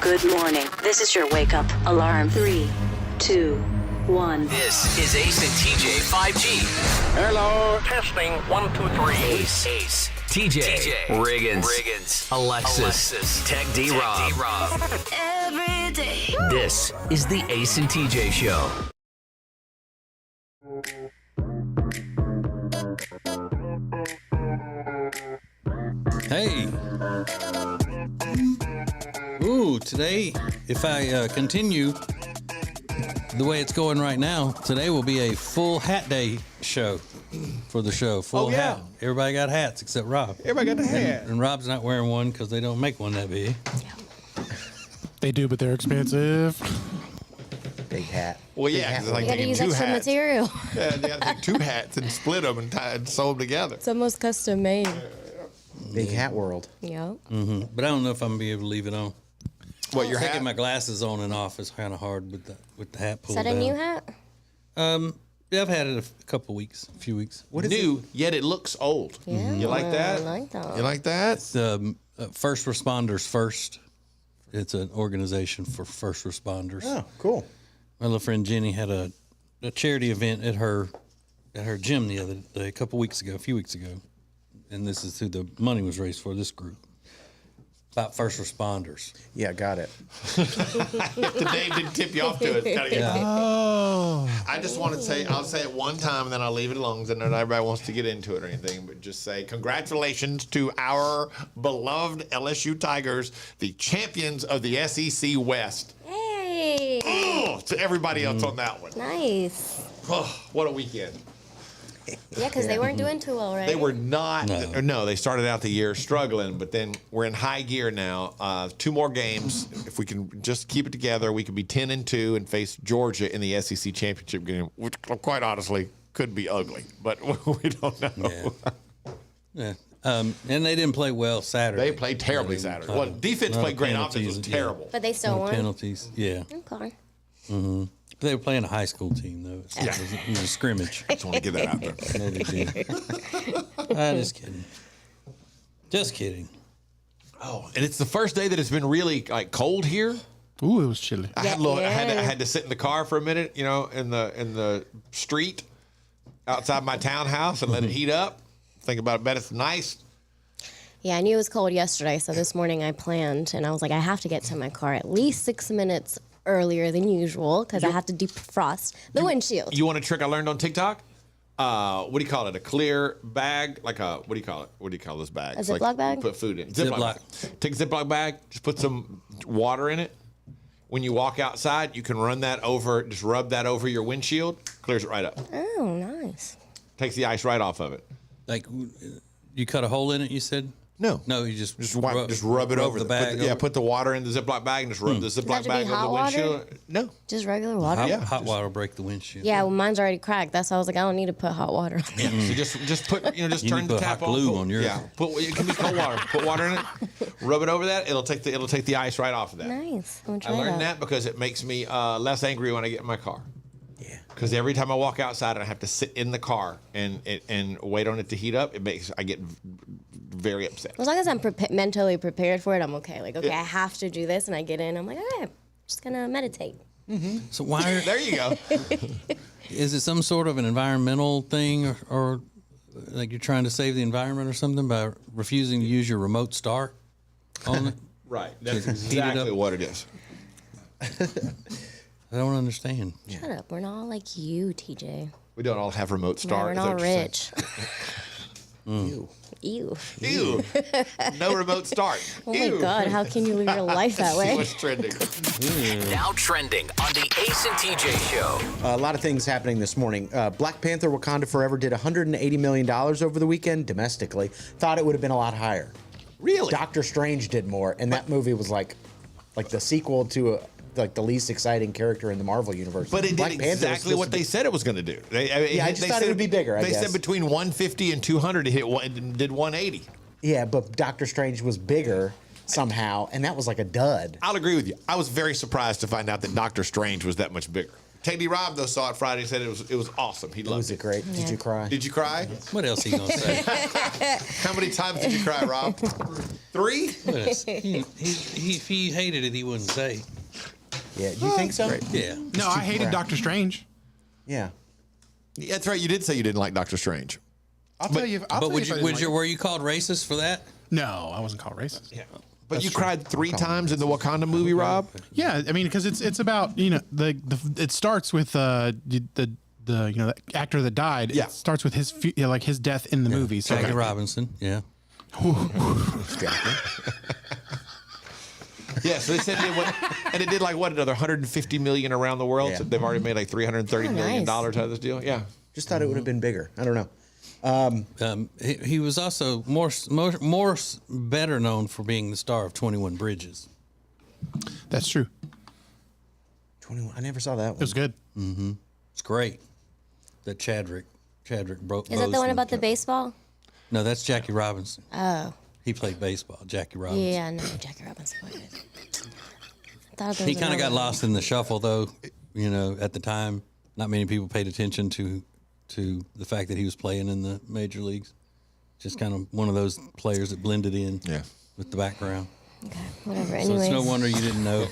Good morning. This is your wake up alarm. 3, 2, 1. This is Ace and TJ 5G. Hello, testing 1, 2, 3. Ace. TJ. Riggins. Alexis. Tech D-Rob. Every day. This is the Ace and TJ Show. Hey. Ooh, today, if I continue the way it's going right now, today will be a full hat day show for the show. Full hat. Everybody got hats except Rob. Everybody got the hat. And Rob's not wearing one because they don't make one that big. They do, but they're expensive. Big hat. Well, yeah, 'cause it's like You gotta taking use two extra hats. material. Yeah, they gotta take two hats and split them and sew them together. It's almost custom made. Big hat world. Yep. But I don't know if I'm going to be able to leave it on. What, your Taking hat? my glasses on and off is kind of hard with the hat Is pulled that down. a new hat? Yeah, I've had it a couple weeks, a few weeks. What is new, yet it looks old. Yeah. You like that? I like that. You like that? It's First Responders First. It's an organization for first responders. Oh, cool. My little friend Jenny had a charity event at her gym the other day, a few weeks ago. And this is who the money was raised for, this group. About first responders. Yeah, got it. The name didn't tip you off to it. It's kinda I just want to say, I'll say it one time and then I'll leave it alone because I know not everybody wants to get into it or anything, but just say congratulations to our beloved LSU Tigers, the champions of the SEC West. Hey. Oh, to everybody else on that one. Nice. Oh, what a weekend. Yeah, because they weren't doing too well, right? They were not. No. No, they started out the year struggling, but then we're in high gear now. 2 more games. If we can just keep it together, we could be 10-2 and face Georgia in the SEC championship game, which quite honestly could be ugly, but we don't know. Yeah. And they didn't play well Saturday. They played terribly Saturday. Well, defense played great. Offense was yeah. terrible. But they still won. Penalties, yeah. Okay. But they were playing a high school team, though. So it was a scrimmage. Just want to get that out there. No big deal. Just kidding. Just kidding. Oh, and it's the first day that it's been really like cold here. Ooh, it was chilly. I had to sit in the car for a minute, in the street outside my townhouse and let it heat up. Think about it, bet it's nice. Yeah, I knew it was cold yesterday, so this morning I planned, and I was like, I have to get to my car at least 6 minutes earlier than usual because I have to defrost the windshield. You want a trick I learned on TikTok? What do you call it? A clear bag? Like a, what do you call it? What do you call this bag? A Ziploc bag? You put food in. Ziploc. Bag. Take a Ziploc bag, just put some water in it. When you walk outside, you can rub that over your windshield. Clears it right up. Oh, nice. Takes the ice right off of it. Like, you cut a hole in it, you said? No. No, you just rub it over the bag. Put the water in the Ziploc bag and just rub the Ziploc to be bag over hot the water? windshield. No. Just regular water? Hot water will break the windshield. Yeah, well, mine's already cracked. That's why I was like, I don't need to put hot water on it. Yeah. So just put, just You turn need the to put tap hot on. glue on yours. Yeah. It can be cold water. Put water in it. Rub it over that. It'll take the ice right off of that. Nice. I'm gonna I try learned that because it makes me less angry when I get in my car. Yeah. Because every time I walk outside and I have to sit in the car and wait on it to heat up, I get very upset. As long as I'm mentally prepared for it, I'm okay. Like, okay, I have to do this, and I get in. I'm like, all right, I'm just gonna meditate. So why There you go. is it some sort of an environmental thing or like you're trying to save the environment or something by refusing to use your remote start on it? Right. That's Heat it exactly up. what it is. I don't understand. Shut up. We're not all like you, TJ. We don't all have remote Yeah, start. we're is not that what you're rich. Ew. Ew. saying? Ew. No remote start. Oh my God, how can you live your life that See way? what's trending. Now trending on the Ace and TJ Show. A lot of things happening this morning. Black Panther Wakanda Forever did $180 million over the weekend domestically. Thought it would have been a lot higher. Really? Doctor Strange did more, and that movie was like the sequel to like the least exciting character in the Marvel universe. But it Black did Panther was exactly supposed what to they be- said it was going to do. I just thought it would be bigger, I They guess. said between 150 and 200, it did 180. Yeah, but Doctor Strange was bigger somehow, and that was like a dud. I'll agree with you. I was very surprised to find out that Doctor Strange was that much bigger. Katie Robb though saw it Friday. Said it was awesome. He loved Was it. it great? Did you cry? Did you cry? What else he gonna say? How many times did you cry, Rob? 3? What else? If he hated it, he wouldn't say. Yeah. Do you think so? Yeah. No, I hated Doctor Strange. Yeah. That's right. You did say you didn't like Doctor Strange. I'll tell you. But were you called racist for that? No, I wasn't called racist. Yeah. But you cried 3 times in the Wakanda movie, Rob? Yeah, I mean, because it's about it starts with the the actor that died. Yeah. It starts with his his death in the movie. So Jackie Robinson. Yeah. Yeah, so they said it did like what, another 150 million around the world. Yeah. So they've already made like $330 million nice. out of this deal. Yeah. Just thought it would have been bigger. I don't know. He was also more better known for being the star of 21 Bridges. that's true. 21. I never saw that It one. was good. It's great. That Chadwick broke. Is that the one about the baseball? No, that's Jackie Robinson. Oh. He played baseball. Jackie Robinson. Yeah, I know Jackie Robinson. He kind of got lost in the shuffle, though. At the time, not many people paid attention to the fact that he was playing in the major leagues. Just kind of one of those players that blended in with the background. Okay, whatever. So Anyways, it's no wonder you didn't know.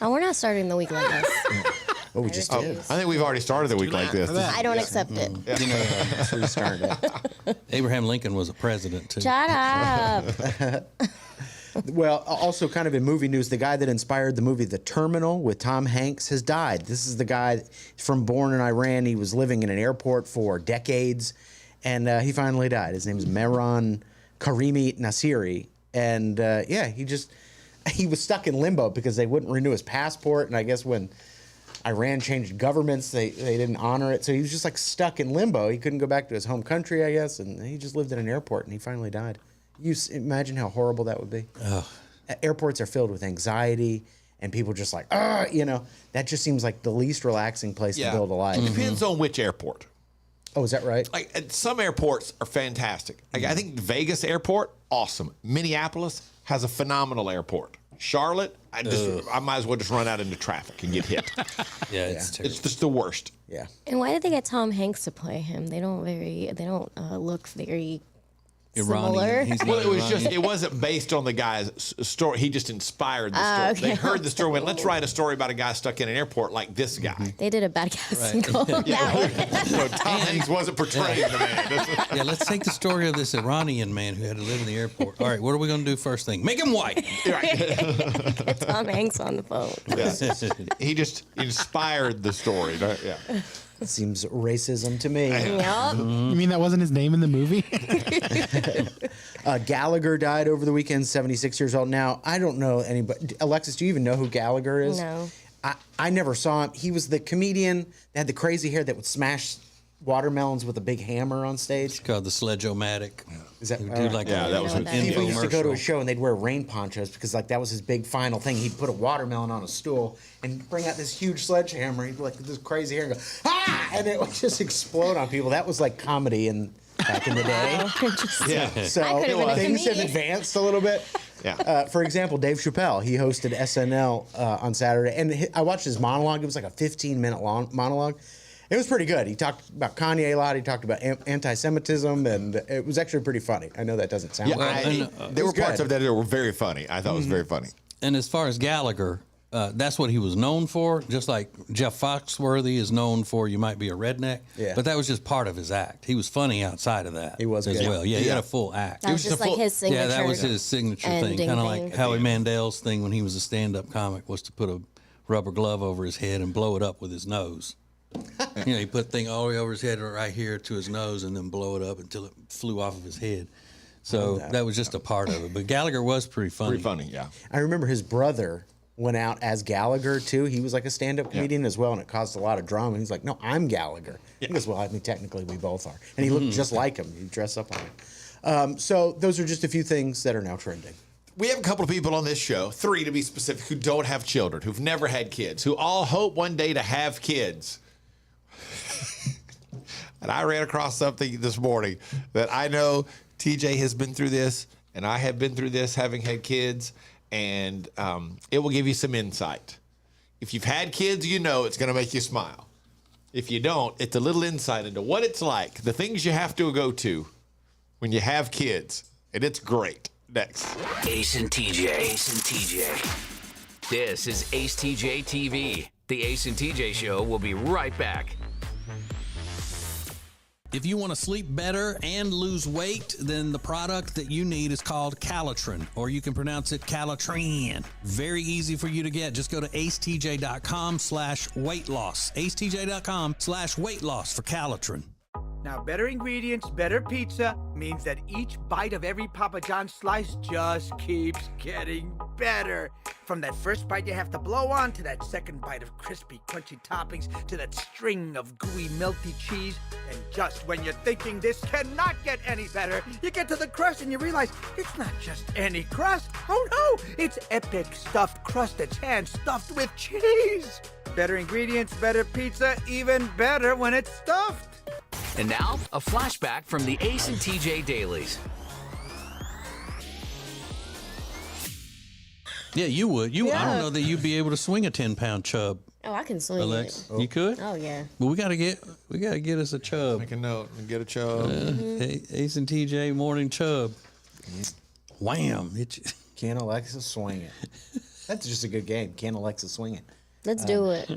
we're not starting the week like this. Oh, we just did. I think we've already started the week like this. I don't accept it. That's where you started. Abraham Lincoln was a president, too. Shut up. Well, also kind of in movie news, the guy that inspired the movie The Terminal with Tom Hanks has died. This is the guy born in Iran. He was living in an airport for decades, and he finally died. His name is Mehran Karimi Nasiri, and he was stuck in limbo because they wouldn't renew his passport, and I guess when Iran changed governments, they didn't honor it, so he was just like stuck in limbo. He couldn't go back to his home country, I guess, and he just lived in an airport, and he finally died. You imagine how horrible that would be. Airports are filled with anxiety, and people just like, that just seems like the least relaxing place to build a life. It depends on which airport. Oh, is that right? Like some airports are fantastic. Like, I think Vegas airport, awesome. Minneapolis has a phenomenal airport. Charlotte, I might as well just run out into traffic and get hit. Yeah, it's terrible. It's just the worst. Yeah. And why did they get Tom Hanks to play him? They don't look very similar. He's not Well, it was Iranian. it wasn't based on the guy's story. He just inspired the story. okay. They heard the story, went, let's write a story about a guy stuck in an airport like this guy. They did a bad casting call on that one. So Tom Hanks wasn't portraying the man. Yeah, let's take the story of this Iranian man who had to live in the airport. All right, what are we going to do first thing? Make him white. Get Tom Hanks on the phone. He just inspired the story. Yeah. Seems racism to me. Yup. You mean that wasn't his name in the movie? Gallagher died over the weekend, 76 years old. Now, I don't know anybody. Alexis, do you even know who Gallagher is? No. I never saw him. He was the comedian that had the crazy hair that would smash watermelons with a big hammer on stage. It's called the Sledge-O-Matic. Is that He would do like that was an what People used to go to infomercial. a show and they'd wear rain ponchos because like that was his big final thing. He'd put a watermelon on a stool and bring out this huge sledgehammer. He'd like this crazy hair and go, ah! And it would just explode on people. That was like comedy back in the day. Yeah. So I could've been a things have comedian. advanced a little bit. Yeah. For example, Dave Chappelle, he hosted SNL on Saturday, and I watched his monologue. It was like a 15-minute long monologue. It was pretty good. He talked about Kanye a lot. He talked about anti-Semitism, and it was actually pretty funny. I know that doesn't sound Yeah, funny. there were was parts good. of that that were very funny. I thought it was very funny. And as far as Gallagher, that's what he was known for. Just like Jeff Foxworthy is known for, you might be a redneck. Yeah. But that was just part of his act. He was funny outside of that. He was as good. well. Yeah, he Yeah. had a full act. That was was just just a like full- his signature. Yeah, that was his signature thing. ending Kind of thing. like Howie Mandel's thing when he was a stand-up comic was to put a rubber glove over his head and blow it up with his nose. He put the thing all the way over his head right here to his nose and then blow it up until it flew off of his head. So that was just a part of it. But Gallagher was pretty funny. Pretty funny, yeah. I remember his brother went out as Gallagher too. He was like a stand-up comedian as well, and it caused a lot of drama. He's like, "No, I'm Gallagher." He goes, "Well, I mean, technically, we both are." And he looked just like him. He dressed up like him. So those are just a few things that are now trending. We have a couple of people on this show, 3 to be specific, who don't have children, who've never had kids, who all hope one day to have kids. And I ran across something this morning that I know TJ has been through this, and I have been through this having had kids, and it will give you some insight If you've had kids, you know it's going to make you smile. If you don't, it's a little insight into what it's like, the things you have to go to when you have kids, and it's great. Next. Ace and TJ. Ace and TJ. This is Ace TJ TV. The Ace and TJ Show will be right back. If you want to sleep better and lose weight, then the product that you need is called Calitrin, or you can pronounce it Calitrin. Very easy for you to get. Just go to acetj.com/weight loss. acetj.com/weight loss for Calitrin. Now, better ingredients, better pizza means that each bite of every Papa John's slice just keeps getting better. From that first bite you have to blow on, to that second bite of crispy, crunchy toppings, to that string of gooey, melty cheese. And just when you're thinking this cannot get any better, you get to the crust and you realize it's not just any crust. Oh no, it's epic stuffed crust that's hand-stuffed with cheese. Better ingredients, better pizza, even better when it's stuffed. And now, a flashback from the Ace and TJ Dailies. Yeah, you would. I Yeah. don't know that you'd be able to swing a 10-pound chub, Oh, I can swing Alex. it. You could? Oh yeah. But we gotta get us a chub. Make a note and get a chub. Ace and TJ morning chub. Wham! Can Alexis swing it? That's just a good game. Can Alexis swing it? Let's do it.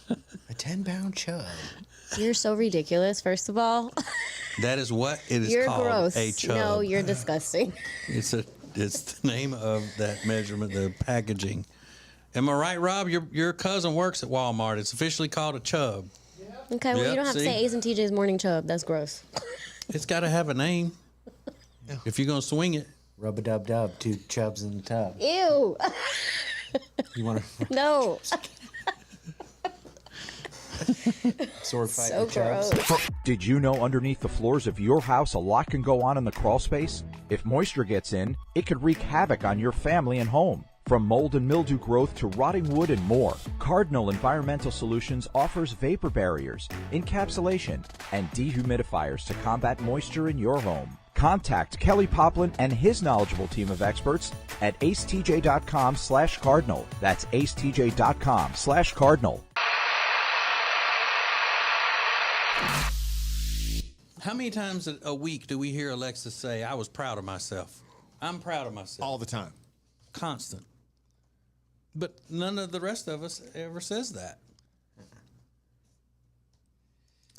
A 10-pound chub. You're so ridiculous. First of all, That is what it is you're called. gross. A chub. No, you're disgusting. It's the name of that measurement, the packaging. Am I right, Rob? Your cousin works at Walmart. It's officially called a chub. Okay, well, Yep, you don't have to see? say A's and TJ's morning chub. That's gross. It's got to have a name. If you're gonna swing it. Rub-a-dub-dub, 2 chubs in the tub. Ew. You want to No. sword fight So with chubs? gross. Did you know underneath the floors of your house a lot can go on in the crawl space? If moisture gets in, it could wreak havoc on your family and home. From mold and mildew growth to rotting wood and more, Cardinal Environmental Solutions offers vapor barriers, encapsulation, and dehumidifiers to combat moisture in your home. Contact Kelly Poplin and his knowledgeable team of experts at acetj.com/cardinal. That's acetj.com/cardinal. How many times a week do we hear Alexis say, "I was proud of myself"? I'm proud of myself. All the time. Constant. But none of the rest of us ever says that.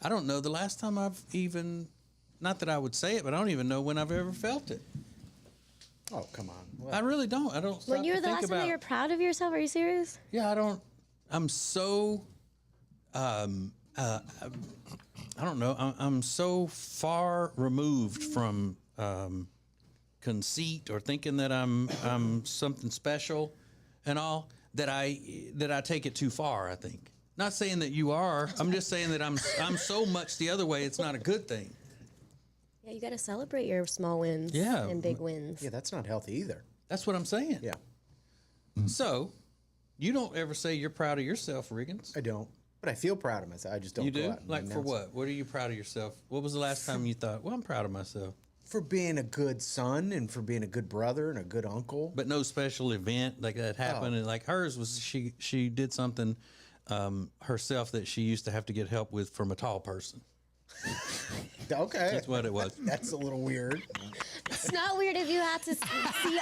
I don't know the last time I've even, not that I would say it, but I don't even know when I've ever felt it. Oh, come on. What? I really don't. I don't stop When you were to the think last time about. that you're proud of yourself, are you serious? Yeah, I'm so, I don't know. I'm so far removed from conceit or thinking that I'm something special and all that I take it too far. I think. Not saying that you are. I'm just saying that I'm so much the other way. It's not a good thing. Yeah, you got to celebrate your small wins Yeah. and big wins. Yeah, that's not healthy either. That's what I'm saying. Yeah, So, you don't ever say you're proud of yourself, Riggins. I don't. But I feel proud of myself. I just don't You go do? out and Like for announce it. what? What are you proud of yourself? What was the last time you thought, well, I'm proud of myself? For being a good son and for being a good brother and a good uncle. But no special event like that happened. And like hers was she did something herself that she used to have to get help with from a tall person. Okay. That's what it was. That's a little weird. It's not weird if you had to see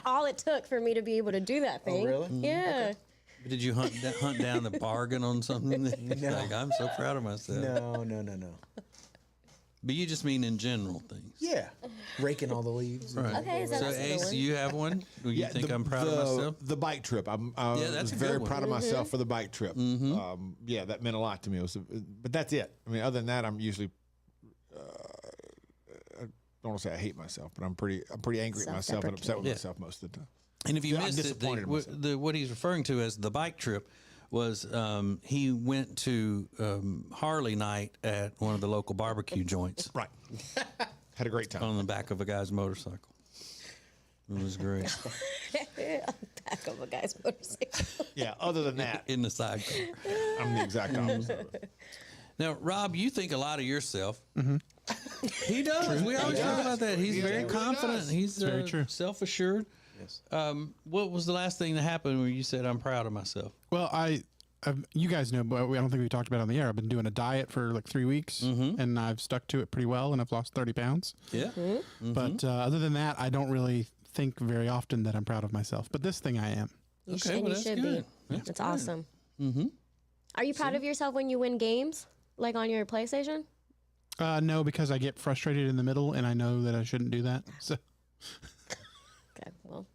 all it took for me to be able to do that thing. really? Yeah. Did you hunt down the bargain on something? No. Like, I'm so proud of myself. No. But you just mean in general things. Yeah. Raking all the leaves. Right. Okay, so So that's a good Ace, one. you have one? Do you think I'm proud of myself? The bike trip. I that's was a good very one. proud of myself for the bike trip. Yeah, that meant a lot to me. But that's it. I mean, other than that, I'm usually. I don't want to say I hate myself, but I'm pretty angry at myself and upset with myself most of the time. And if you I'm missed it, disappointed in myself. what he's referring to as the bike trip was he went to Harley night at one of the local barbecue joints Right. Had a great time. on the back of a guy's motorcycle. It was great. Back of a guy's motorcycle. Yeah. Other than that, In the sidecar. I'm the exact opposite. of it. Now, Rob, you think a lot of yourself. He does. We always talk about that. He's very confident. He's very true. self-assured. Yes. What was the last thing that happened where you said I'm proud of myself? Well, you guys know, but I don't think we talked about it on the air. I've been doing a diet for like 3 weeks, and I've stuck to it pretty well, and I've lost 30 pounds. Yeah. But other than that, I don't really think very often that I'm proud of myself. But this thing I am. You Okay, should, well, you that's should good. be. That's awesome. Are you proud of yourself when you win games, like on your PlayStation? No, because I get frustrated in the middle, and I know that I shouldn't do that. So Okay, well.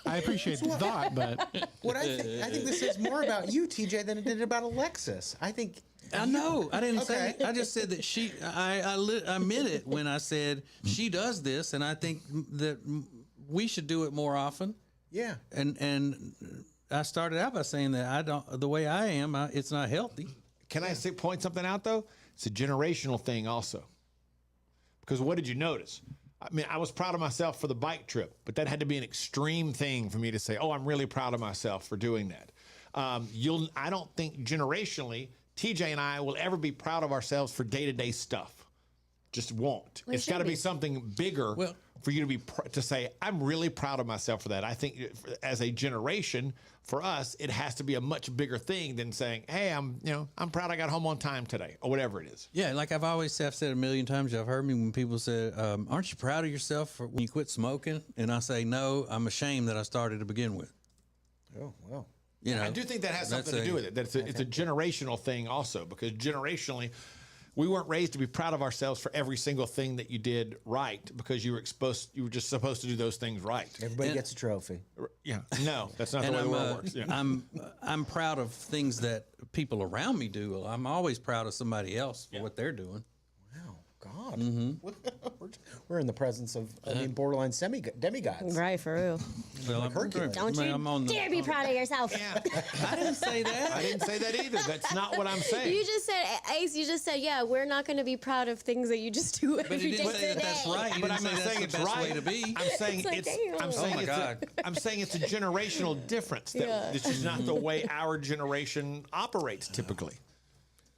I appreciate the thought, but What I think this says more about you, TJ, than it did about Alexis. I think. I know. I didn't say. Okay. I just said that she. I meant it when I said she does this, and I think that we should do it more often. Yeah. And I started out by saying that I don't. The way I am, it's not healthy. Can I point something out, though? It's a generational thing also. Because what did you notice? I mean, I was proud of myself for the bike trip, but that had to be an extreme thing for me to say, oh, I'm really proud of myself for doing that. I don't think generationally, TJ and I will ever be proud of ourselves for day-to-day stuff. Just won't. Well, it's got to be something bigger for you to be to say, I'm really proud of myself for that. I think as a generation, for us, it has to be a much bigger thing than saying, hey, I'm proud I got home on time today, or whatever it is. Yeah, like I've said a million times. You've heard me when people say, aren't you proud of yourself for when you quit smoking? And I say, no, I'm ashamed that I started to begin with. Oh, well. You know, I do think that has something to do with it. That it's a generational thing also, because generationally, we weren't raised to be proud of ourselves for every single thing that you did right, because you were just supposed to do those things right. Everybody gets a trophy. Yeah. No, that's not the way the world works. Yeah. I'm proud of things that people around me do. I'm always proud of somebody else for what they're doing. Wow, God. We're in the presence of, borderline demigods. Right, for real. Well, Don't you dare be proud of yourself. Yeah. I didn't say that. I didn't say that either. That's not what I'm saying. You just said, Ace, yeah, we're not going to be proud of things that you just do every But you day didn't say that today. that's right. You But didn't I'm say not saying that's it's the best right. way to be. I'm saying It's like, damn. I'm saying it's a generational difference. This is not the way our generation operates typically.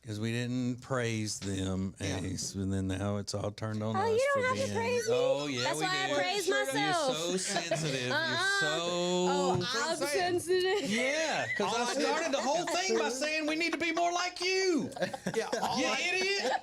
Because we didn't praise them, Ace, and then now it's all turned on us. Oh, you don't for have being, to praise me. Oh, yeah, That's we why do. I praise myself. You're so sensitive. You're so. Oh, I'm sensitive. Yeah, because I started the whole thing by saying we need to be more like you. Yeah, Idiot.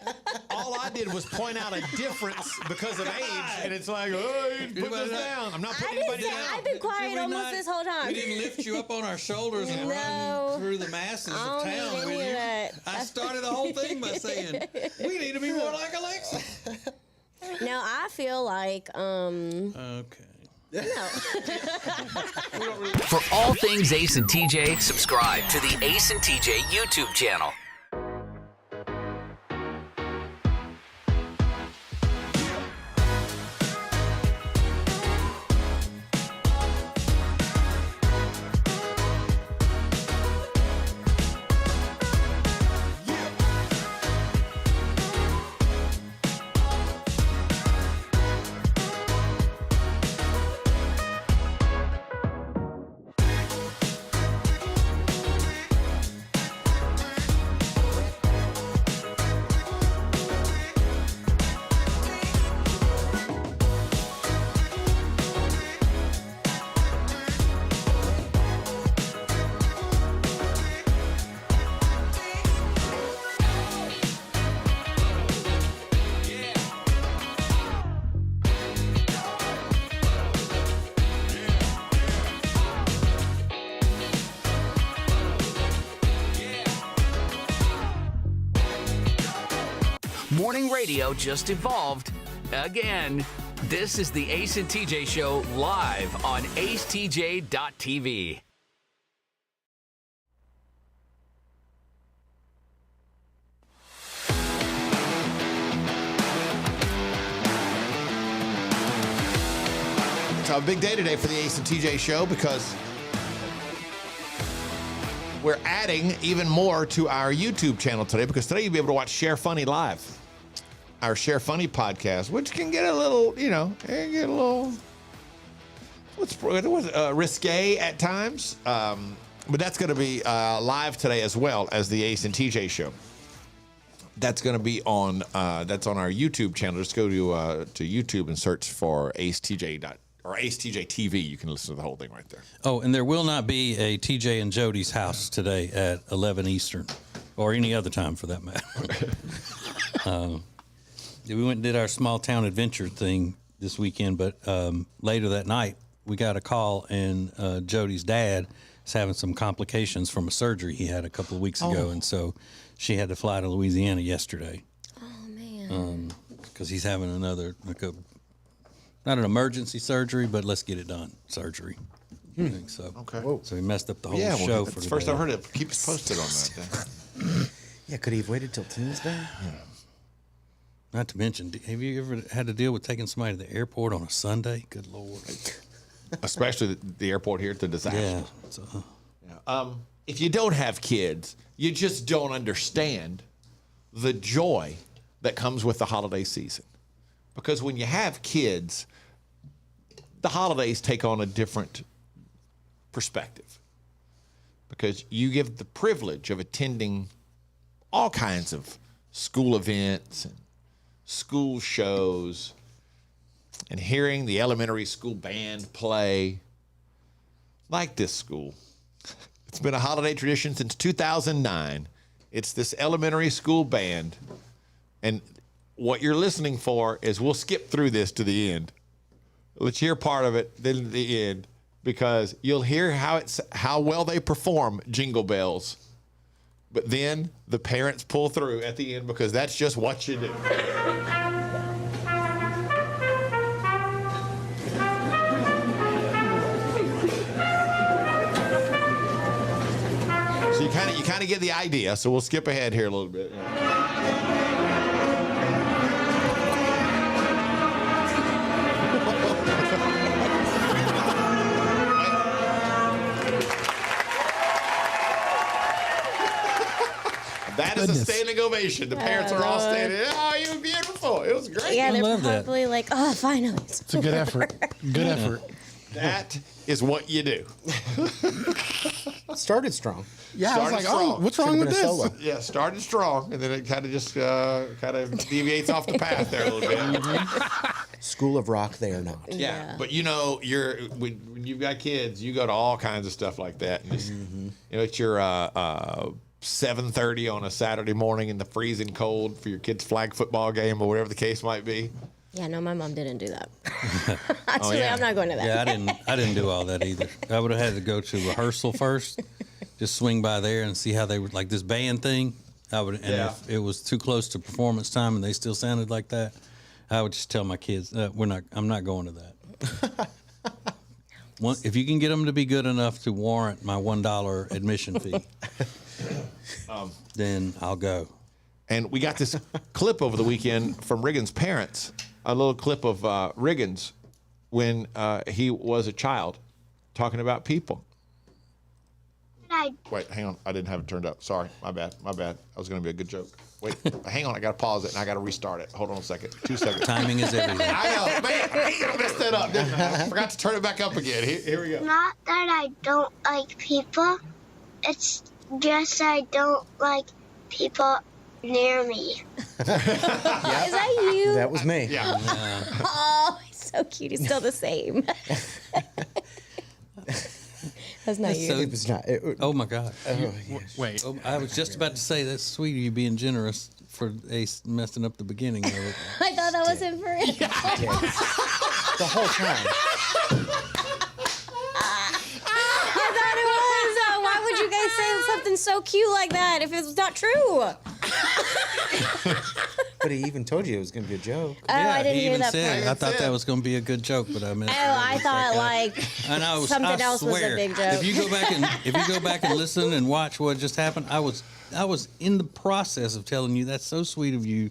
all I did was point out a difference because of age, and it's like, oh, you put this down. I'm not putting anybody down. I've been quiet Did we almost not- this whole time. We didn't lift you up on our shoulders and No. run through the masses I of don't town need with any you. of that. I started the whole thing by saying we need to be more like Alexis. Now I feel like Okay. For all things Ace and TJ, subscribe to the Ace and TJ YouTube channel. Morning radio just evolved again. This is the Ace and TJ Show live on acetj.tv. It's a big day today for the Ace and TJ Show because we're adding even more to our YouTube channel today, because today you'll be able to watch Share Funny live. Our Share Funny podcast, which can get a little, risque at times. But that's going to be live today as well as the Ace and TJ Show. That's going to be on our YouTube channel. Just go to YouTube and search for or Ace TJ TV. You can listen to the whole thing right there. Oh, and there will not be a TJ and Jody's house today at 11 Eastern, or any other time for that matter. We went and did our small town adventure thing this weekend, but later that night we got a call, and Jody's dad is having some complications from a surgery he had a couple of weeks ago, and so she had to fly to Louisiana yesterday. Oh man. Because he's having another, not an emergency surgery, but let's get it done surgery. I think so. Okay. So he messed up the whole Yeah, show well, for that's the the first day. I've heard it. Keep us posted on that. Yeah, could he have waited till Tuesday? Not to mention, have you ever had to deal with taking somebody to the airport on a Sunday? Good Lord. Especially the airport here at the disaster. Yeah. So, If you don't have kids, you just don't understand the joy that comes with the holiday season. Because when you have kids, the holidays take on a different perspective. Because you give the privilege of attending all kinds of school events and school shows and hearing the elementary school band play. Like this school. It's been a holiday tradition since 2009. It's this elementary school band. And what you're listening for is we'll skip through this to the end. Let's hear part of it, then the end, because you'll hear how well they perform Jingle Bells. But then the parents pull through at the end because that's just what you do. So you kind of get the idea. So we'll skip ahead here a little bit. That is a standing ovation. The parents are all standing. Oh, you were beautiful. It was great. Yeah, I they're love that. probably like, oh, finally. It's a good effort. Good effort. That is what you do. Started strong. Yeah, I was Started like, oh, strong. what's wrong Should've with been a this? solo. Yeah, started strong, and then it kind of just deviates off the path there a little bit. School of Rock, they are not. Yeah, but you know, when you've got kids, you go to all kinds of stuff like that. And just, you know, it's your 7:30 on a Saturday morning in the freezing cold for your kid's flag football game or whatever the case might be. Yeah, no, my mom didn't do that. Actually, yeah. I'm not going to that. yeah, I didn't do all that either. I would have had to go to rehearsal first, just swing by there and see how they were, like this band thing. If it was too close to performance time and they still sounded like that, I would just tell my kids, I'm not going to that. If you can get them to be good enough to warrant my $1 admission fee, then I'll go. And we got this clip over the weekend from Riggins' parents, a little clip of Riggins when he was a child talking about people. Wait, hang on. I didn't have it turned up. Sorry. My bad. That was going to be a good joke. Wait, hang on. I got to pause it and I got to restart it. Hold on a second. 2 seconds. Timing is everything. I know. Man, I messed that up, didn't I? I forgot to turn it back up again. Here we go. Not that I don't like people. It's just I don't like people near me. Is that you? That was me. Yeah. Oh, he's so cute. He's still the same. That's not you. So- It was not. Oh my God. Wait. Oh, I was just about to say that's sweet of you being generous for Ace messing up the beginning of it. I thought that was him for real. The whole time. I thought it was. Why would you guys say something so cute like that if it's not true? But he even told you it was going to be a joke. Oh, I didn't he hear even that said, part. I thought that was going to be a good joke, but I missed it. Oh, I thought like something else was a swear, big joke. If you go back and listen and watch what just happened, I was in the process of telling you that's so sweet of you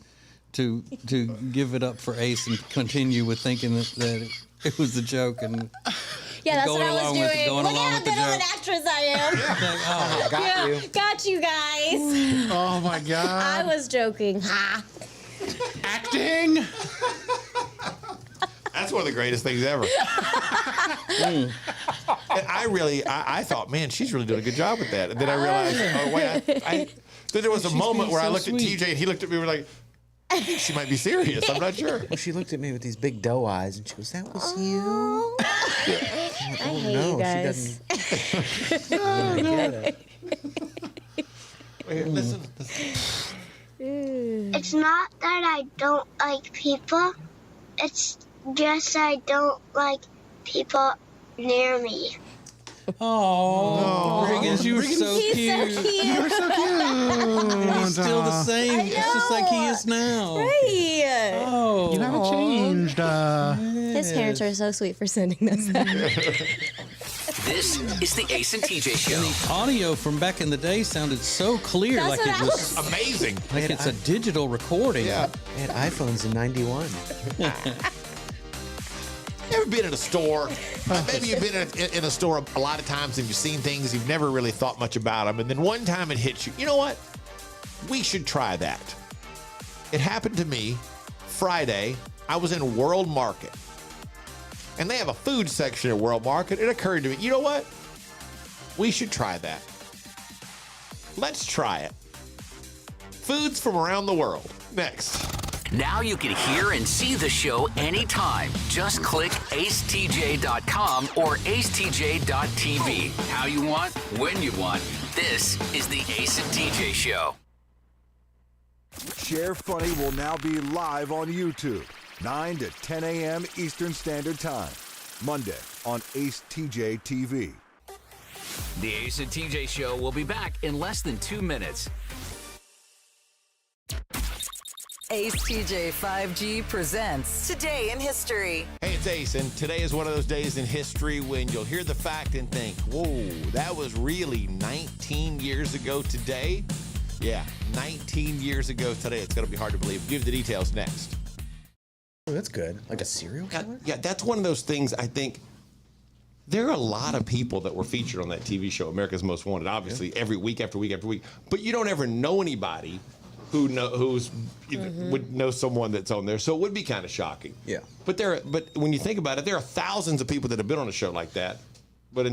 to give it up for Ace and continue with thinking that it was a joke and yeah, that's what going I was along with it, doing. going Look along how with the good of an joke. actress I am. oh, Got you. Got you guys. Oh my God. I was joking. Ha. Acting. That's one of the greatest things ever. And I thought, man, she's really doing a good job with that. And then I realized, oh, wait, then there was a moment where I looked at TJ and he looked at me and we were like, I think she might be serious. I'm not sure. Well, she looked at me with these big doe eyes and she goes, that was you? I hate you guys. Listen. It's not that I don't like people. It's just I don't like people near me. Oh, Regan, you were so He's cute. so cute. You're so cute. He's still the same. It's just like he is now. Right. Oh, You haven't changed. His parents are so sweet for sending this out. This is the Ace and TJ Show. The audio from back in the day sounded so clear, That's like what it I was Amazing. like it's a digital recording. Yeah. I had iPhones in '91. Ever been in a store? Maybe you've been in a store a lot of times and you've seen things you've never really thought much about them, and then one time it hits you. You know what? We should try that. It happened to me Friday. I was in World Market, and they have a food section at World Market. It occurred to me, you know what? We should try that. Let's try it. Foods from around the world. Next. Now you can hear and see the show anytime. Just click acetj.com or acetj.tv. How you want, when you want. This is the Ace and TJ Show. Share Funny will now be live on YouTube, 9 to 10 a.m. Eastern Standard Time, Monday on Ace TJ TV. The Ace and TJ Show will be back in less than 2 minutes. Ace TJ 5G presents Today in History. Hey, it's Ace, and today is one of those days in history when you'll hear the fact and think, whoa, that was really 19 years ago today? Yeah, 19 years ago today. It's going to be hard to believe. Give you the details next. Oh, that's good. Like a serial killer? Yeah, that's one of those things I think. There are a lot of people that were featured on that TV show, America's Most Wanted, obviously, every week after week after week. But you don't ever know anybody who would know someone that's on there, so it would be kind of shocking. Yeah. But when you think about it, there are thousands of people that have been on a show like that. But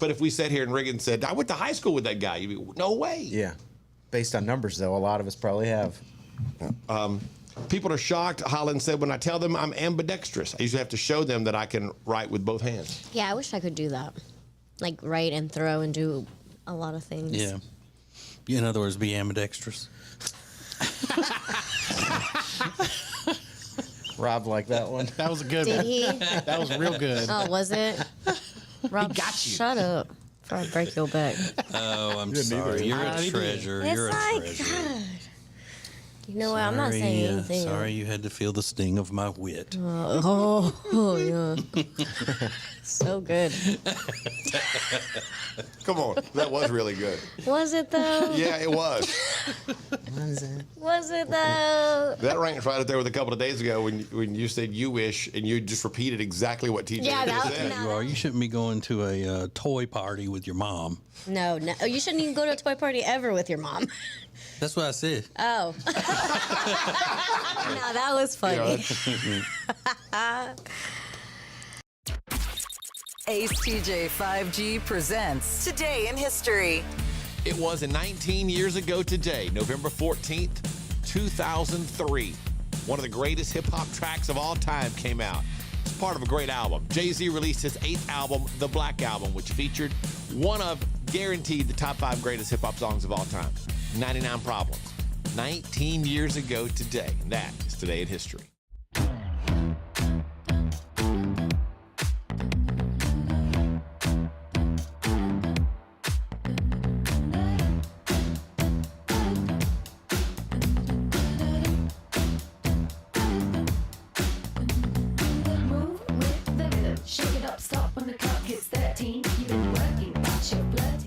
if we sat here and Regan said, "I went to high school with that guy," you'd be, "No way." Yeah. Based on numbers, though, a lot of us probably have. People are shocked. Holland said, "When I tell them I'm ambidextrous, I usually have to show them that I can write with both hands." Yeah, I wish I could do that. Like write and throw and do a lot of things. Yeah. In other words, be ambidextrous. Rob liked that one. That was a good Did one. he? That was real good. Oh, was it? Rob, got you. shut up before I break your back. Oh, I'm sorry. You're a treasure. It's You're a like, treasure. God. You know what? I'm not saying anything. Sorry you had to feel the sting of my wit. Oh, yeah. So good. Come on, that was really good. Was it though? Yeah, it was. Was it though? That ranked right up there with a couple of days ago when you said "you wish" and you just repeated exactly what TJ said. You are. You shouldn't be going to a toy party with your mom. No. You shouldn't even go to a toy party ever with your mom. That's what I said. Oh. No, that was funny. Ace TJ 5G presents Today in History. It was 19 years ago today, November 14th, 2003. One of the greatest hip-hop tracks of all time came out. It's part of a great album. Jay-Z released his 8th album, The Black Album, which featured one of, guaranteed, the top 5 greatest hip-hop songs of all time, 99 Problems. 19 years ago today. And that is Today in History.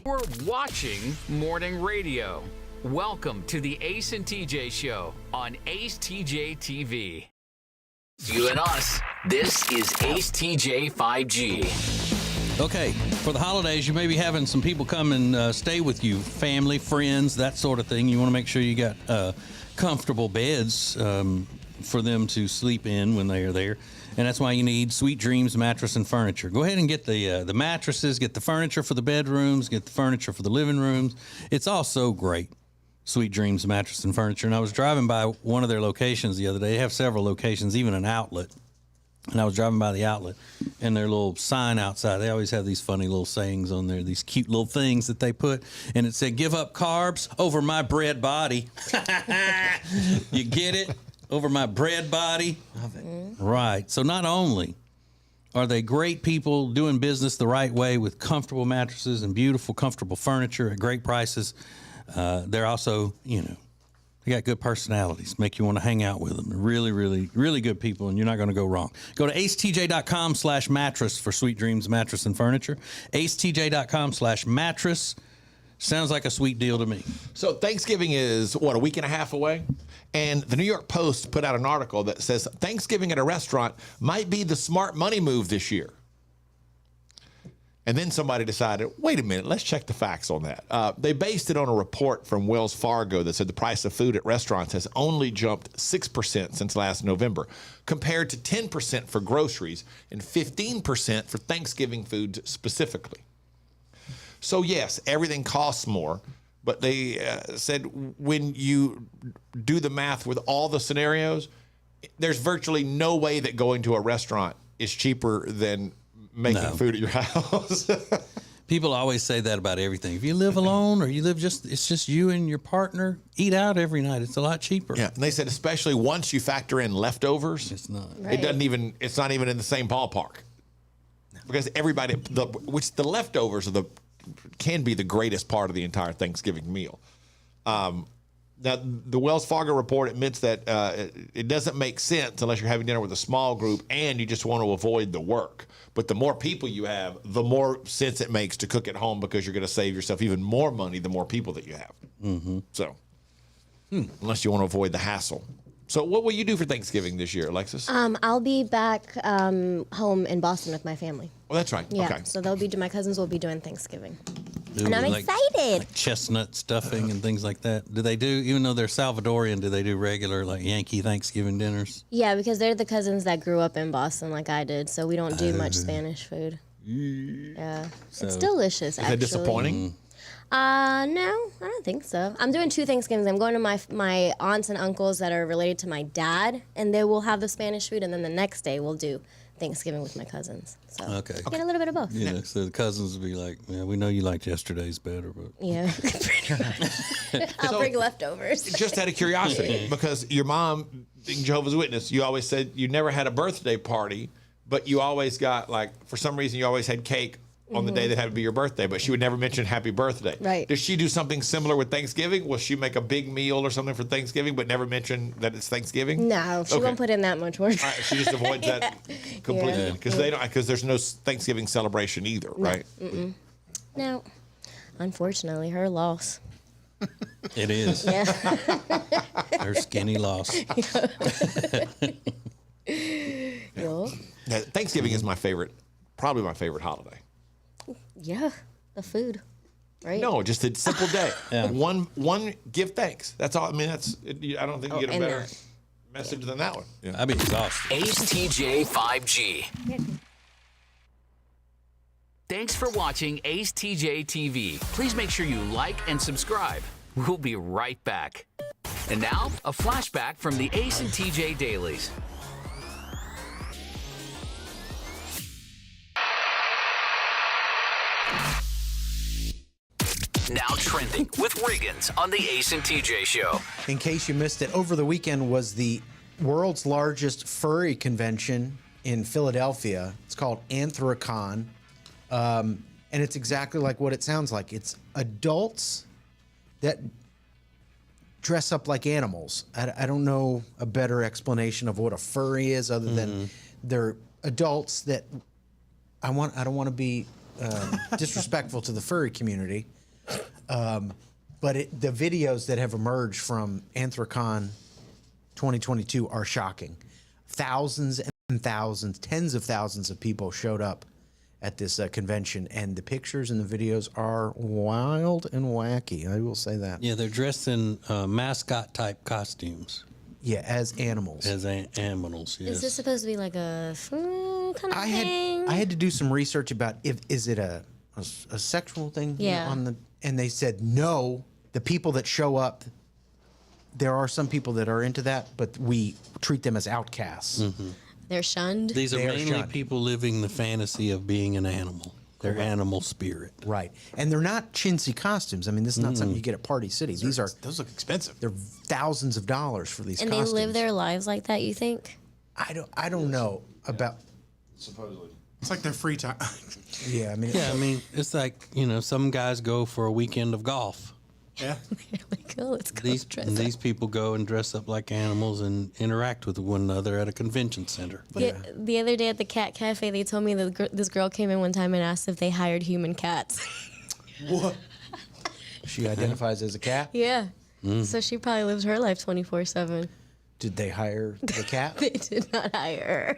We're watching morning radio. Welcome to the Ace and TJ Show on Ace TJ TV. You and us. This is Ace TJ 5G. Okay, for the holidays, you may be having some people come and stay with you, family, friends, that sort of thing. You want to make sure you got comfortable beds for them to sleep in when they are there. And that's why you need Sweet Dreams Mattress and Furniture. Go ahead and get the mattresses, get the furniture for the bedrooms, get the furniture for the living rooms. It's all so great. Sweet Dreams Mattress and Furniture. And I was driving by one of their locations the other day. They have several locations, even an outlet. And I was driving by the outlet, and their little sign outside, they always have these funny little sayings on there, these cute little things that they put, and it said, give up carbs over my bread body. You get it? Over my bread body. Love it. Right. So not only are they great people doing business the right way with comfortable mattresses and beautiful, comfortable furniture at great prices, they're also, they got good personalities, make you want to hang out with them. They're really, really, really good people, and you're not going to go wrong. Go to acetj.com/mattress for Sweet Dreams Mattress and Furniture. acetj.com/mattress. Sounds like a sweet deal to me. So Thanksgiving is, a week and a half away? And the New York Post put out an article that says Thanksgiving at a restaurant might be the smart money move this year. And then somebody decided, wait a minute, let's check the facts on that. They based it on a report from Wells Fargo that said the price of food at restaurants has only jumped 6% since last November, compared to 10% for groceries and 15% for Thanksgiving foods specifically. So yes, everything costs more, but they said when you do the math with all the scenarios, there's virtually no way that going to a restaurant is cheaper than making food at your house. People always say that about everything. If you live alone or you live it's just you and your partner, eat out every night. It's a lot cheaper. Yeah, and they said especially once you factor in leftovers, it's not. Right. It's not even in the same ballpark. Because everybody, the leftovers can be the greatest part of the entire Thanksgiving meal. Now, the Wells Fargo report admits that it doesn't make sense unless you're having dinner with a small group and you just want to avoid the work. But the more people you have, the more sense it makes to cook at home because you're going to save yourself even more money the more people that you have. Mm-hmm. So, unless you want to avoid the hassle. So what will you do for Thanksgiving this year, Alexis? I'll be back home in Boston with my family. Oh, that's right. Yeah, Okay. so my cousins will be doing Thanksgiving. Ooh, and I'm excited. Like chestnut stuffing and things like that. Do they do, even though they're Salvadorian, do they do regular like Yankee Thanksgiving dinners? Yeah, because they're the cousins that grew up in Boston like I did, so we don't do much Spanish food. Yeah, So- it's delicious. Is that disappointing? No, I don't think so. I'm doing 2 Thanksgivings. I'm going to my aunts and uncles that are related to my dad, and they will have the Spanish food, and then the next day we'll do Thanksgiving with my cousins. So Okay. get a little bit of both. You know, so the cousins will be like, yeah, we know you liked yesterday's better, but Yeah. I'll bring leftovers. Just out of curiosity, because your mom, being Jehovah's Witness, you always said you never had a birthday party, but you always got, for some reason, you always had cake on the day that had to be your birthday, but she would never mention happy birthday. Right. Does she do something similar with Thanksgiving? Will she make a big meal or something for Thanksgiving, but never mention that it's Thanksgiving? No, she Okay. won't put in that much work. All right, she just avoids that completely because there's no Thanksgiving celebration either, right? No, unfortunately, her loss. it is. Yeah. Her skinny loss. Yeah. Yeah, Thanksgiving is probably my favorite holiday. Yeah, the food, right? No, just a simple day. Yeah. One give thanks. That's all. I mean, I don't think you get a and better that. message than that one. Yeah. I'd be exhausted. Ace TJ 5G. Thanks for watching Ace TJ TV. Please make sure you like and subscribe. We'll be right back. And now, a flashback from the Ace and TJ Dailies. Now trending with Riggins on the Ace and TJ Show. In case you missed it, over the weekend was the world's largest furry convention in Philadelphia. It's called Anthrocon. And it's exactly like what it sounds like. It's adults that dress up like animals. I don't know a better explanation of what a furry is other than they're adults that I don't want to be disrespectful to the furry community. But the videos that have emerged from Anthrocon 2022 are shocking. Thousands and thousands, tens of thousands of people showed up at this convention, and the pictures and the videos are wild and wacky. I will say that. Yeah, they're dressed in mascot type costumes. Yeah, as animals. As animals, yes. Is this supposed to be like a kind of thing? I had to do some research about is it a sexual thing? Yeah. And they said no. The people that show up, there are some people that are into that, but we treat them as outcasts. They're shunned. These are They are mainly shunned. people living the fantasy of being an animal. Their animal spirit. Right. And they're not chintzy costumes. I mean, this is not something you get at Party City. Those look expensive. They're thousands of dollars for these And costumes. they live their lives like that, you think? I don't know about. Supposedly. It's like their free time. Yeah, I mean. It's like, some guys go for a weekend of golf. Yeah. Like, oh, let's go dress up. These people go and dress up like animals and interact with one another at a convention center. The other day at the cat cafe, they told me that this girl came in one time and asked if they hired human cats. What? She identifies as a cat? Yeah. So she probably lives her life 24/7. Did they hire the cat? They did not hire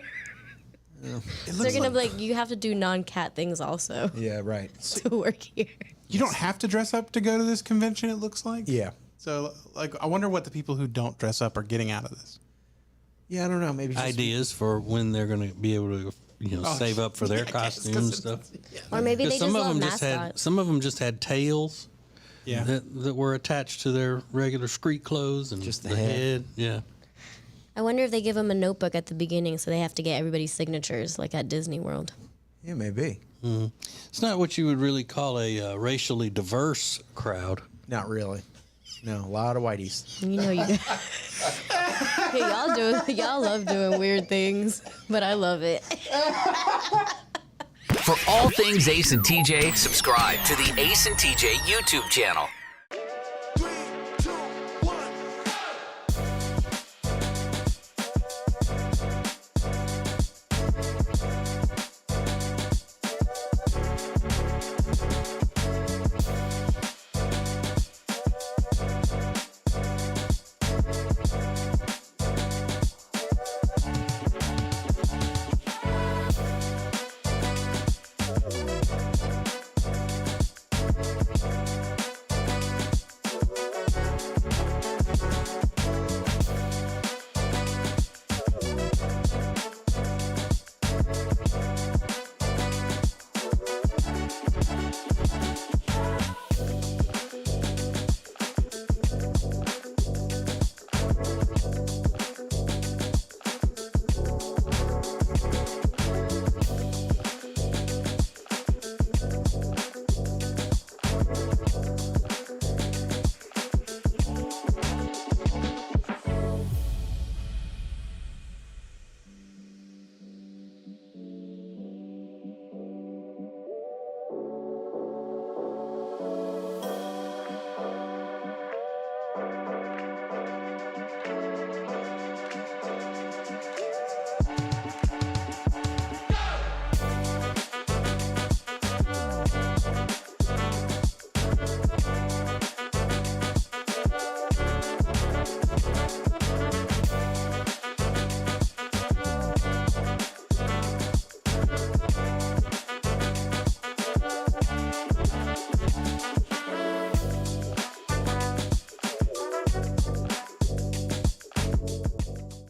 her. They're gonna be like, you have to do non-cat things also Yeah, right. to work here. You don't have to dress up to go to this convention, it looks like. Yeah. So, I wonder what the people who don't dress up are getting out of this. Yeah, I don't know. Maybe just Ideas for when they're going to be able to, save up for their costumes and stuff. Or maybe they just some of love them just had mascots. some of them just had tails. Yeah. That were attached to their regular street clothes and Just the the head. head. Yeah. I wonder if they give them a notebook at the beginning so they have to get everybody's signatures like at Disney World. Yeah, maybe. It's not what you would really call a racially diverse crowd. Not really. No, a lot of whiteys. You know you hey, y'all love doing weird things, but I love it. For all things Ace and TJ, subscribe to the Ace and TJ YouTube channel.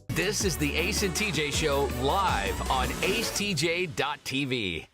This is the Ace and TJ Show live on acetj.tv.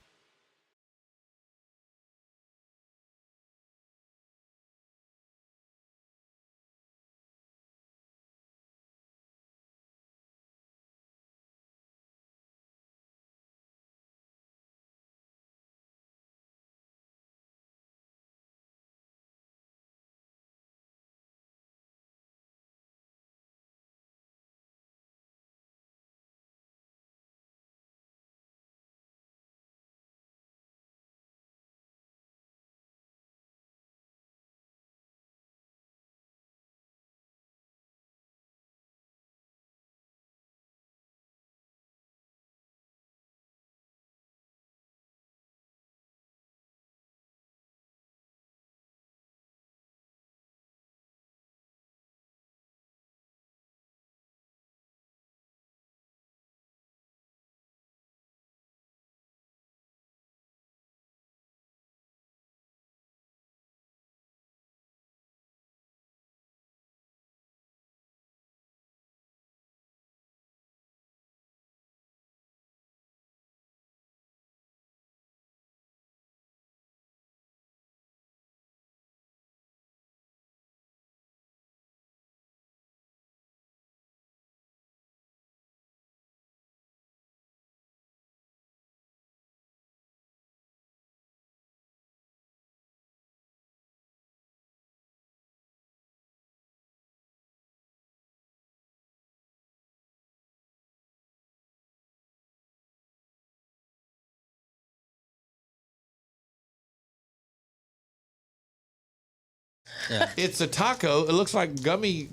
It's a taco. It looks like gummy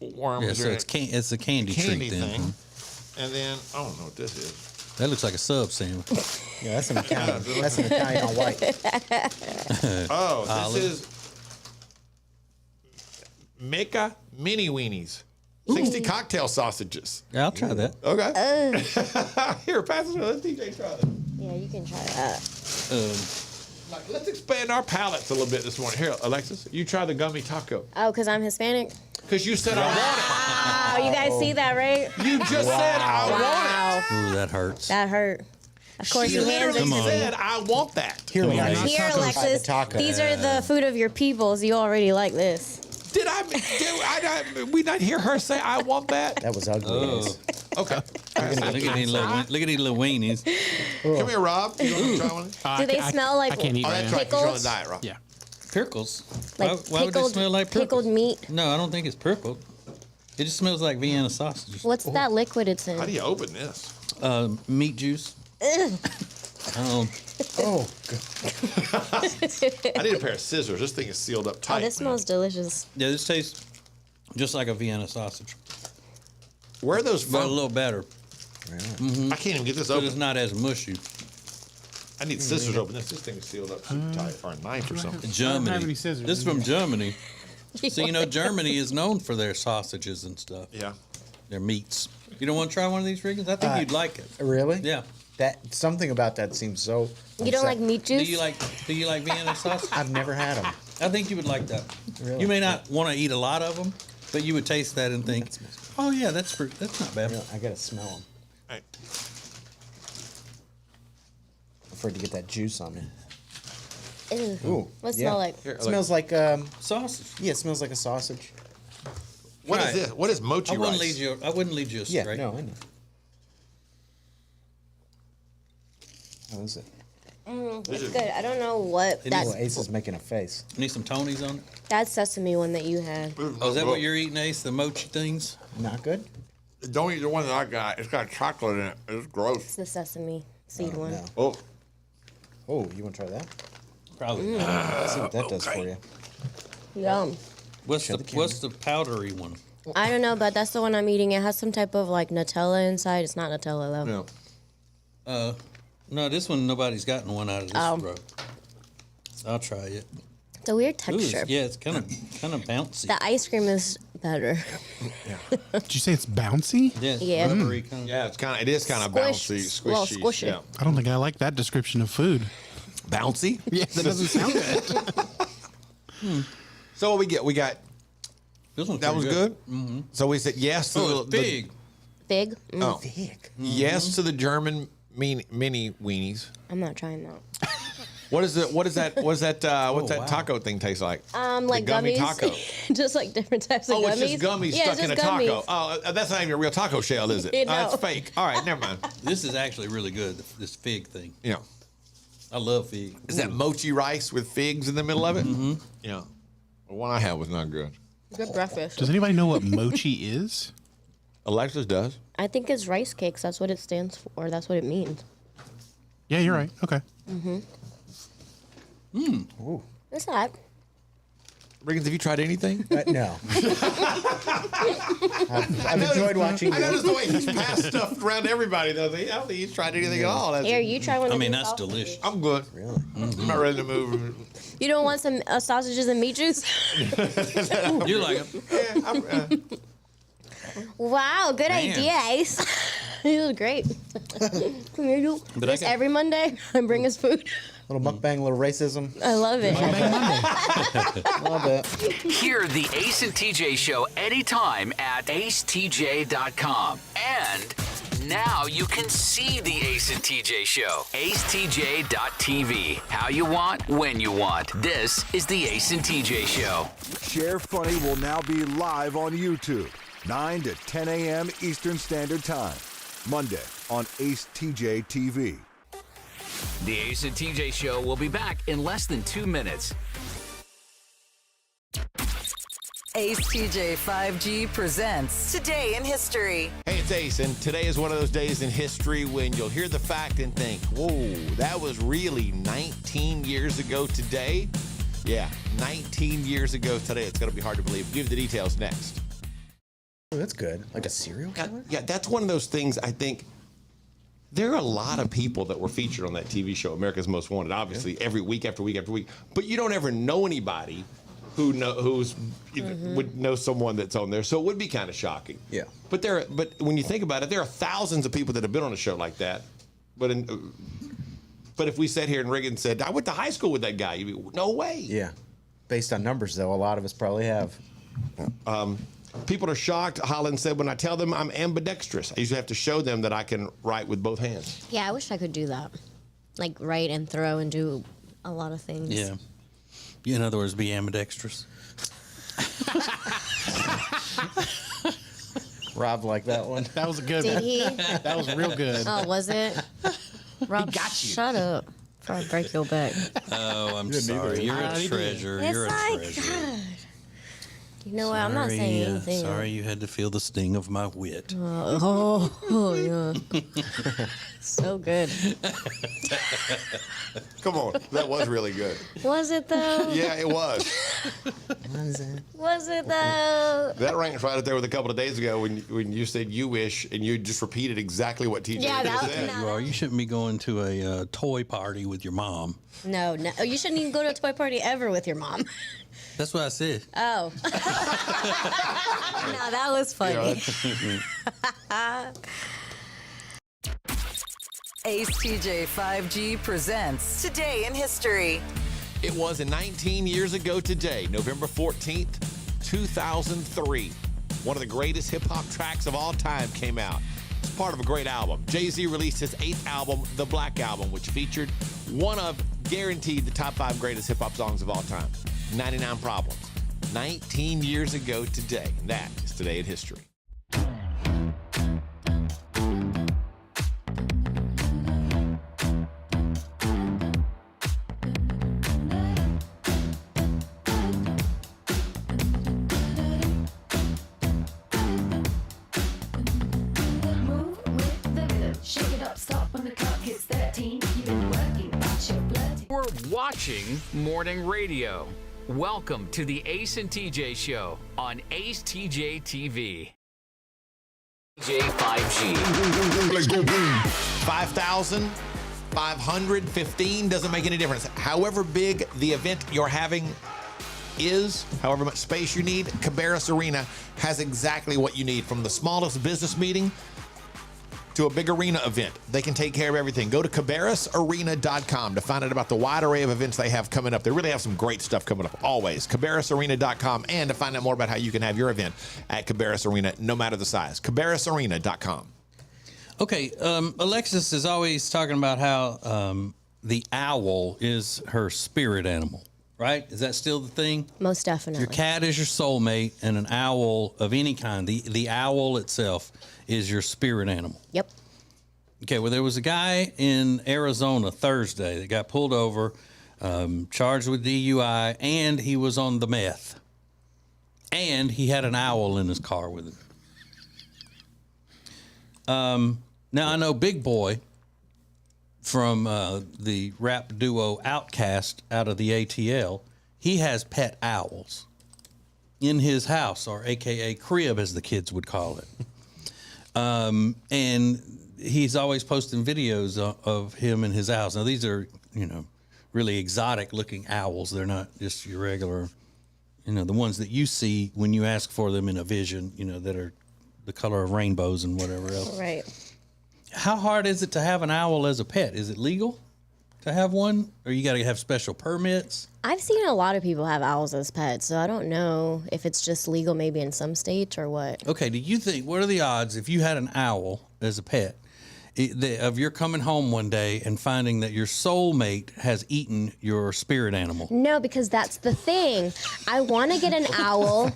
worms. Yeah, so it's a candy treat thing. then. And then I don't know what this is. That looks like a sub sandwich. Yeah, that's an Italian. That's an Italian on white. Oh, this is Mecca Mini Weenies. 60 cocktail sausages. Yeah, I'll try that. Okay. Here, pass it. Let DJ try that. Yeah, you can try that. Like, let's expand our palates a little bit this morning. Here, Alexis, you try the gummy taco. Oh, because I'm Hispanic? Because you said I want Wow, you guys see that, right? it. You just said I want Wow. Ooh, that hurts. That hurt. Of course, She you hands literally it to me. said I want that. Here, Alexis. Here, Alexis, these are the food of your peoples. You already like this. Did we not hear her say I want that? That was ugly. Oh. Okay. Look at these little weenies. Come here, Rob. You want to try one? Do they smell like I can't eat Oh, right that's now. right. 'Cause you're on a pickles? diet, Rob. Yeah. Pickles. Like why would they smell like pickles? pickled meat? No, I don't think it's pickled. It just smells like Vienna sausages. What's that liquid it's in? How do you open this? Meat juice. Ugh. Oh, God. I need a pair of scissors. This thing is sealed up tight. Oh, this smells delicious. Yeah, this tastes just like a Vienna sausage, Where are those but a from? little better. I can't even get this But open. it's not as mushy. I need scissors to open this. This thing is sealed up super tight, or a knife or something. Germany. have any scissors This is in from here. Germany. So you know Germany is known for their sausages and stuff. Yeah. Their meats. You don't want to try one of these, Riggins? I think you'd like it. Really? Yeah. That something about that seems so. You don't like meat juice? Do you like Vienna sausage? I've never had them. I think you would like that. Really? You may not want to eat a lot of them, but you would taste that and think, oh yeah, that's not bad. I gotta smell them. Right. I'm afraid to get that juice on me. Ew. Ooh. What yeah. smell like? Here, It smells like Sausage. yeah, it smells like a sausage. What is Right. this? What is mochi I wouldn't rice? lead you Yeah, astray. no, I know. How is it? It's good. I don't know what Oh, Ace is making a face. Need some Tonys on it? that sesame one that you had. Oh, is that what you're eating, Ace? The mochi things? Not good. Don't eat the one that I got. It's got chocolate in it. It's gross. It's the sesame seed one. No. Oh. Oh, you want to try that? Probably. Let's see what that does for you. Yum. What's the powdery one? I don't know, but that's the one I'm eating. It has some type of like Nutella inside. It's not Nutella though. Yeah. No, this one nobody's gotten one out of this Oh. row. I'll try it. It's a weird Ooh, texture. yeah, it's kind of bouncy. The ice cream is better. Did you say it's bouncy? Yeah, it's Yeah. rubbery kind of. Yeah, it is kind of Squish. bouncy, Well, squishy. squishy. Yeah. I don't think I like that description of food. Bouncy? Yeah, that doesn't sound good. So what we get? We got This one's that was pretty good. Mm-hmm. So we said yes to Oh, it's big. Big? Oh, Thick. yes to the German mini weenies. I'm not trying that. What's that wow. taco thing taste like? Like The gummy gummies. taco. Just like different types of Oh, gummies. it's just gummies Yeah, stuck it's in a just taco. gummies. Oh, that's not even a real taco shell, is it? You That's know. fake. All right, never mind. This is actually really good, this fig thing. Yeah. I love fig. Is that mochi rice with figs in the middle of it? Mm-hmm. Yeah. The one I had was not good. Good breakfast. Does anybody know what mochi is? Alexis does. I think it's rice cakes. That's what it stands for. That's what it means. Yeah, you're right. Okay. What's that? Riggins, have you tried anything? No. I've enjoyed watching I you. noticed the way he's passed stuff around everybody, though. I don't think he's tried anything at all. Here, you try one. I of mean, these that's sausages. delicious. I'm good. Really? I'm not ready to move. You don't want some sausages and meat juice? You like it? Yeah, Wow, good Man. idea, Ace. This is great. Can you do But I this got- every Monday and bring us food? Little mukbang, little racism. I love it. Love it. Hear the Ace and TJ show anytime at acetj.com. And now you can see the Ace and TJ show. acetj.tv. How you want, when you want. This is the Ace and TJ show. Share Funny will now be live on YouTube, 9 to 10 a.m. Eastern Standard Time, Monday on Ace TJ TV. The Ace and TJ show will be back in less than 2 minutes. Ace TJ 5G presents Today in History. Hey, it's Ace, and today is one of those days in history when you'll hear the fact and think, whoa, that was really 19 years ago today. Yeah, 19 years ago today. It's going to be hard to believe. Give the details next. Oh, that's good. Like a serial killer? Yeah, that's one of those things I think. There are a lot of people that were featured on that TV show, America's Most Wanted, obviously, every week after week after week. But you don't ever know anybody would know someone that's on there. So it would be kind of shocking. Yeah. But when you think about it, there are thousands of people that have been on a show like that. But if we sat here and Reagan said, I went to high school with that guy, you'd be, no way. Yeah. Based on numbers, though, a lot of us probably have. People are shocked. Holland said, when I tell them I'm ambidextrous, I usually have to show them that I can write with both hands. Yeah, I wish I could do that. Like write and throw and do a lot of things. Yeah. In other words, be ambidextrous. Rob liked that one. That was a good Did one. he? That was real good. Oh, was it? Rob, got you. Shut up before I break your back. Oh, I'm sorry. You're a treasure. You're a treasure. God. You know what? I'm not saying anything. Sorry you had to feel the sting of my wit. Oh, yeah. So good. Come on, that was really good. Was it though? Yeah, it was. Was it though? That ranks right up there with a couple of days ago when you said you wish and you just repeated exactly what TJ just said. You shouldn't be going to a toy party with your mom. No. Oh, you shouldn't even go to a toy party ever with your mom. That's what I said. Oh. No, that was funny. Ace TJ 5G presents Today in History. It was 19 years ago today, November 14th, 2003. One of the greatest hip-hop tracks of all time came out. It's part of a great album. Jay-Z released his 8th album, The Black Album, which featured one of, guaranteed, the top 5 greatest hip-hop songs of all time, 99 Problems. 19 years ago today. And that is Today in History. We're watching morning radio. Welcome to the Ace and TJ Show on Ace TJ TV. J5G. Let's go boom. 5,515 doesn't make any difference. However big the event you're having is, however much space you need, Cabarrus Arena has exactly what you need. From the smallest business meeting to a big arena event, they can take care of everything. Go to cabarrusarena.com to find out about the wide array of events they have coming up. They really have some great stuff coming up, always. cabarrusarena.com, and to find out more about how you can have your event at Cabarrus Arena, no matter the size. cabarrusarena.com. Okay, Alexis is always talking about how the owl is her spirit animal, right? Is that still the thing? Most definitely. Your cat is your soulmate, and an owl of any kind, the owl itself, is your spirit animal. Yep. Okay, well, there was a guy in Arizona Thursday that got pulled over, charged with DUI, and he was on the meth. And he had an owl in his car with him. Now, I know Big Boy from the rap duo Outkast out of the ATL. He has pet owls in his house, or AKA crib, as the kids would call it. And he's always posting videos of him and his owls. Now, these are, really exotic looking owls. They're not just your regular, the ones that you see when you ask for them in a vision, that are the color of rainbows and whatever else. Right. How hard is it to have an owl as a pet? Is it legal to have one, or you got to have special permits? I've seen a lot of people have owls as pets, so I don't know if it's just legal maybe in some states or what. Okay, do you think, what are the odds if you had an owl as a pet, of your coming home one day and finding that your soulmate has eaten your spirit animal? No, because that's the thing. I want to get an owl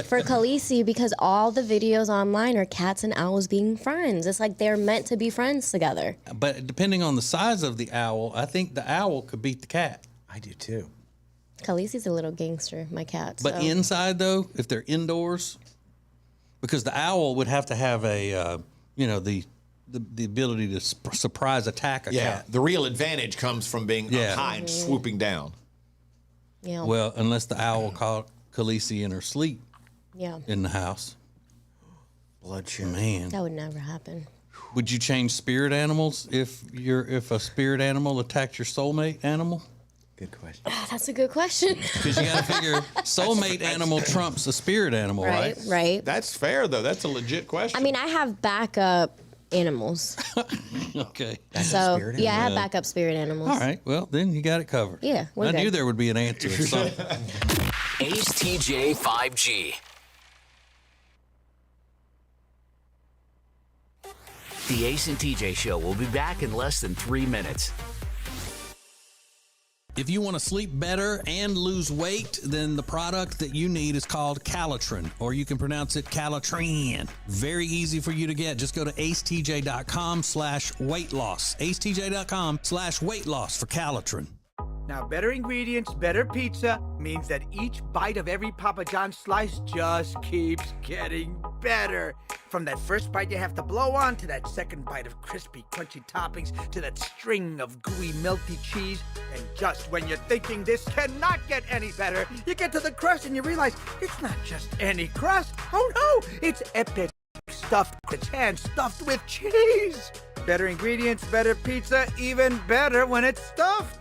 for Khaleesi because all the videos online are cats and owls being friends. It's like they're meant to be friends together. But depending on the size of the owl, I think the owl could beat the cat. I do too. Khaleesi's a little gangster, my cat. But inside, though, if they're indoors, because the owl would have to have a, the ability to surprise attack a cat. The real advantage comes from being up high and swooping down. Yeah. Well, unless the owl caught Khaleesi in her sleep Yeah. in the house. Bloodshed. Man. That would never happen. Would you change spirit animals if a spirit animal attacked your soulmate animal? Good question. That's a good question. Because you got to figure soulmate animal trumps a spirit animal, right? Right. That's fair, though. That's a legit question. I mean, I have backup animals. Okay. So, yeah, I have backup spirit animals. All right. Well, then you got it covered. Yeah, we're I knew good. there would be an answer. Ace TJ 5G. The Ace and TJ Show will be back in less than 3 minutes. If you want to sleep better and lose weight, then the product that you need is called Calitrin, or you can pronounce it Calitrin. Very easy for you to get. Just go to acetj.com/weight loss. acetj.com/weight loss for Calitrin. Now, better ingredients, better pizza means that each bite of every Papa John's slice just keeps getting better. From that first bite you have to blow on, to that second bite of crispy, crunchy toppings, to that string of gooey, melty cheese. And just when you're thinking this cannot get any better, you get to the crust and you realize it's not just any crust. Oh no, it's epic stuffed with hand stuffed with cheese. Better ingredients, better pizza, even better when it's stuffed.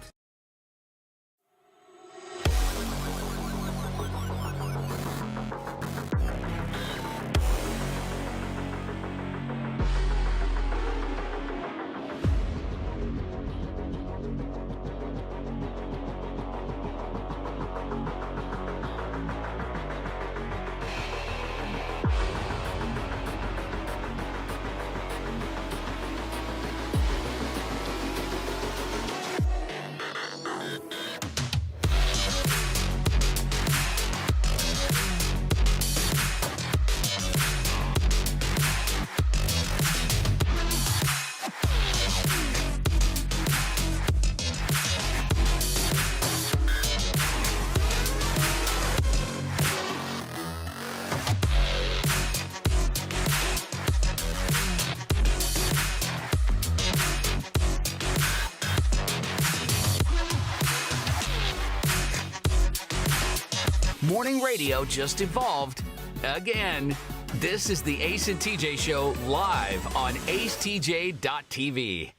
Morning radio just evolved again. This is the Ace and TJ Show live on acetj.tv.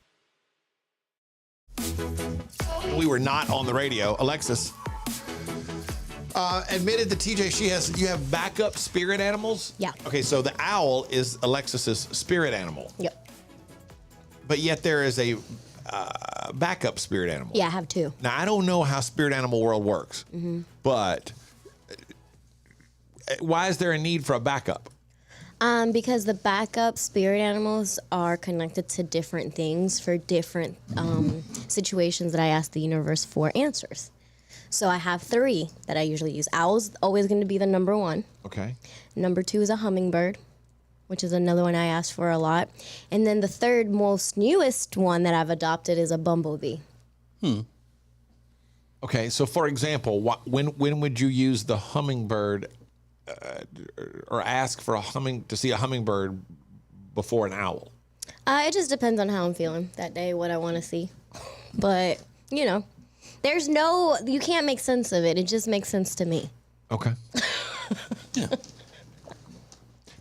We were not on the radio. Alexis admitted that TJ, you have backup spirit animals? Yeah. Okay, so the owl is Alexis's spirit animal. Yep. But yet there is a backup spirit animal. Yeah, I have two. Now, I don't know how spirit animal world works, but why is there a need for a backup? Because the backup spirit animals are connected to different things for different situations that I ask the universe for answers. So I have three that I usually use. Owl's always going to be the number one. Okay. Number two is a hummingbird, which is another one I ask for a lot. And then the third most newest one that I've adopted is a bumblebee. Okay, so for example, when would you use the hummingbird or ask for to see a hummingbird before an owl? It just depends on how I'm feeling that day, what I want to see. But, you know, you can't make sense of it. It just makes sense to me. Okay. Yeah.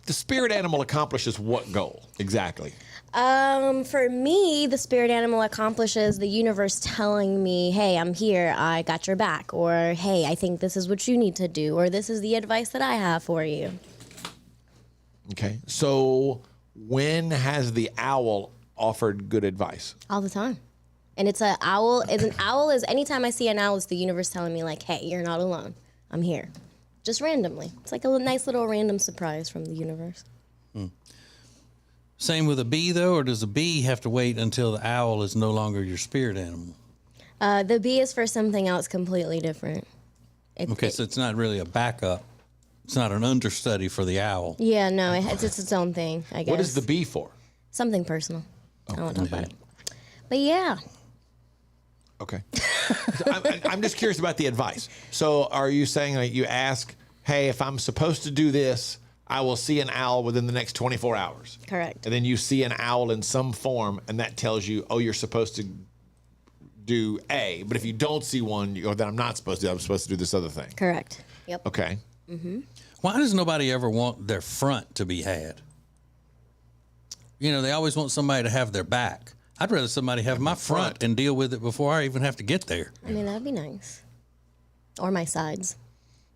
The spirit animal accomplishes what goal exactly? For me, the spirit animal accomplishes the universe telling me, hey, I'm here, I got your back, or hey, I think this is what you need to do, or this is the advice that I have for you. Okay. So when has the owl offered good advice? All the time. And it's an owl is anytime I see an owl, it's the universe telling me like, hey, you're not alone. I'm here. Just randomly. It's like a nice little random surprise from the universe. Same with a bee, though, or does a bee have to wait until the owl is no longer your spirit animal? The bee is for something else completely different. So it's not really a backup. It's not an understudy for the owl. Yeah, no, it's its own thing, I guess. What is the bee for? Something personal. I don't want to talk about it. But yeah. Okay. I'm just curious about the advice. So are you saying like you ask, hey, if I'm supposed to do this, I will see an owl within the next 24 hours. Correct. And then you see an owl in some form, and that tells you, oh, you're supposed to do A, but if you don't see one, you go, then I'm not supposed to. I'm supposed to do this other thing. Correct. Yep. Okay. Why does nobody ever want their front to be had? You know, they always want somebody to have their back. I'd rather somebody have my front and deal with it before I even have to get there. I mean, that'd be nice. Or my sides.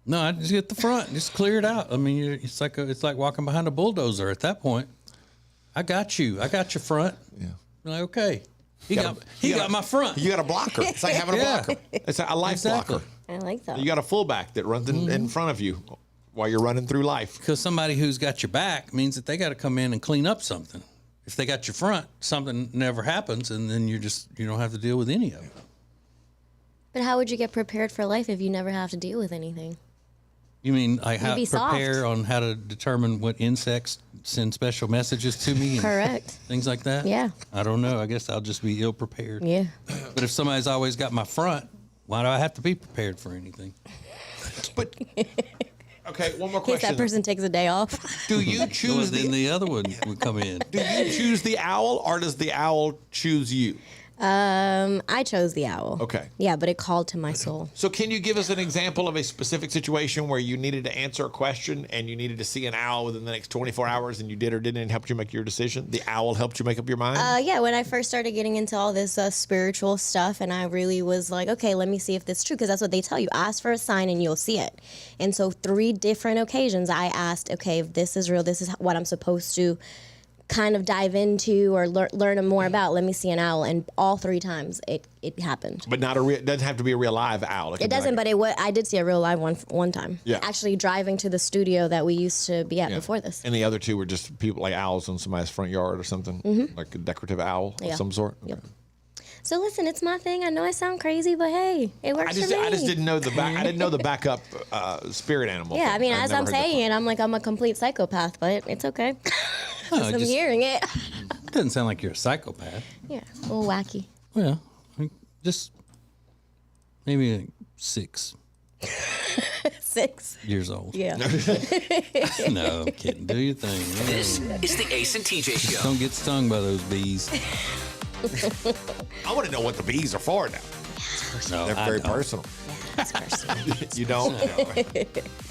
No, I just get the front, just clear it out. I mean, it's like walking behind a bulldozer at that point. I got you. I got your front. Yeah. I'm like, okay. He got my front. You got a blocker. It's like having a blocker. It's a life blocker. I like that. You got a fullback that runs in front of you while you're running through life. Because somebody who's got your back means that they got to come in and clean up something. If they got your front, something never happens, and then you don't have to deal with any of it. But how would you get prepared for life if you never have to deal with anything? You mean like how be prepare soft. on how to determine what insects send special messages to me? And Correct. Things like that? Yeah. I don't know. I guess I'll just be ill prepared. Yeah. But if somebody's always got my front, why do I have to be prepared for anything? But okay, one more In case question. that person takes a day off. Do you choose then the other one would come in. Do you choose the owl, or does the owl choose you? I chose the owl. Okay. Yeah, but it called to my soul. So can you give us an example of a specific situation where you needed to answer a question and you needed to see an owl within the next 24 hours and you did or didn't, and helped you make your decision? The owl helped you make up your mind? Yeah, when I first started getting into all this spiritual stuff, and I really was like, okay, let me see if this is true, because that's what they tell you. Ask for a sign and you'll see it. And so 3 different occasions I asked, okay, if this is real, this is what I'm supposed to kind of dive into or learn more about. Let me see an owl, and all 3 times it happened. But not it doesn't have to be a real live owl. It doesn't, but I did see a real live one time. Yeah. Actually driving to the studio that we used to be at before this. And the other 2 were just people like owls in somebody's front yard or something, like a decorative owl of some sort. Yep. So listen, it's my thing. I know I sound crazy, but hey, it works for me. I just didn't know the back. I didn't know the backup spirit animal. Yeah, thing. I mean, I've as never I'm heard that saying it, I'm like I'm a complete psychopath, but it's okay. I'm hearing it. It doesn't sound like you're a psychopath. Yeah, a little wacky. Well, just maybe like 6. 6 years old. Yeah. No, I'm kidding. Do your thing. This is the Ace and TJ Just Show. don't get stung by those bees. I want to know what the bees are for now. No, They're I very don't. personal. That's personal. You don't?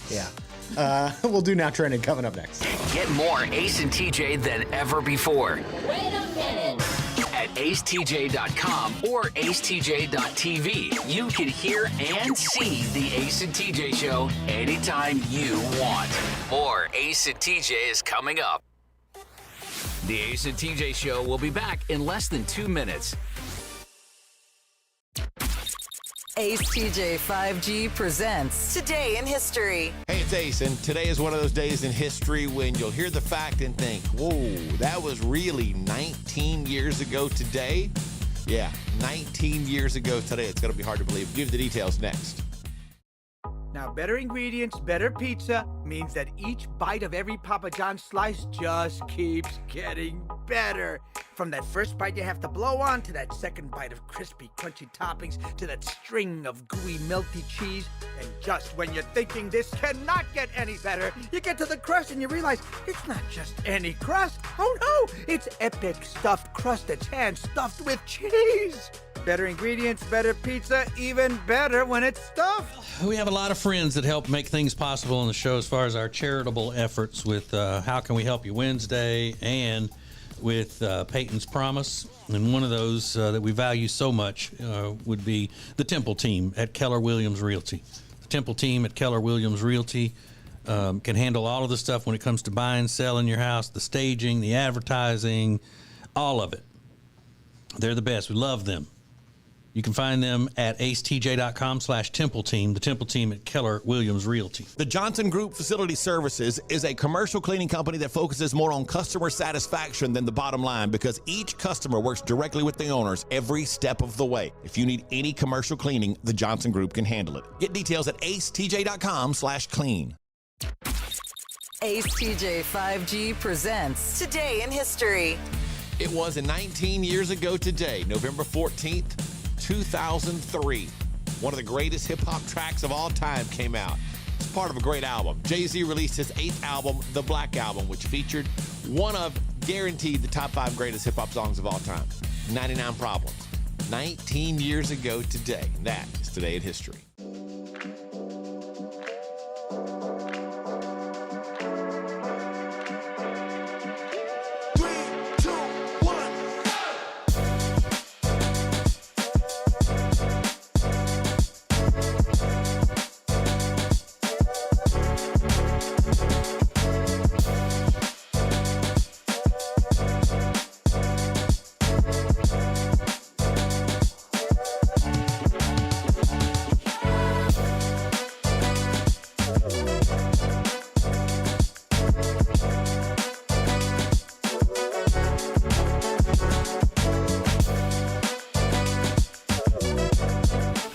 Yeah. We'll do Now Trending coming up next. Get more Ace and TJ than ever before Wait a minute. at acetj.com or acetj.tv. You can hear and see the Ace and TJ Show anytime you want. More Ace and TJ is coming up. The Ace and TJ Show will be back in less than 2 minutes. Ace TJ 5G presents Today in History. Hey, it's Ace, and today is one of those days in history when you'll hear the fact and think, whoa, that was really 19 years ago today? Yeah, 19 years ago today. It's going to be hard to believe. Give you the details next. Now, better ingredients, better pizza means that each bite of every Papa John's slice just keeps getting better. From that first bite you have to blow on, to that second bite of crispy, crunchy toppings, to that string of gooey, melty cheese. And just when you're thinking this cannot get any better, you get to the crust and you realize it's not just any crust. Oh no, it's epic stuffed crust that's hand-stuffed with cheese. Better ingredients, better pizza, even better when it's stuffed. We have a lot of friends that help make things possible on the show as far as our charitable efforts with How Can We Help You Wednesday and with Peyton's Promise. And one of those that we value so much would be the Temple team at Keller Williams Realty. The Temple team at Keller Williams Realty can handle all of the stuff when it comes to buying, selling your house, the staging, the advertising, all of it. They're the best. We love them. You can find them at acetj.com/Temple Team, the Temple Team at Keller Williams Realty. The Johnson Group Facility Services is a commercial cleaning company that focuses more on customer satisfaction than the bottom line, because each customer works directly with the owners every step of the way. If you need any commercial cleaning, the Johnson Group can handle it. Get details at acetj.com/clean. Ace TJ 5G presents Today in History. It was 19 years ago today, November 14th, 2003. One of the greatest hip-hop tracks of all time came out. It's part of a great album. Jay-Z released his 8th album, The Black Album, which featured one of, guaranteed, the top 5 greatest hip-hop songs of all time, 99 Problems. 19 years ago today. That is Today in History.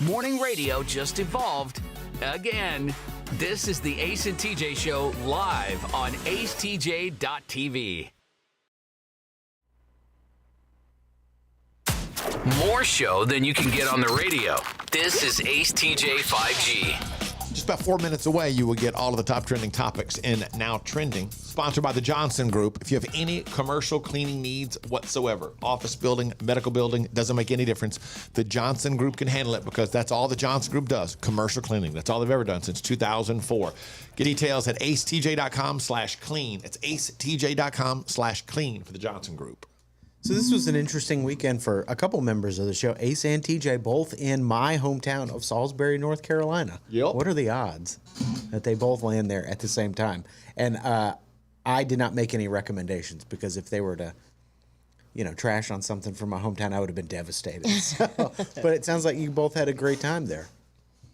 Morning radio just evolved again. This is the Ace and TJ Show live on acetj.tv. More show than you can get on the radio. This is Ace TJ 5G. Just about 4 minutes away, you will get all of the top trending topics in Now Trending, sponsored by the Johnson Group. If you have any commercial cleaning needs whatsoever, office building, medical building, doesn't make any difference. The Johnson Group can handle it because that's all the Johnson Group does, commercial cleaning. That's all they've ever done since 2004. Get details at acetj.com/clean. It's acetj.com/clean for the Johnson Group. So this was an interesting weekend for a couple members of the show, Ace and TJ, both in my hometown of Salisbury, North Carolina. Yep. What are the odds that they both land there at the same time? And I did not make any recommendations because if they were to, trash on something from my hometown, I would have been devastated. So, but it sounds like you both had a great time there.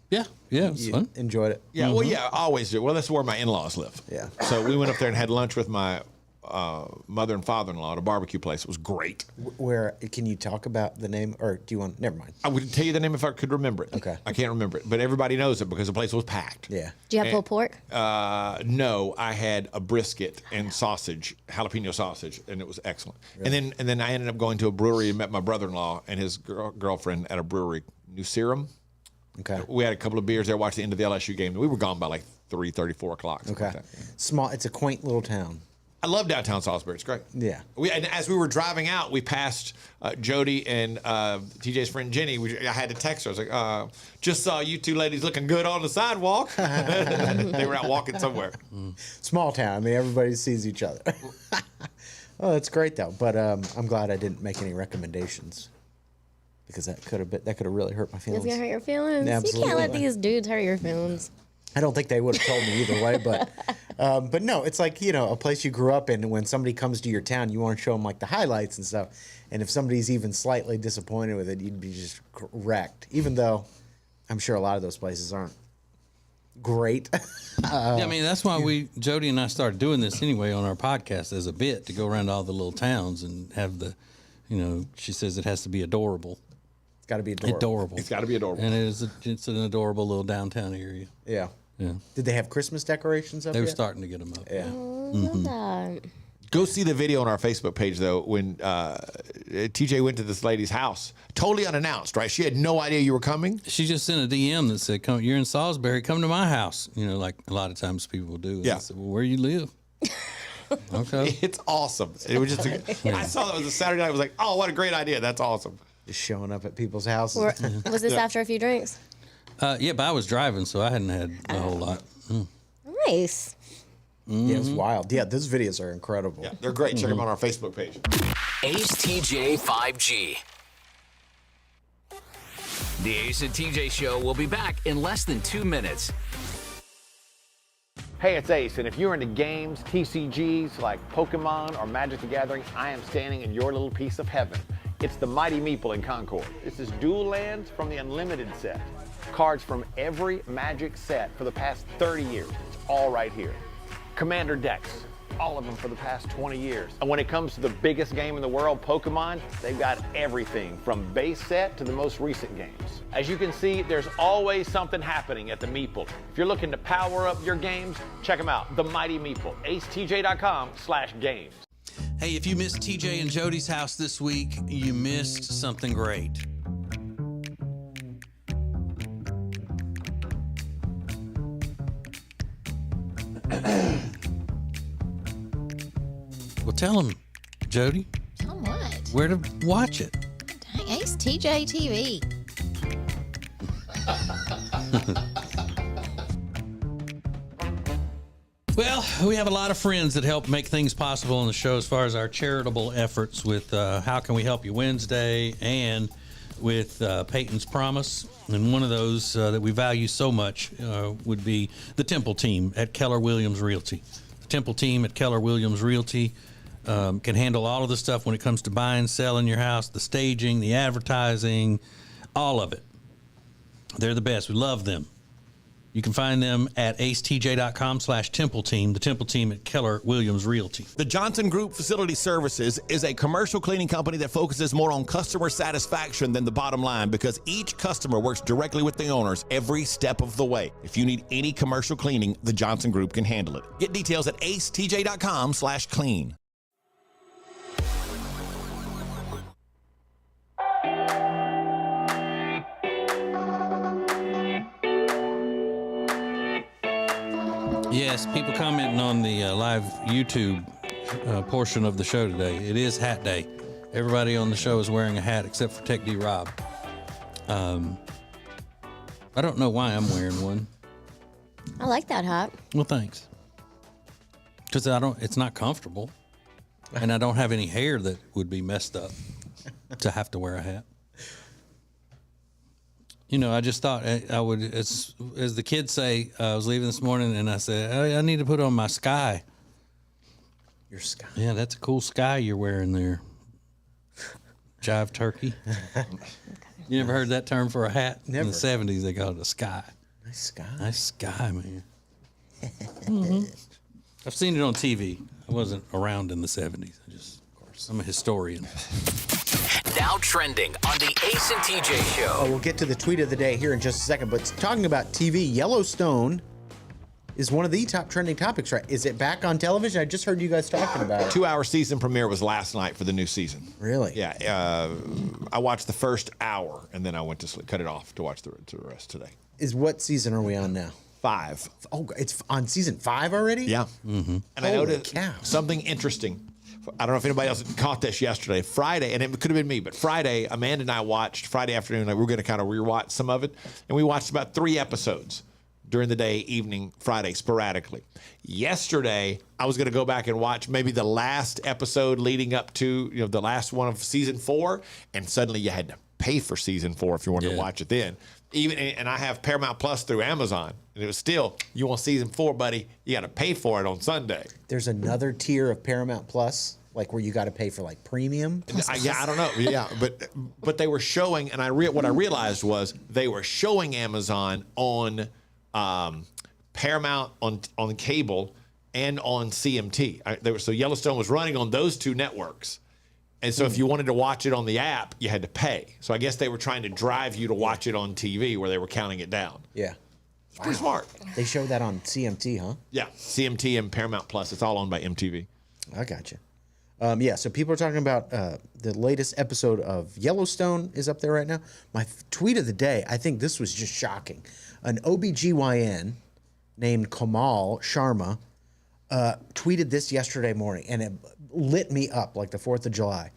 Yeah, it was fun. Enjoyed it. Yeah, well, yeah, I always do. Well, that's where my in-laws live. Yeah. So we went up there and had lunch with my mother and father-in-law at a barbecue place. It was great. Where can you talk about the name, or do you want? Never mind. I would tell you the name if I could remember it. Okay. I can't remember it, but everybody knows it because the place was packed. Yeah. Do you have pulled pork? No, I had a brisket and sausage, jalapeno sausage, and it was excellent. Really? And then I ended up going to a brewery and met my brother-in-law and his girlfriend at a brewery, New Serum. Okay. We had a couple of beers there, watched the end of the LSU game. We were gone by like 3:30, 4 o'clock. Okay. Like that. Small. It's a quaint little town. I love downtown Salisbury. It's great. Yeah. And as we were driving out, we passed Jody and TJ's friend Jenny. I had to text her. I was like, just saw you two ladies looking good on the sidewalk. They were out walking somewhere. Small town. I mean, everybody sees each other. Oh, that's great though. But I'm glad I didn't make any recommendations because that could have really hurt my feelings. It's gonna hurt your feelings. Absolutely. You can't let these dudes hurt your feelings. I don't think they would have told me either way, but no, it's like, a place you grew up in, and when somebody comes to your town, you want to show them like the highlights and stuff. And if somebody's even slightly disappointed with it, you'd be just wrecked, even though I'm sure a lot of those places aren't great. Yeah, I mean, that's why Jody and I started doing this anyway on our podcast as a bit to go around to all the little towns and have she says it has to be adorable. It's got to be adorable. It's got to be adorable. And it's an adorable little downtown area. Yeah. Yeah. Did they have Christmas decorations up They were yet? starting to get them up. Yeah. Love that. Go see the video on our Facebook page, though, when TJ went to this lady's house, totally unannounced, right? She had no idea you were coming. She just sent a DM that said, "Come, you're in Salisbury. Come to my house." Like a lot of times people do. And Yeah. I said, "Well, where you live?" Okay. It's awesome. It was just. I saw that it was a Saturday night. I was like, "Oh, what a great idea! That's awesome." Just showing up at people's houses. Was this after a few drinks? Yeah, but I was driving, so I hadn't had a whole lot. Nice. Yeah, it's wild. Yeah, those videos are incredible. Yeah, they're great. Check them on our Facebook page. Ace TJ 5G. The Ace and TJ Show will be back in less than 2 minutes. Hey, it's Ace, and if you're into games, TCGs like Pokemon or Magic the Gathering, I am standing in your little piece of heaven. It's the Mighty Meeple in Concord. This is dual lands from the Unlimited set. Cards from every Magic set for the past 30 years. It's all right here. Commander decks, all of them for the past 20 years. And when it comes to the biggest game in the world, Pokemon, they've got everything from base set to the most recent games. As you can see, there's always something happening at the Meeple. If you're looking to power up your games, check them out, the Mighty Meeple, acetj.com/games. Hey, if you missed TJ and Jody's house this week, you missed something great. Well, tell them, Jody. Tell them what? Where to watch it. Dang, Ace TJ TV. Well, we have a lot of friends that help make things possible on the show as far as our charitable efforts with How Can We Help You Wednesday and with Peyton's Promise. And one of those that we value so much would be the Temple team at Keller Williams Realty. The Temple team at Keller Williams Realty can handle all of the stuff when it comes to buying, selling your house, the staging, the advertising, all of it. They're the best. We love them. You can find them at acetj.com/Temple Team, the Temple Team at Keller Williams Realty. The Johnson Group Facility Services is a commercial cleaning company that focuses more on customer satisfaction than the bottom line because each customer works directly with the owners every step of the way. If you need any commercial cleaning, the Johnson Group can handle it. Get details at acetj.com/clean. Yes, people commenting on the live YouTube portion of the show today. It is Hat Day. Everybody on the show is wearing a hat except for Tech D Rob. I don't know why I'm wearing one. I like that hat. Well, thanks. Because it's not comfortable, and I don't have any hair that would be messed up to have to wear a hat. You know, I just thought I would, as the kids say, I was leaving this morning and I said, I need to put on my sky. Your sky? Yeah, that's a cool sky you're wearing there. Jive turkey. You never heard that term for a hat? Never. In the 70s, they called it a sky. Nice sky. Nice sky, man. Mm-hmm. I've seen it on TV. I wasn't around in the 70s. Of course, I'm a historian. Now trending on the Ace and TJ Show. Oh, we'll get to the tweet of the day here in just a second, but talking about TV, Yellowstone is one of the top trending topics, right? Is it back on television? I just heard you guys talking about it. 2-hour season premiere was last night for the new season. Really? Yeah. I watched the first hour, and then I went to sleep, cut it off to watch the rest today. What season are we on now? 5. Oh, it's on season 5 already? Yeah. Mm-hmm. And I noticed something interesting. I don't know if anybody else caught this yesterday. Friday, and it could have been me, but Friday, Amanda and I watched Friday afternoon. We were going to kind of rewatch some of it, and we watched about 3 episodes during the day, evening, Friday, sporadically. Yesterday, I was going to go back and watch maybe the last episode leading up to the last one of season 4, and suddenly you had to pay for season 4 if you wanted to watch it then. And I have Paramount Plus through Amazon, and it was still, you want season 4, buddy, you got to pay for it on Sunday. There's another tier of Paramount Plus, like where you got to pay for like premium. I don't know. Yeah, but they were showing, and what I realized was they were showing Amazon on Paramount on cable and on CMT. So Yellowstone was running on those 2 networks. And so if you wanted to watch it on the app, you had to pay. So I guess they were trying to drive you to watch it on TV where they were counting it down. Yeah. It's pretty smart. They showed that on CMT, huh? Yeah, CMT and Paramount Plus. It's all owned by MTV. I got you. So people are talking about the latest episode of Yellowstone is up there right now. My tweet of the day, I think this was just shocking. An OBGYN named Kamal Sharma tweeted this yesterday morning, and it lit me up like the 4th of July.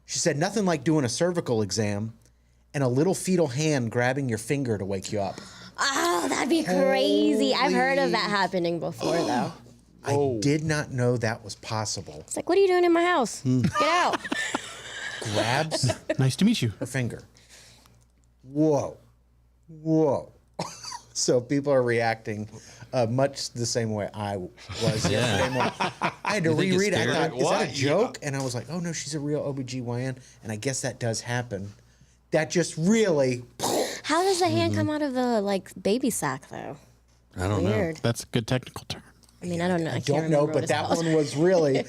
She said, nothing like doing a cervical exam and a little fetal hand grabbing your finger to wake you up. Oh, that'd be crazy. I've heard of that happening before, though. I did not know that was possible. It's like, what are you doing in my house? Get out. Grabs. Nice to meet you. Her finger. Whoa. So people are reacting much the same way I was yesterday morning. I had to reread it. I thought, is that a joke? And I was like, oh, no, she's a real OBGYN. And I guess that does happen. That just really... How does the hand come out of the baby sack, though? I don't know. That's a good technical term. I mean, I don't know. I don't know, but that one was really,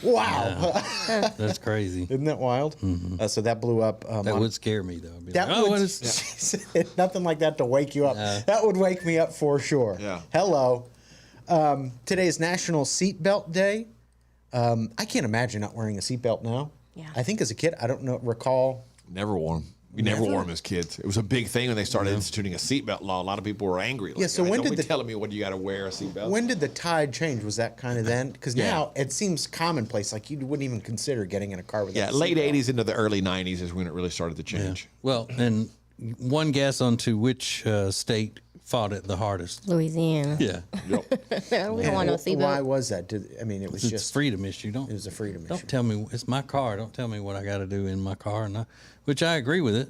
wow. Yeah. That's crazy. Isn't that wild? Mm-hmm. So that blew up. That would scare me, though. Nothing like that to wake you up. That would wake me up for sure. Yeah. Hello. Today is National Seatbelt Day. I can't imagine not wearing a seatbelt now. Yeah. I think as a kid, I don't recall. Never wore them. We never wore them as kids. It was a big thing when they started instituting a seatbelt law. A lot of people were angry. Like, so when did they telling me when you got to wear a seatbelt? When did the tide change? Was that kind of then? Because now it seems commonplace. Like you wouldn't even consider getting in a car without. Yeah, late '80s into the early '90s is when it really started to change. Yeah. Well, and one guess onto which state fought it the hardest. Louisiana. Yeah. We don't want no seatbelt. Why was that? It was it's just freedom issue. It was a freedom issue. Don't tell me it's my car. Don't tell me what I got to do in my car, which I agree with it.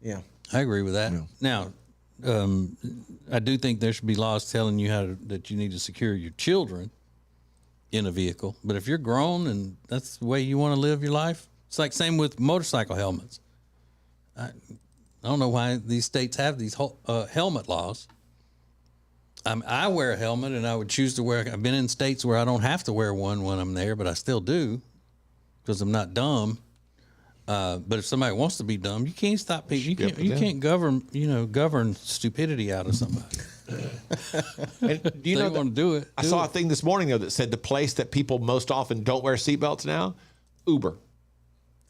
Yeah, I agree with that. Yeah. Now, I do think there should be laws telling you that you need to secure your children in a vehicle. But if you're grown and that's the way you want to live your life, it's like same with motorcycle helmets. I don't know why these states have these helmet laws. I wear a helmet, and I would choose to wear. I've been in states where I don't have to wear one when I'm there, but I still do because I'm not dumb. But if somebody wants to be dumb, you can't stop people. You can't govern stupidity out of somebody. And do you know want to do it? I saw a thing this morning though that said the place that people most often don't wear seatbelts now, Uber.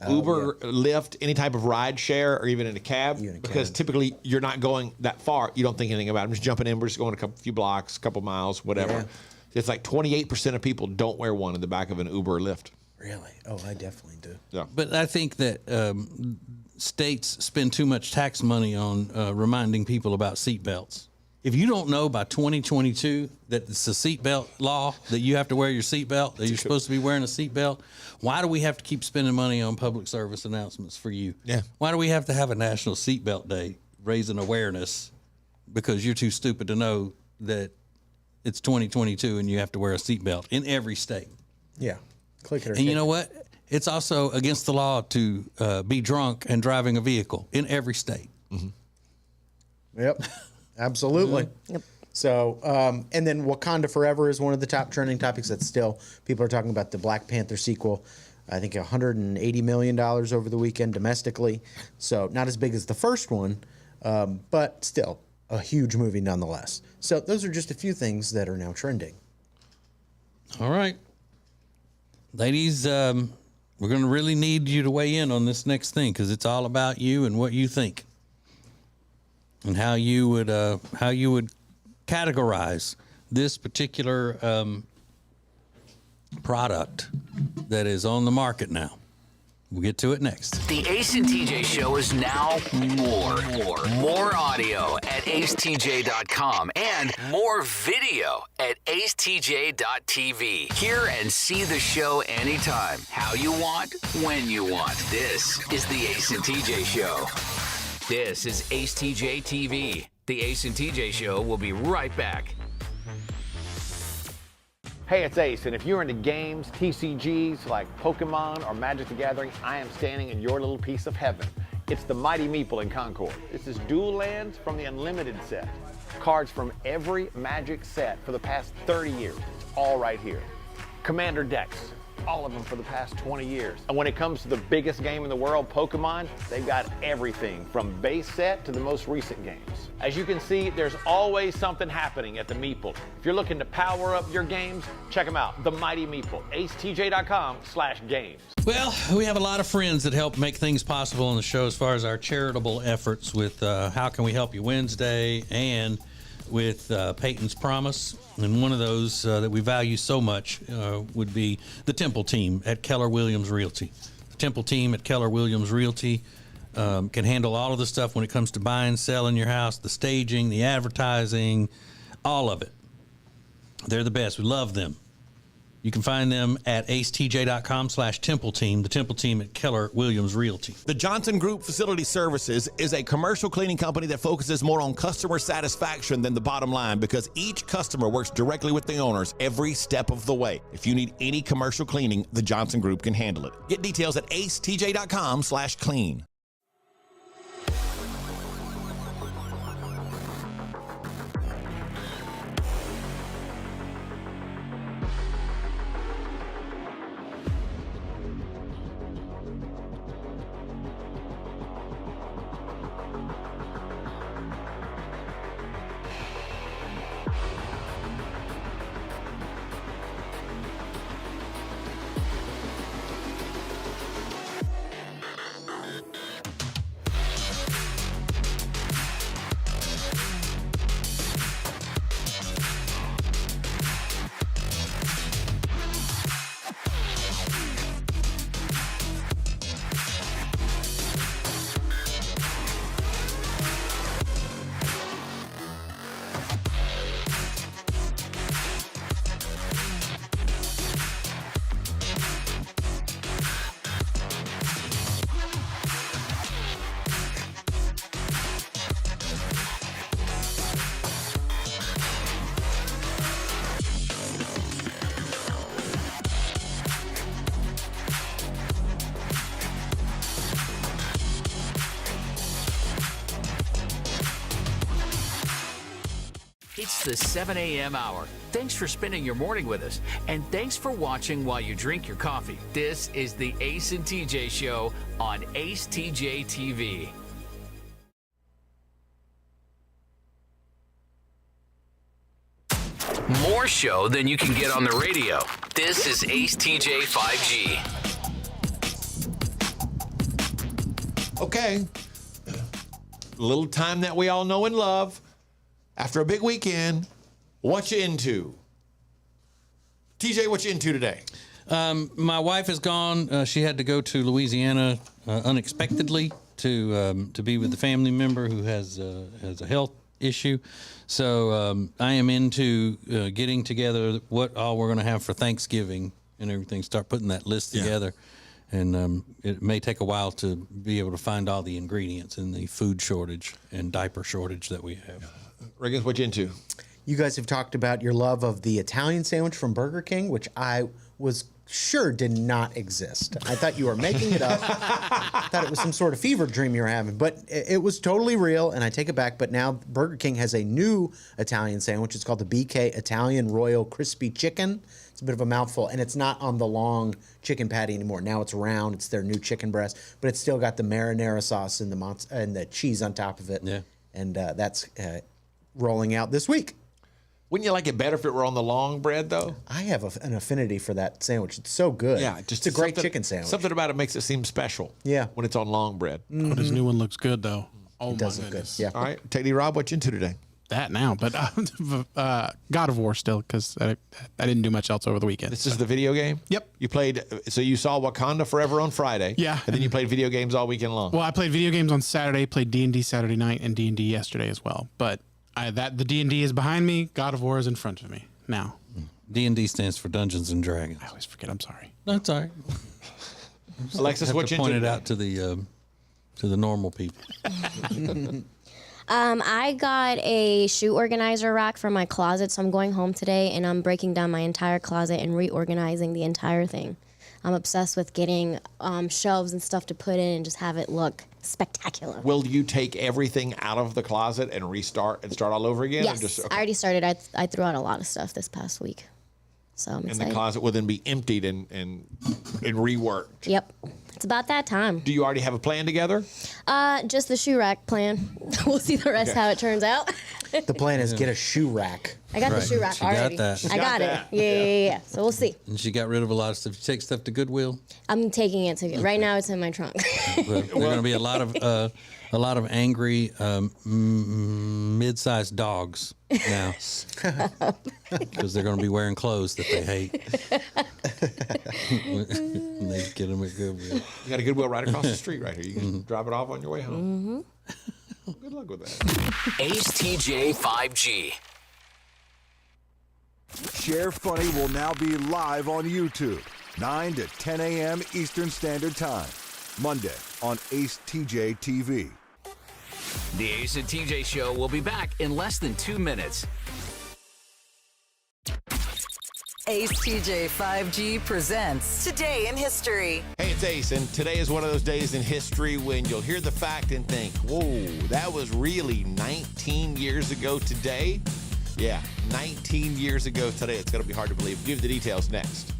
Lyft, any type of ride share, or even in a cab, because typically you're not going that far. You don't think anything about it. I'm just jumping in. We're just going a few blocks, a couple miles, whatever. Yeah. It's like 28% of people don't wear one in the back of an Uber or Lyft. Really? Oh, I definitely do. Yeah. But I think that states spend too much tax money on reminding people about seatbelts. If you don't know by 2022 that it's a seatbelt law, that you have to wear your seatbelt, that you're supposed to be wearing a seatbelt, why do we have to keep spending money on public service announcements for you? Yeah. Why do we have to have a National Seatbelt Day, raising awareness because you're too stupid to know that it's 2022 and you have to wear a seatbelt in every state? Yeah. Click it or And you know what? It's also against the law to be drunk and driving a vehicle in every state. Mm-hmm. Yep. Absolutely. Mm-hmm. Yep. So, and then Wakanda Forever is one of the top trending topics that still people are talking about. The Black Panther sequel, I think $180 million over the weekend domestically. So not as big as the first one, but still a huge movie nonetheless. So those are just a few things that are now trending. All right. Ladies, we're going to really need you to weigh in on this next thing because it's all about you and what you think and how you would categorize this particular product that is on the market now. We'll get to it next. The Ace and TJ Show is now more audio at acetj.com and more video at acetj.tv. Hear and see the show anytime, how you want, when you want. This is the Ace and TJ Show. This is Ace TJ TV. The Ace and TJ Show will be right back. Hey, it's Ace, and if you're into games, TCGs like Pokemon or Magic the Gathering, I am standing in your little piece of heaven. It's the Mighty Meeple in Concord. This is dual lands from the Unlimited set. Cards from every Magic set for the past 30 years. It's all right here. Commander decks, all of them for the past 20 years. And when it comes to the biggest game in the world, Pokemon, they've got everything from base set to the most recent games. As you can see, there's always something happening at the Meeple. If you're looking to power up your games, check them out, the Mighty Meeple, acetj.com/games. Well, we have a lot of friends that help make things possible on the show as far as our charitable efforts with How Can We Help You Wednesday and with Peyton's Promise. And one of those that we value so much would be the Temple team at Keller Williams Realty. The Temple team at Keller Williams Realty can handle all of the stuff when it comes to buying, selling your house, the staging, the advertising, all of it. They're the best. We love them. You can find them at acetj.com/Temple Team, the Temple team at Keller Williams Realty. The Johnson Group Facility Services is a commercial cleaning company that focuses more on customer satisfaction than the bottom line because each customer works directly with the owners every step of the way. If you need any commercial cleaning, the Johnson Group can handle it. Get details at acetj.com/clean. It's the 7 a.m. hour. Thanks for spending your morning with us, and thanks for watching while you drink your coffee. This is the Ace and TJ Show on Ace TJ TV. More show than you can get on the radio. This is Ace TJ 5G. Okay. A little time that we all know and love. After a big weekend, what you into? TJ, what you into today? My wife is gone. She had to go to Louisiana unexpectedly to be with a family member who has a health issue. So I am into getting together what all we're going to have for Thanksgiving and everything. Start putting that list together. And it may take a while to be able to find all the ingredients in the food shortage and diaper shortage that we have. Reagan, what you into? You guys have talked about your love of the Italian sandwich from Burger King, which I was sure did not exist. I thought you were making it up. I thought it was some sort of fever dream you were having, but it was totally real, and I take it back. But now Burger King has a new Italian sandwich. It's called the BK Italian Royal Crispy Chicken. It's a bit of a mouthful, and it's not on the long chicken patty anymore. Now it's round. It's their new chicken breast, but it's still got the marinara sauce and the cheese on top of it. Yeah. And that's rolling out this week. Wouldn't you like it better if it were on the long bread, though? I have an affinity for that sandwich. It's so good. Yeah, it's a great chicken sandwich. Something about it makes it seem special. Yeah. When it's on long bread. Oh, this new one looks good, though. Oh, It does look good. Yeah. All right, Teddy Rob, what you into today? That now, but God of War still, because I didn't do much else over the weekend. This is the video game? Yep. You played, so you saw Wakanda Forever on Friday. Yeah. And then you played video games all weekend long. Well, I played video games on Saturday, played D&D Saturday night, and D&D yesterday as well. But the D&D is behind me. God of War is in front of me now. D&D stands for Dungeons and Dragons. I always forget. I'm sorry. That's all right. Alexis, what you into point it today? out to the normal people. I got a shoe organizer rack for my closet, so I'm going home today and I'm breaking down my entire closet and reorganizing the entire thing. I'm obsessed with getting shelves and stuff to put in and just have it look spectacular. Will you take everything out of the closet and restart and start all over again? Yes, Or just, I already started. I threw out a lot of stuff this past week, so I'm and excited. the closet will then be emptied and reworked. Yep, it's about that time. Do you already have a plan together? Just the shoe rack plan. We'll see the rest Okay. how it turns out. The plan is get a shoe rack. I got the shoe rack She got already. that. I got it. Yeah. So we'll see. And she got rid of a lot of stuff. You take stuff to Goodwill. I'm taking it to right now. It's in my trunk. Well, there are going to be a lot of angry mid-sized dogs now because they're going to be wearing clothes that they hate. And they get them at Goodwill. You got a Goodwill right across the street right here. You can drop it off on your way home. Good luck with that. Ace TJ 5G. Share Funny will now be live on YouTube, 9 to 10 a.m. Eastern Standard Time, Monday on Ace TJ TV. The Ace and TJ Show will be back in less than 2 minutes. Ace TJ 5G presents Today in History. Hey, it's Ace, and today is one of those days in history when you'll hear the fact and think, whoa, that was really 19 years ago today? Yeah, 19 years ago today. It's going to be hard to believe. Give you the details next.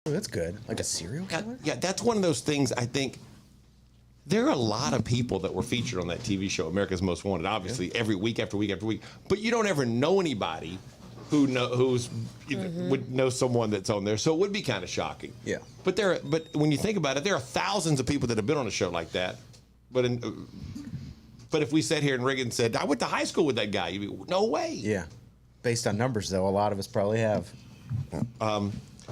Oh, that's good. Like a serial killer? Yeah, that's one of those things I think. There are a lot of people that were featured on that TV show, America's Most Wanted, obviously, every week after week after week. But you don't ever know anybody who would know someone that's on there. So it would be kind of shocking. Yeah. But when you think about it, there are thousands of people that have been on a show like that. But if we sat here and Reagan said, I went to high school with that guy, you'd be, no way. Yeah. Based on numbers, though, a lot of us probably have.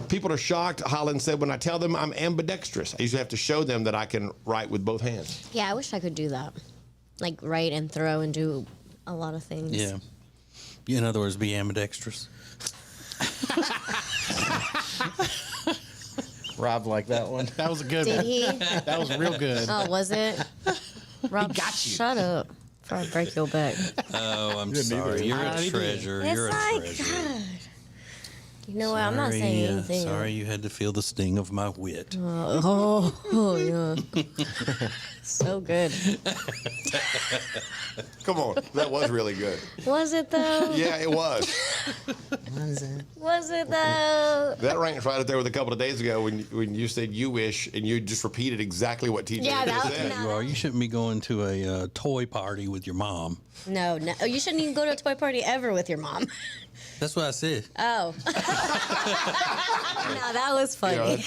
People are shocked. Holland said, when I tell them I'm ambidextrous, I usually have to show them that I can write with both hands. Yeah, I wish I could do that. Like write and throw and do a lot of things. Yeah. In other words, be ambidextrous. Rob liked that one. That was a good Did one. he? That was real good. Oh, was it? Rob, got you. shut up before I break your back. Oh, I'm sorry. You're a treasure. It's You're a like, treasure. God. You know what? I'm not saying anything. Sorry you had to feel the sting of my wit. Oh, yeah. So good. Come on, that was really good. Was it though? Yeah, it was. Was it though? That ranked right up there with a couple of days ago when you said "you wish" and you just repeated exactly what TJ said. You shouldn't be going to a toy party with your mom. No, you shouldn't even go to a toy party ever with your mom. That's what I said. Oh. No, that was funny.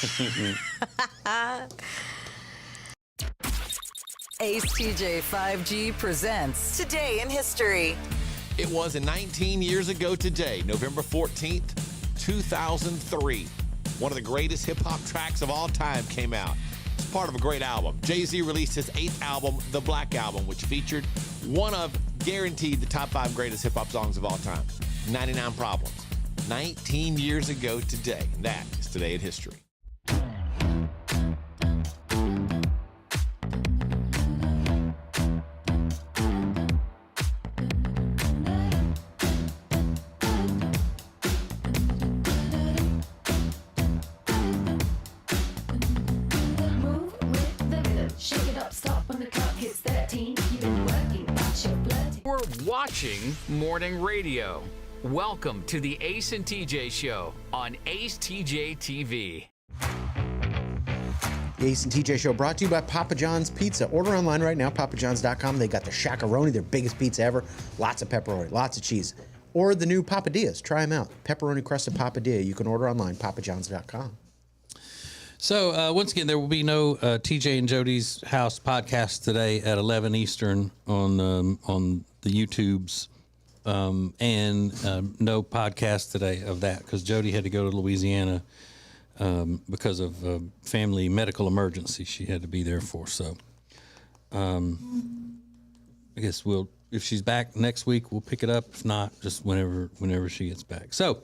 Ace TJ 5G presents Today in History. It was 19 years ago today, November 14th, 2003. One of the greatest hip-hop tracks of all time came out. It's part of a great album. Jay-Z released his 8th album, The Black Album, which featured one of, guaranteed, the top 5 greatest hip-hop songs of all time, 99 Problems. 19 years ago today. And that is Today in History. We're watching morning radio. Welcome to the Ace and TJ Show on Ace TJ TV. The Ace and TJ Show brought to you by Papa John's Pizza. Order online right now, papajohns.com. They got the Shakaroni, their biggest pizza ever. Lots of pepperoni, lots of cheese. Or the new Papadillas. Try them out. Pepperoni crusted Papadilla. You can order online, papajohns.com. So, once again, there will be no TJ and Jody's House podcast today at 11 Eastern on the YouTubes. And no podcast today of that because Jody had to go to Louisiana because of a family medical emergency she had to be there for. So, I guess if she's back next week, we'll pick it up. If not, just whenever she gets back. So,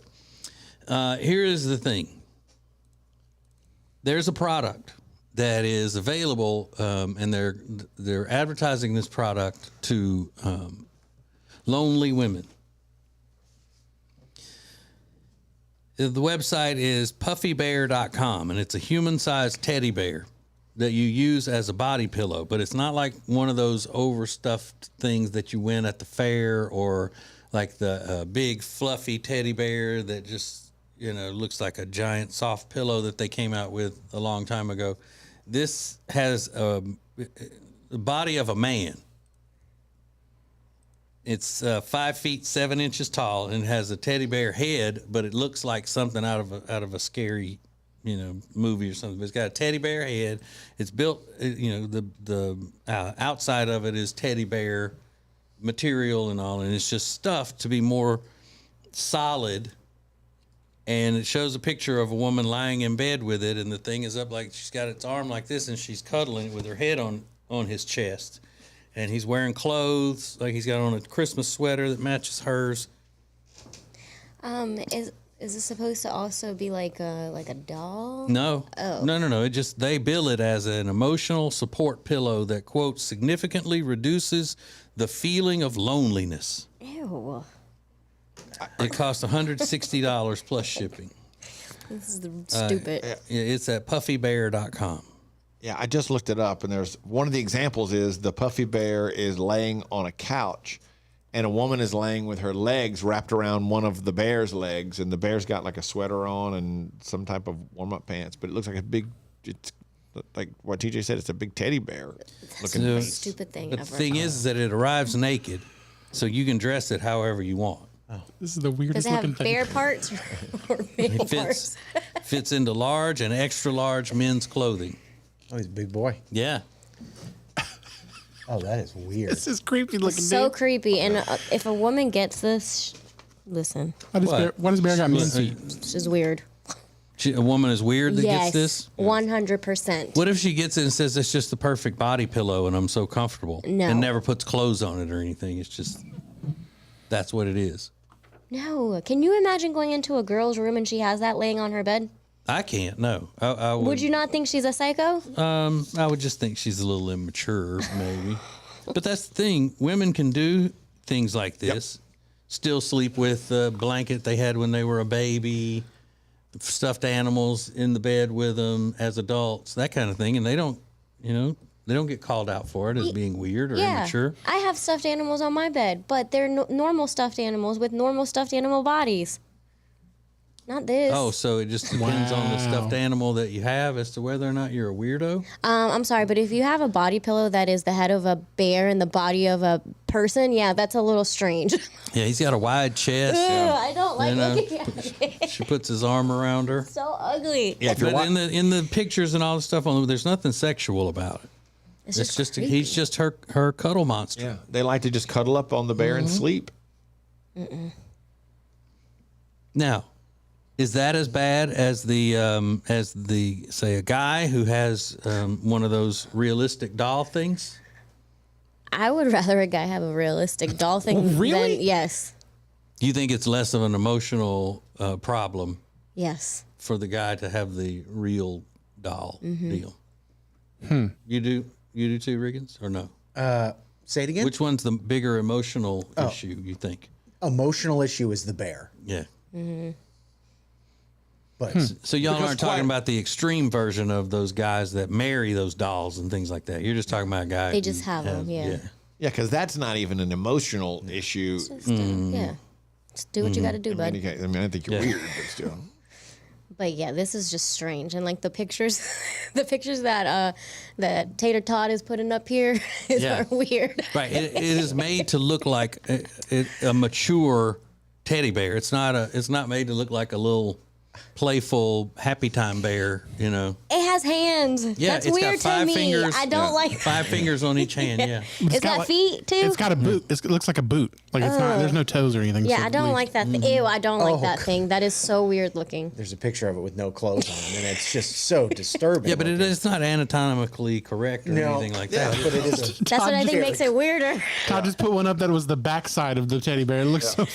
here is the thing. There's a product that is available, and they're advertising this product to lonely women. The website is puffybear.com, and it's a human-sized teddy bear that you use as a body pillow, but it's not like one of those overstuffed things that you win at the fair or like the big fluffy teddy bear that just looks like a giant soft pillow that they came out with a long time ago. This has the body of a man. It's 5 feet 7 inches tall and has a teddy bear head, but it looks like something out of a scary, movie or something. But it's got a teddy bear head. It's built, the outside of it is teddy bear material and all, and it's just stuffed to be more solid. And it shows a picture of a woman lying in bed with it, and the thing is up like she's got its arm like this, and she's cuddling it with her head on his chest. And he's wearing clothes, like he's got on a Christmas sweater that matches hers. Is this supposed to also be like a doll? No. Oh. No. They bill it as an emotional support pillow that, quote, significantly reduces the feeling of loneliness. Ew. It costs $160 plus shipping. This is stupid. It's at puffybear.com. Yeah, I just looked it up, and there's one of the examples is the puffy bear is laying on a couch, and a woman is laying with her legs wrapped around one of the bear's legs, and the bear's got like a sweater on and some type of warm-up pants, but it looks like it's like what TJ said, it's a big teddy bear looking the face. stupid thing But ever. the thing is that it arrives naked, so you can dress it however you want. Oh, this is the weirdest Does it looking have thing. bear parts or male parts? Fits into large and extra large men's clothing. Oh, he's a big boy. Yeah. Oh, that is weird. This is creepy looking. So dude. creepy. And if a woman gets this, listen. Why does bear got mean feet? This is weird. A woman is weird that Yes, gets this? 100%. What if she gets it and says it's just the perfect body pillow and I'm so comfortable? No. And never puts clothes on it or anything. It's just, that's what it is. No. Can you imagine going into a girl's room and she has that laying on her bed? I can't, no. I Would you not think she's a psycho? I would just think she's a little immature, maybe. But that's the thing. Women can do things like this. Yep. Still sleep with the blanket they had when they were a baby, stuffed animals in the bed with them as adults, that kind of thing. And they don't They don't get called out for it as being weird or immature. I have stuffed animals on my bed, but they're normal stuffed animals with normal stuffed animal bodies. Not this. Oh, so it just depends on the stuffed animal that you have as to whether or not you're a weirdo? I'm sorry, but if you have a body pillow that is the head of a bear and the body of a person, yeah, that's a little strange. Yeah, he's got a wide chest. I don't like looking at it. She puts his arm around her. So ugly. Yeah, but in the pictures and all the stuff on, there's nothing sexual about it. It's just he's just her cuddle monster. Yeah, they like to just cuddle up on the bear and sleep. Now, is that as bad as the say a guy who has one of those realistic doll things? I would rather a guy have a realistic doll thing than yes. Do you think it's less of an emotional problem? Yes. For the guy to have the real doll deal. You do too, Riggins, or no? Say it again. Which one's the bigger emotional issue, you think? Emotional issue is the bear. Yeah. But so y'all aren't talking about the extreme version of those guys that marry those dolls and things like that. You're just talking about a guy. They just have them, yeah. Yeah, because that's not even an emotional issue. It's just, yeah. Just do what you got to do, bud. I mean, I think you're weird, but still. But yeah, this is just strange, and like the pictures, that that Tater Todd is putting up here are weird. Right, it is made to look like a mature teddy bear. It's not made to look like a little playful happy time bear. You know, it has hands. Yeah, that's it's weird got 5 to me. fingers. I don't like 5 fingers on each hand. Yeah, it's got feet too. It's got a boot. It looks like a boot. Like it's not. There's no toes or anything. Yeah, so I don't like that. Ew, I don't like that thing. That is so weird looking. There's a picture of it with no clothes on, and it's just so disturbing. Yeah, but it's not anatomically correct or anything like that. But it is. That's what I think makes it weirder. Todd just put one up that was the backside of the teddy bear. It looks so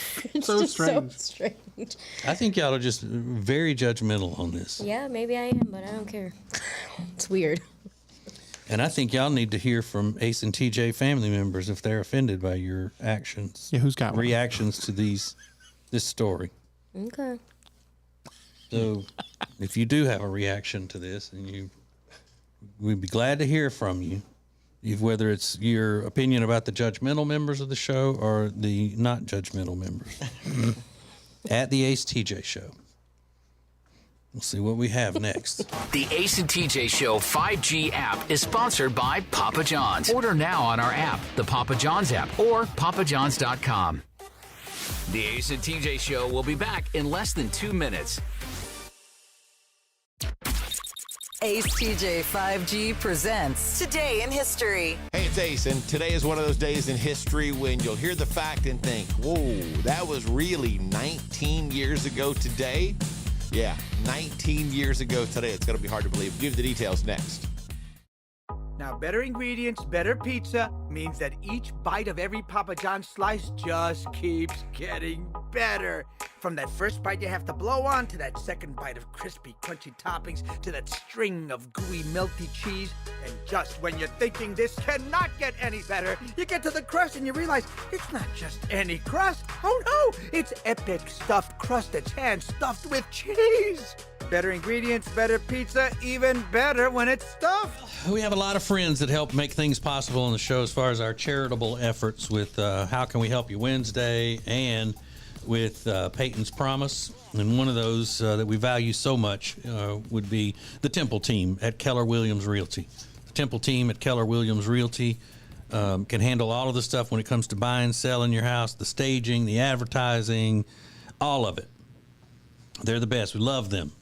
just strange. so strange. I think y'all are just very judgmental on this. Yeah, maybe I am, but I don't care. It's weird. And I think y'all need to hear from Ace and TJ family members if they're offended by your actions. Yeah, who's got one? reactions to this story. Okay. So if you do have a reaction to this, and we'd be glad to hear from you. Whether it's your opinion about the judgmental members of the show or the not judgmental members. At the Ace TJ Show. We'll see what we have next. The Ace and TJ Show 5G app is sponsored by Papa John's. Order now on our app, the Papa John's app, or papajohns.com. The Ace and TJ Show will be back in less than 2 minutes. Ace TJ 5G presents Today in History. Hey, it's Ace, and today is one of those days in history when you'll hear the fact and think, whoa, that was really 19 years ago today? Yeah, 19 years ago today. It's going to be hard to believe. Give you the details next. Now, better ingredients, better pizza means that each bite of every Papa John's slice just keeps getting better. From that first bite you have to blow on, to that second bite of crispy, crunchy toppings, to that string of gooey, melty cheese. And just when you're thinking this cannot get any better, you get to the crust and you realize it's not just any crust. Oh no, it's epic stuffed crust that's hand-stuffed with cheese. Better ingredients, better pizza, even better when it's stuffed. We have a lot of friends that help make things possible on the show as far as our charitable efforts with How Can We Help You Wednesday and with Peyton's Promise. And one of those that we value so much would be the Temple team at Keller Williams Realty. The Temple team at Keller Williams Realty can handle all of the stuff when it comes to buying, selling your house, the staging, the advertising, all of it. They're the best. We love them.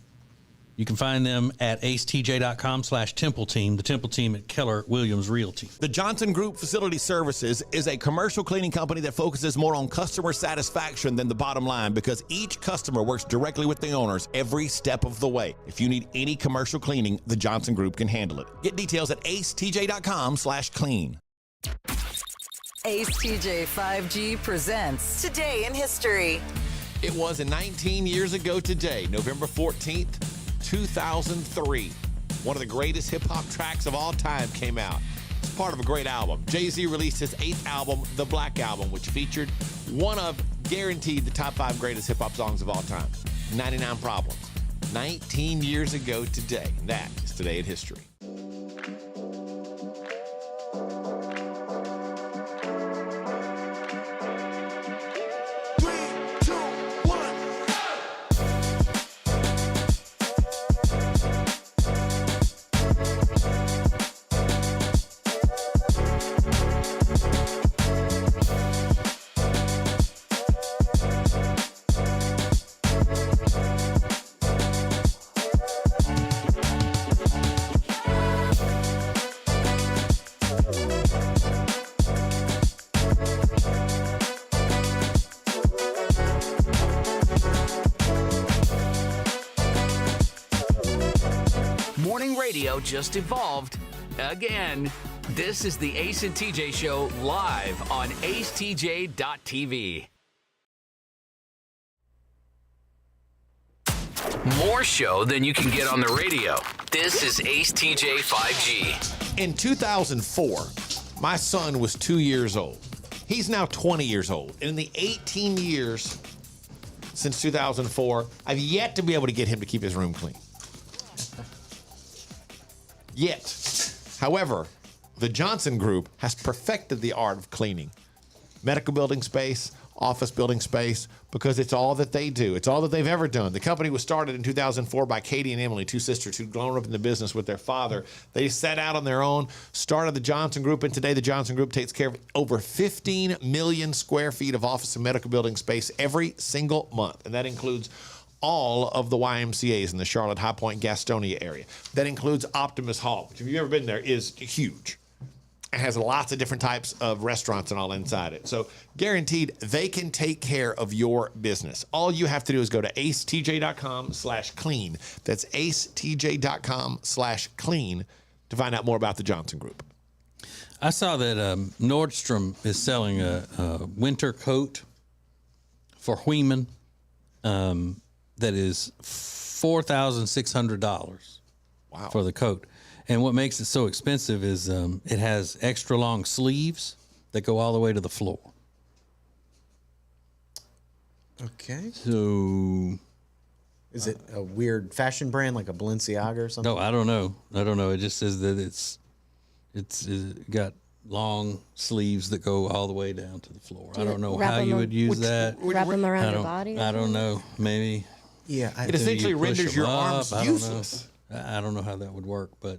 You can find them at acetj.com/Temple Team, the Temple Team at Keller Williams Realty. The Johnson Group Facility Services is a commercial cleaning company that focuses more on customer satisfaction than the bottom line because each customer works directly with the owners every step of the way. If you need any commercial cleaning, the Johnson Group can handle it. Get details at acetj.com/clean. Ace TJ 5G presents Today in History. It was 19 years ago today, November 14th, 2003. One of the greatest hip-hop tracks of all time came out. It's part of a great album. Jay-Z released his 8th album, The Black Album, which featured one of, guaranteed, the top 5 greatest hip-hop songs of all time, 99 Problems. 19 years ago today. That is Today in History. radio just evolved again. This is the Ace and TJ Show live on acetj.tv. More show than you can get on the radio. This is Ace TJ 5G. In 2004, my son was 2 years old. He's now 20 years old. And in the 18 years since 2004, I've yet to be able to get him to keep his room clean. Yet. However, the Johnson Group has perfected the art of cleaning medical building space, office building space, because it's all that they do. It's all that they've ever done. The company was started in 2004 by Katie and Emily, two sisters who'd grown up in the business with their father. They set out on their own, started the Johnson Group, and today the Johnson Group takes care of over 15 million square feet of office and medical building space every single month. And that includes all of the YMCAs in the Charlotte, High Point, Gastonia area. That includes Optimus Hall, which if you've ever been there is huge. It has lots of different types of restaurants and all inside it. So guaranteed they can take care of your business. All you have to do is go to acetj.com/clean. That's acetj.com/clean to find out more about the Johnson Group. I saw that Nordstrom is selling a winter coat for women that is $4,600. Wow. For the coat. And what makes it so expensive is it has extra long sleeves that go all the way to the floor. Okay. So, is it a weird fashion brand like a Balenciaga or something? No, I don't know. It just says that it's got long sleeves that go all the way down to the floor. I don't know how you would use that. Wrap them around your body? I don't know. Maybe. Yeah. It essentially renders your arms useless. I don't know how that would work, but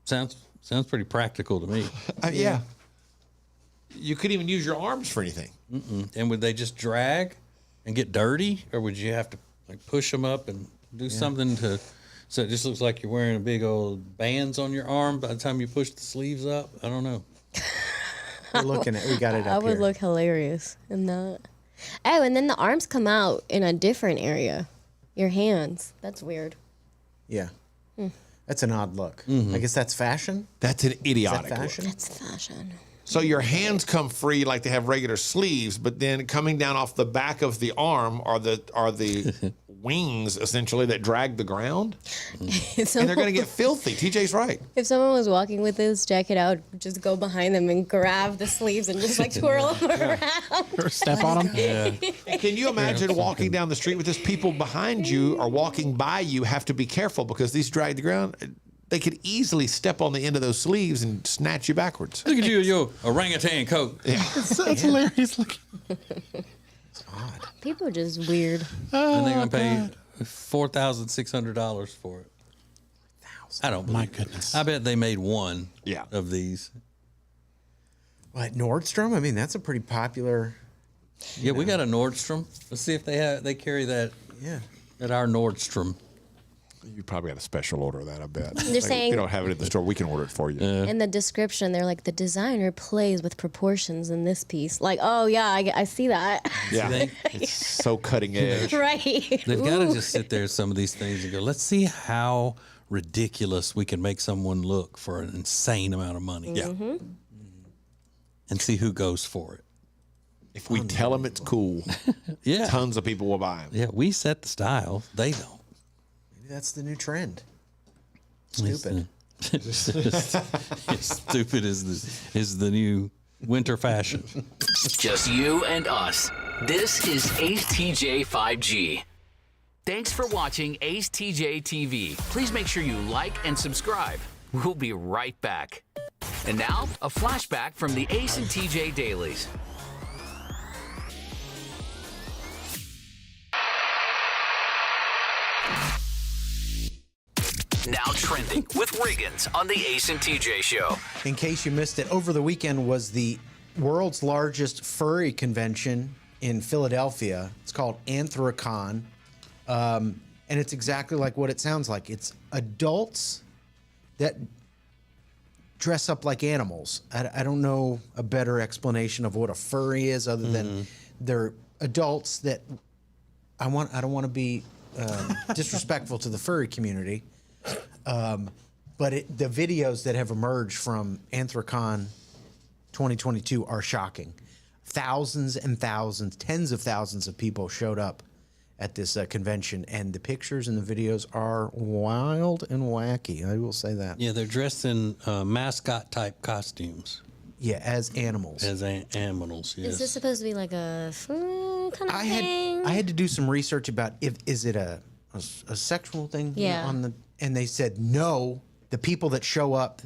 sounds pretty practical to me. Yeah. You couldn't even use your arms for anything. And would they just drag and get dirty, or would you have to like push them up and do something to so it just looks like you're wearing a big old bands on your arm by the time you push the sleeves up? I don't know. We're looking at. We got it up I would here. look hilarious in that. Oh, and then the arms come out in a different area. Your hands. That's weird. Yeah. That's an odd look. I guess that's fashion. That's an idiotic Is that fashion? look. That's fashion. So your hands come free like they have regular sleeves, but then coming down off the back of the arm are the wings essentially that drag the ground, and they're going to get filthy. TJ's right. If someone was walking with this jacket out, just go behind them and grab the sleeves and just like twirl them around. Or step on them. Yeah. And can you imagine walking down the street with this? People behind you or walking by you have to be careful because these drag the ground. They could easily step on the end of those sleeves and snatch you backwards. Look at you, your orangutan coat. Yeah. It's hilarious looking. It's odd. People are just weird. And they're going to pay $4,600 for it. I don't believe My it. goodness. I bet they made one Yeah. of these. What, Nordstrom? I mean, that's a pretty popular. Yeah, we got a Nordstrom. Let's see if they carry that Yeah. at our Nordstrom. You probably had a special order of that, I bet. They're saying- if you don't have it at the store, we can order it for you. In the description, they're like, the designer plays with proportions in this piece. Like, oh, yeah, I see that. Yeah, it's so cutting edge. Right. They've got to just sit there at some of these things and go, let's see how ridiculous we can make someone look for an insane amount of money. Yeah. And see who goes for it. If we tell them it's cool, Yeah. tons of people will buy them. Yeah, we set the style. They don't. Maybe that's the new trend. Stupid. Stupid is the new winter fashion. Just you and us. This is Ace TJ 5G. Thanks for watching Ace TJ TV. Please make sure you like and subscribe. We'll be right back. And now, a flashback from the Ace and TJ dailies. Now trending with Riggins on the Ace and TJ show. In case you missed it, over the weekend was the world's largest furry convention in Philadelphia. It's called Anthrocon. And it's exactly like what it sounds like. It's adults that dress up like animals. I don't know a better explanation of what a furry is other than they're adults that I don't want to be disrespectful to the furry community. But the videos that have emerged from Anthrocon 2022 are shocking. Thousands and thousands, tens of thousands of people showed up at this convention, and the pictures and the videos are wild and wacky. I will say that. Yeah, they're dressed in mascot type costumes. Yeah, as animals. As animals. Yes. Is this supposed to be like a kind of thing? I had to do some research about is it a sexual thing? Yeah. And they said no. The people that show up,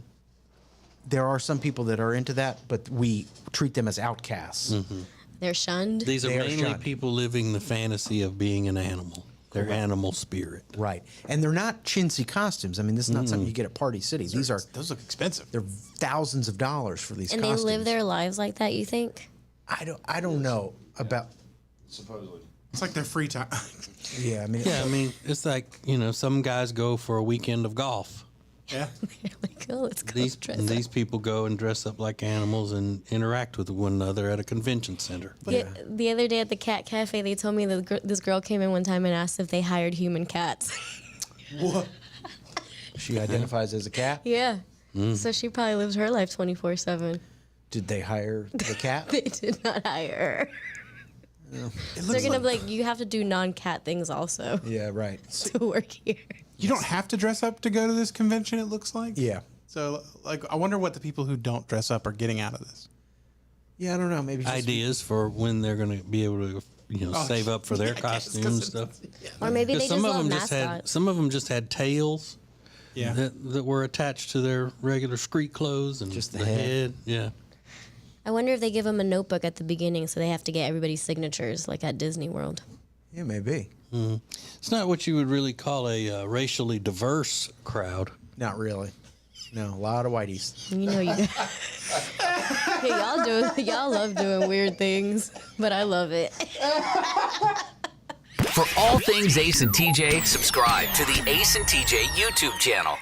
there are some people that are into that, but we treat them as outcasts. Mm-hmm. They're shunned. These are mainly people living the fantasy of being an animal. Their animal spirit. Right. And they're not chintzy costumes. I mean, this is not something you get at Party City. Those look expensive. They're thousands of dollars for these and costumes. they live their lives like that, you think? I don't know about supposedly. It's like their free time. Yeah, I mean it's like, some guys go for a weekend of golf. Yeah. Like, oh, let's go These people go and dress up like animals and interact with one another at a convention center. Yeah, the other day at the cat cafe, they told me that this girl came in one time and asked if they hired human cats. What? She identifies as a cat? Yeah. So she probably lives her life 24/7. Did they hire the cat? They did not hire her. They're gonna be like, you have to do non-cat things also. Yeah, right. To work here. You don't have to dress up to go to this convention, it looks like. Yeah. So, I wonder what the people who don't dress up are getting out of this. Yeah, I don't know. Maybe ideas for when they're going to be able to, save up for their costumes and stuff. Or maybe they just love mascots. Some of them just had tails. Yeah. That were attached to their regular street clothes and just the head. Yeah. I wonder if they give them a notebook at the beginning, so they have to get everybody's signatures, like at Disney World. Yeah, maybe. It's not what you would really call a racially diverse crowd. Not really. No, a lot of whiteys. You know, y'all love doing weird things, but I love it. For all things Ace and TJ, subscribe to the Ace and TJ YouTube channel.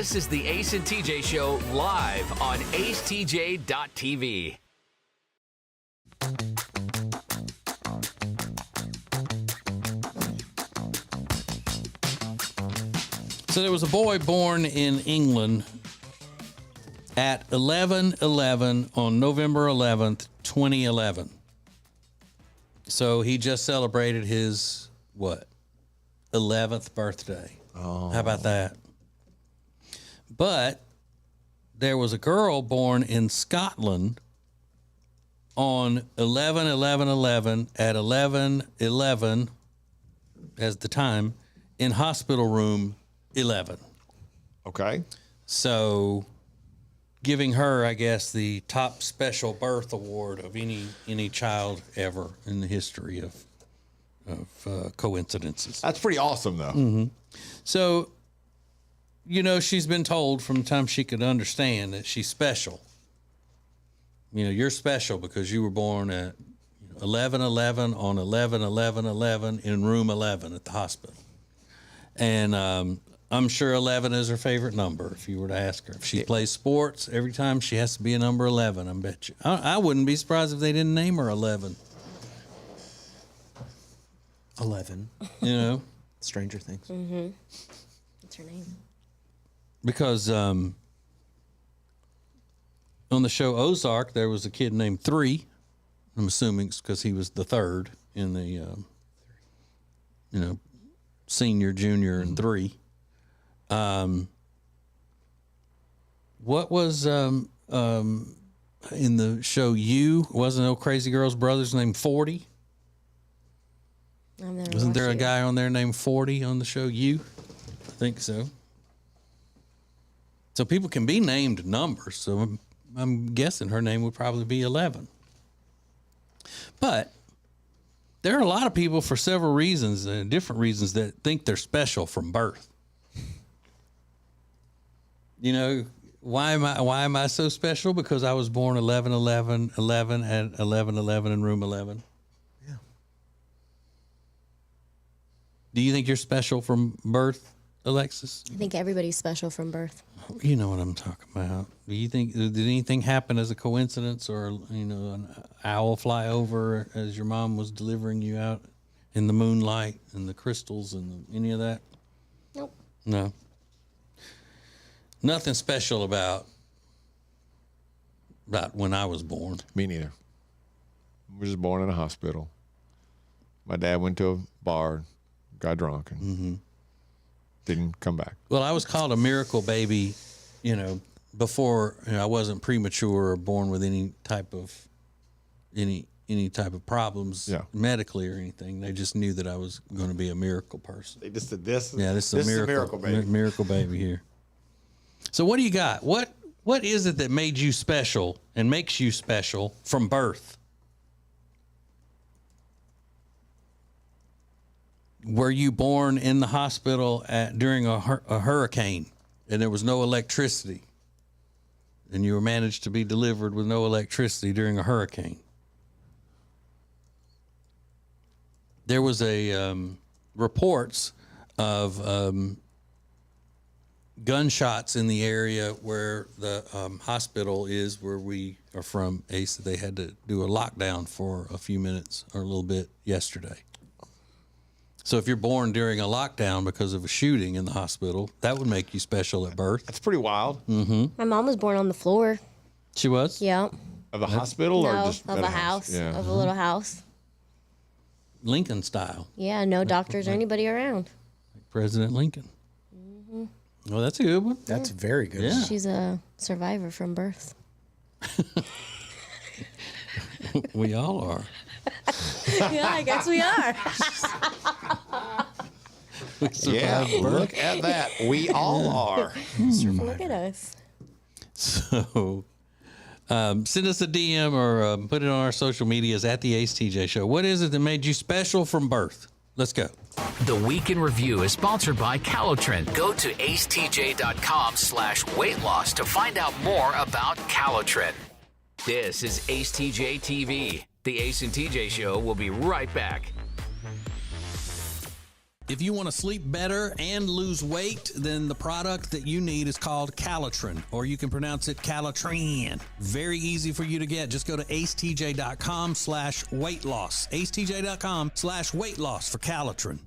This is the Ace and TJ Show live on acetj.tv. So there was a boy born in England at 11/11 on November 11th, 2011. So he just celebrated his, 11th birthday. Oh. How about that? But there was a girl born in Scotland on 11/11/11 at 11/11 as the time in hospital room 11. Okay. So giving her, I guess, the top special birth award of any child ever in the history of coincidences. That's pretty awesome, though. Mm-hmm. So, she's been told from the time she could understand that she's special. You're special because you were born at 11/11 on 11/11/11 in room 11 at the hospital. And I'm sure 11 is her favorite number if you were to ask her. If she plays sports, every time she has to be a number 11, I bet you. I wouldn't be surprised if they didn't name her 11. 11. Stranger Things. Mm-hmm. What's her name? Because on the show Ozark, there was a kid named 3. I'm assuming it's because he was the third in the, senior, junior, and 3. What was in the show You? Wasn't no Crazy Girl's brothers named 40? Wasn't there a guy on there named 40 on the show You? I think so. So people can be named numbers. So I'm guessing her name would probably be 11. But there are a lot of people for several reasons, different reasons, that think they're special from birth. Why am I so special? Because I was born 11/11/11 at 11/11 in room 11. Yeah. Do you think you're special from birth, Alexis? I think everybody's special from birth. You know what I'm talking about. Do you think, did anything happen as a coincidence, or, an owl fly over as your mom was delivering you out in the moonlight and the crystals and any of that? Nope. No. Nothing special about when I was born. Me neither. I was just born in a hospital. My dad went to a bar, got drunk, and didn't come back. Well, I was called a miracle baby, before I wasn't premature or born with any type of problems medically or anything. They just knew that I was going to be a miracle person. They just said this. Yeah, this is a miracle baby. Miracle baby here. So what do you got? What is it that made you special and makes you special from birth? Were you born in the hospital during a hurricane and there was no electricity, and you were managed to be delivered with no electricity during a hurricane? There was reports of gunshots in the area where the hospital is, where we are from, Ace. They had to do a lockdown for a few minutes or a little bit yesterday. So if you're born during a lockdown because of a shooting in the hospital, that would make you special at birth. That's pretty wild. Mm-hmm. My mom was born on the floor. She was? Yeah. Of a hospital or just of a house? Yeah. Of a little house. Lincoln style. Yeah, no doctors or anybody around. President Lincoln. Mm-hmm. Well, that's a good one. That's very good. Yeah. She's a survivor from birth. We all are. Yeah, I guess we are. Yeah, look at that. We all are. Look at us. So send us a DM or put it on our social medias at the Ace TJ Show. What is it that made you special from birth? Let's go. The Week in Review is sponsored by Calotren. Go to acetj.com/weight loss to find out more about Calotren. This is Ace TJ TV. The Ace and TJ Show will be right back. If you want to sleep better and lose weight, then the product that you need is called Calotren, or you can pronounce it Calotren. Very easy for you to get. Just go to acetj.com/weight loss. acetj.com/weight loss for Calotren.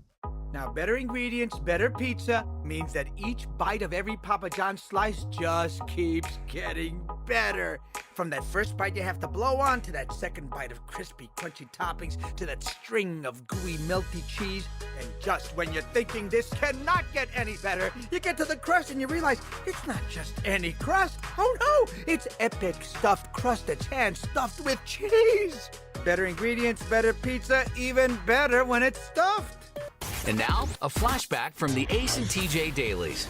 Now, better ingredients, better pizza means that each bite of every Papa John's slice just keeps getting better. From that first bite you have to blow on, to that second bite of crispy, crunchy toppings, to that string of gooey, melty cheese. And just when you're thinking this cannot get any better, you get to the crust and you realize it's not just any crust. Oh no, it's epic stuffed crust that's hand-stuffed with cheese. Better ingredients, better pizza, even better when it's stuffed. And now, a flashback from the Ace and TJ Dailies.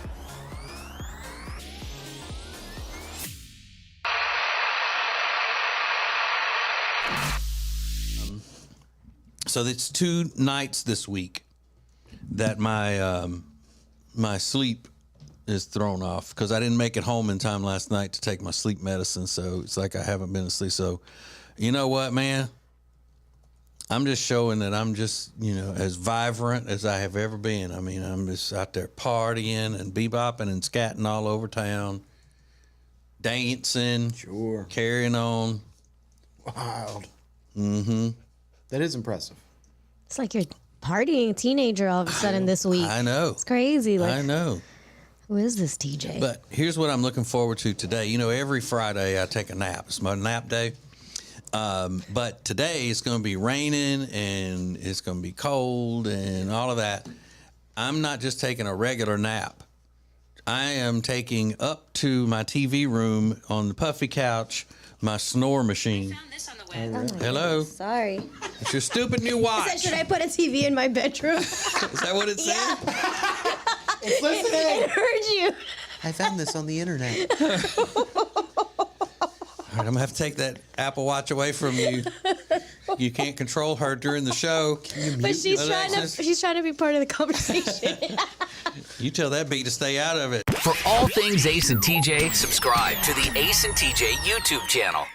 So it's 2 nights this week that my my sleep is thrown off because I didn't make it home in time last night to take my sleep medicine. So it's like I haven't been asleep. So you know what, man? I'm just showing that I'm just, as vibrant as I have ever been. I mean, I'm just out there partying and bebopping and scatting all over town, dancing, sure, carrying on. Wild. Mm-hmm. That is impressive. It's like you're partying teenager all of a sudden this week. I know. It's crazy. Like, I know. Who is this TJ? But here's what I'm looking forward to today. Every Friday I take a nap. It's my nap day. But today it's going to be raining and it's going to be cold and all of that. I'm not just taking a regular nap. I am taking up to my TV room on the puffy couch my snore machine. Hello. Sorry. It's your stupid new watch. It said, should I put a TV in my bedroom? Is that what it said? Yeah. It's listening. It heard you. I found this on the internet. All right, I'm going to have to take that Apple Watch away from you. You can't control her during the show. But she's trying to be part of the conversation. You tell that bee to stay out of it. For all things Ace and TJ, subscribe to the Ace and TJ YouTube channel.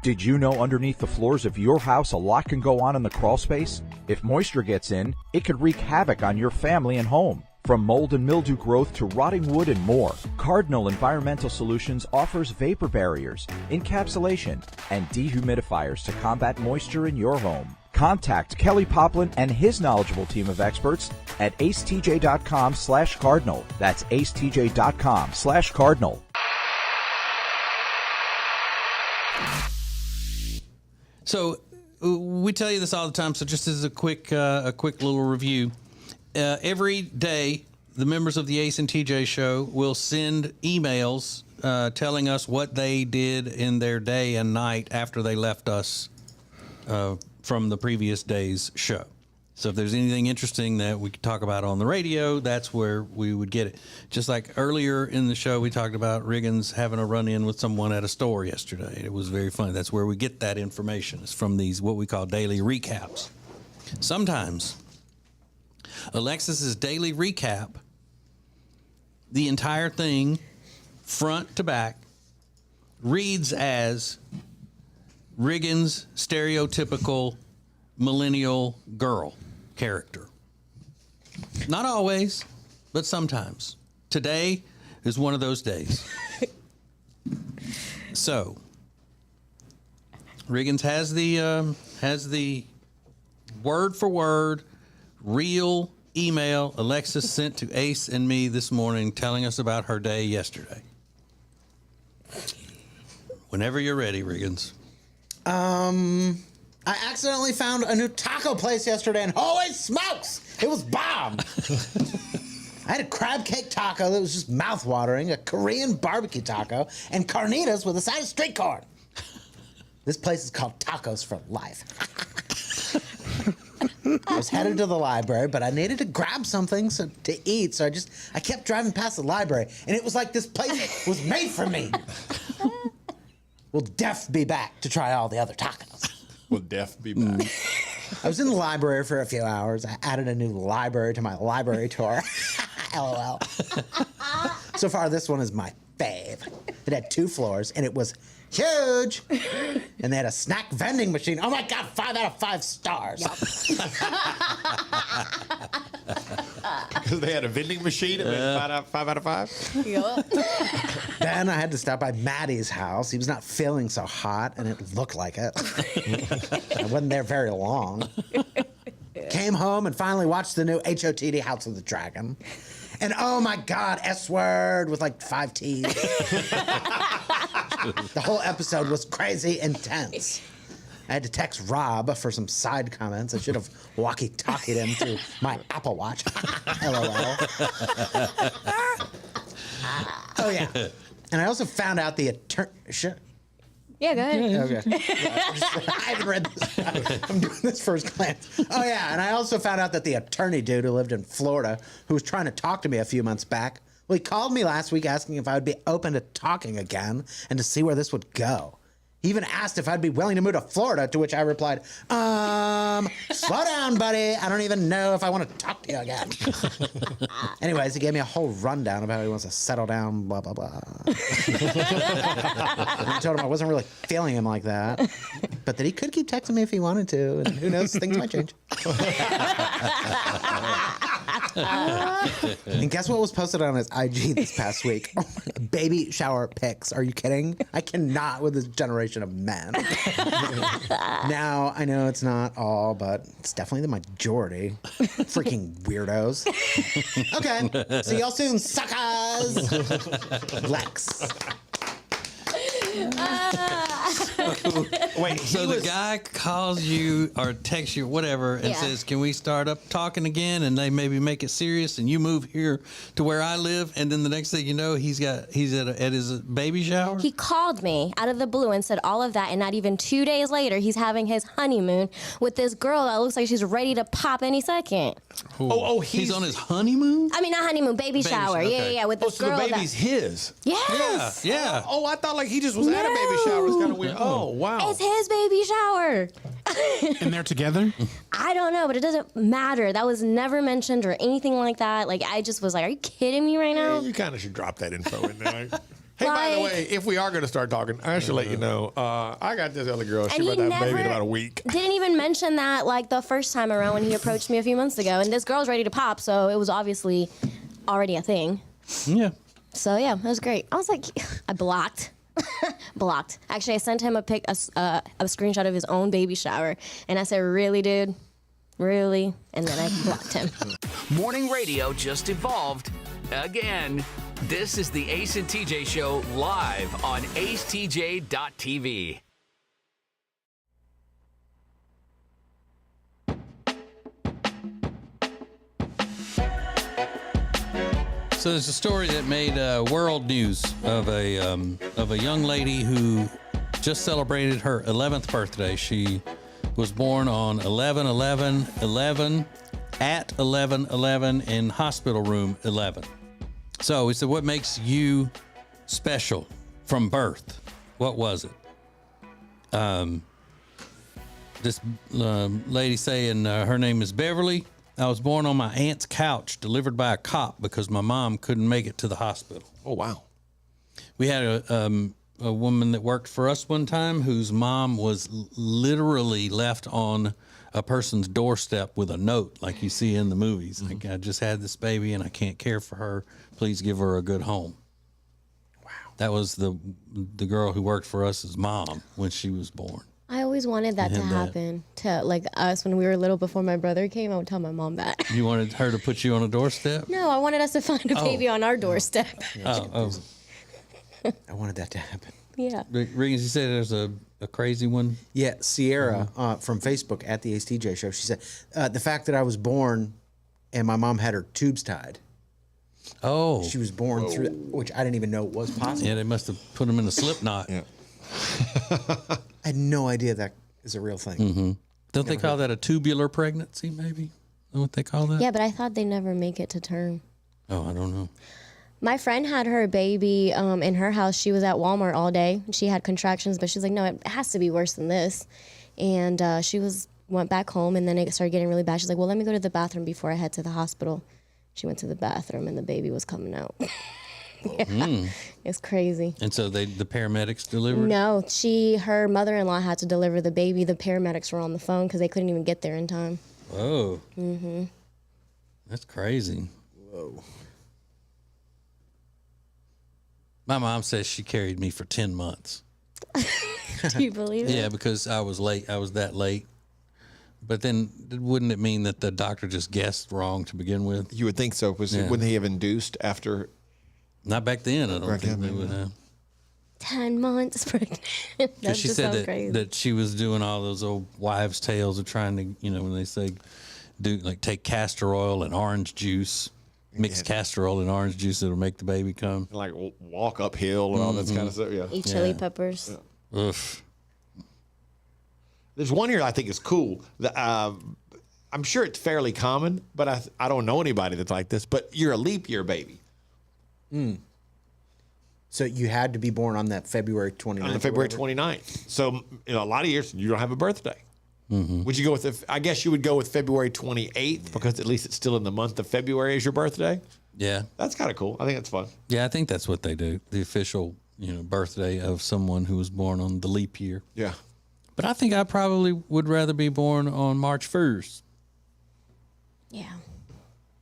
Did you know underneath the floors of your house a lot can go on in the crawl space? If moisture gets in, it could wreak havoc on your family and home. From mold and mildew growth to rotting wood and more, Cardinal Environmental Solutions offers vapor barriers, encapsulation, and dehumidifiers to combat moisture in your home. Contact Kelly Poplin and his knowledgeable team of experts at acetj.com/cardinal. That's acetj.com/cardinal. So we tell you this all the time. So just as a quick little review, every day the members of the Ace and TJ show will send emails telling us what they did in their day and night after they left us from the previous day's show. So if there's anything interesting that we could talk about on the radio, that's where we would get it. Just like earlier in the show, we talked about Riggins having a run-in with someone at a store yesterday. It was very funny. That's where we get that information. It's from these, what we call daily recaps. Sometimes Alexis's daily recap, the entire thing, front to back, reads as Riggins' stereotypical millennial girl character. Not always, but sometimes. Today is one of those days. So, Riggins has the word for word real email Alexis sent to Ace and me this morning telling us about her day yesterday. Whenever you're ready, Riggins. I accidentally found a new taco place yesterday, and holy smokes, it was bomb. I had a crab cake taco that was just mouth-watering, a Korean barbecue taco, and carnitas with a side of street corn. This place is called Tacos for Life. I was headed to the library, but I needed to grab something to eat, so I kept driving past the library, and it was like this place was made for me. Will Def be back to try all the other tacos? Will Def be back? I was in the library for a few hours. I added a new library to my library tour. LOL. So far, this one is my fave. It had 2 floors, and it was huge. And they had a snack vending machine. Oh, my God, 5 out of 5 stars. Because they had a vending machine and made 5 out of 5? Yep. Then I had to stop by Maddie's house. He was not feeling so hot, and it looked like it. I wasn't there very long. Came home and finally watched the new HOTD House of the Dragon. And oh my God, S-word with like 5 T's. The whole episode was crazy intense. I had to text Rob for some side comments. I should have walkie-talkied him through my Apple Watch. LOL. Oh, yeah. And I also found out the attorney... Yeah, go ahead. Okay. I haven't read this. I'm doing this first glance. Oh, yeah. And I also found out that the attorney dude who lived in Florida, who was trying to talk to me a few months back, well, he called me last week asking if I would be open to talking again and to see where this would go. He even asked if I'd be willing to move to Florida, to which I replied, slow down, buddy. I don't even know if I want to talk to you again. Anyways, he gave me a whole rundown of how he wants to settle down, blah, blah, blah. I told him I wasn't really feeling him like that, but that he could keep texting me if he wanted to, and who knows, things might change. And guess what was posted on his IG this past week? Baby shower pics. Are you kidding? I cannot with this generation of men. Now, I know it's not all, but it's definitely the majority. Freaking weirdos. Okay. See y'all soon, suckers. Lex. Wait, so the guy calls you or texts you, whatever, and says, "Can we start up talking again?" And they maybe make it serious, and you move here to where I live, and then the next thing you know, he's at his baby shower. He called me out of the blue and said all of that, and not even 2 days later, he's having his honeymoon with this girl that looks like she's ready to pop any second. He's on his honeymoon. I mean, not honeymoon, baby shower. Okay. Yeah, with this So girl. the baby's his. Yes. Yeah. Oh, I thought like he just was at a baby shower. It's kind of weird. Oh, wow. It's his baby shower. And they're together? I don't know, but it doesn't matter. That was never mentioned or anything like that. Like, I just was like, are you kidding me right now? You kind of should drop that info in there. Hey, by the way, if we are going to start talking, I should let you know, I got this other girl. She's about to have a baby in about a week. Didn't even mention that like the first time around when he approached me a few months ago. And this girl's ready to pop, so it was obviously already a thing. Yeah. So, yeah, it was great. I was like, I blocked. Blocked. Actually, I sent him a screenshot of his own baby shower, and I said, "Really, dude? Really?" And then I blocked him. Morning radio just evolved again. This is the Ace and TJ Show live on acetj.tv. So there's a story that made world news of a young lady who just celebrated her 11th birthday. She was born on 11/11/11 at 11/11 in hospital room 11. So we said, what makes you special from birth? What was it? This lady saying her name is Beverly. I was born on my aunt's couch, delivered by a cop because my mom couldn't make it to the hospital. Oh, wow. We had a woman that worked for us one time whose mom was literally left on a person's doorstep with a note like you see in the movies. Like, I just had this baby and I can't care for her. Please give her a good home. Wow. That was the girl who worked for us as mom when she was born. I always wanted that to happen to like us when we were little. Before my brother came, I would tell my mom that. You wanted her to put you on a doorstep? No, I wanted us to find a baby on our doorstep. I wanted that to happen. Yeah. Regan, you said there's a crazy one? Yeah, Sierra from Facebook at the ACTJ show. She said, the fact that I was born and my mom had her tubes tied. Oh. She was born through that, which I didn't even know was possible. Yeah, they must have put them in a slip knot. Yeah. I had no idea that is a real thing. Mm-hmm. Don't they call that a tubular pregnancy, maybe? Is that what they call that? Yeah, but I thought they never make it to term. Oh, I don't know. My friend had her baby in her house. She was at Walmart all day. She had contractions, but she's like, no, it has to be worse than this. And she went back home, and then it started getting really bad. She's like, well, let me go to the bathroom before I head to the hospital. She went to the bathroom, and the baby was coming out. Yeah, it's crazy. And so the paramedics delivered? No, her mother-in-law had to deliver the baby. The paramedics were on the phone because they couldn't even get there in time. Whoa. Mm-hmm. That's crazy. Whoa. My mom says she carried me for 10 months. Do you believe it? Yeah, because I was late. I was that late. But then wouldn't it mean that the doctor just guessed wrong to begin with? You would think so. Wouldn't he have induced after? Not back then. I don't think they would have. 10 months pregnant. That She just said sounds crazy. that she was doing all those old wives' tales of trying to, when they say, take castor oil and orange juice, mix castor oil and orange juice, it'll make the baby come. Like walk uphill and all that kind of stuff. Yeah. Eat chili peppers. Yeah. Oof. There's one here I think is cool. I'm sure it's fairly common, but I don't know anybody that's like this. But you're a leap year baby. So you had to be born on that February 29th. On the February 29th. So a lot of years you don't have a birthday. Mm-hmm. Would you go with? I guess you would go with February 28th because at least it's still in the month of February as your birthday. Yeah, that's kind of cool. I think it's fun. Yeah, I think that's what they do. The official, birthday of someone who was born on the leap year. Yeah. But I think I probably would rather be born on March 1st. Yeah.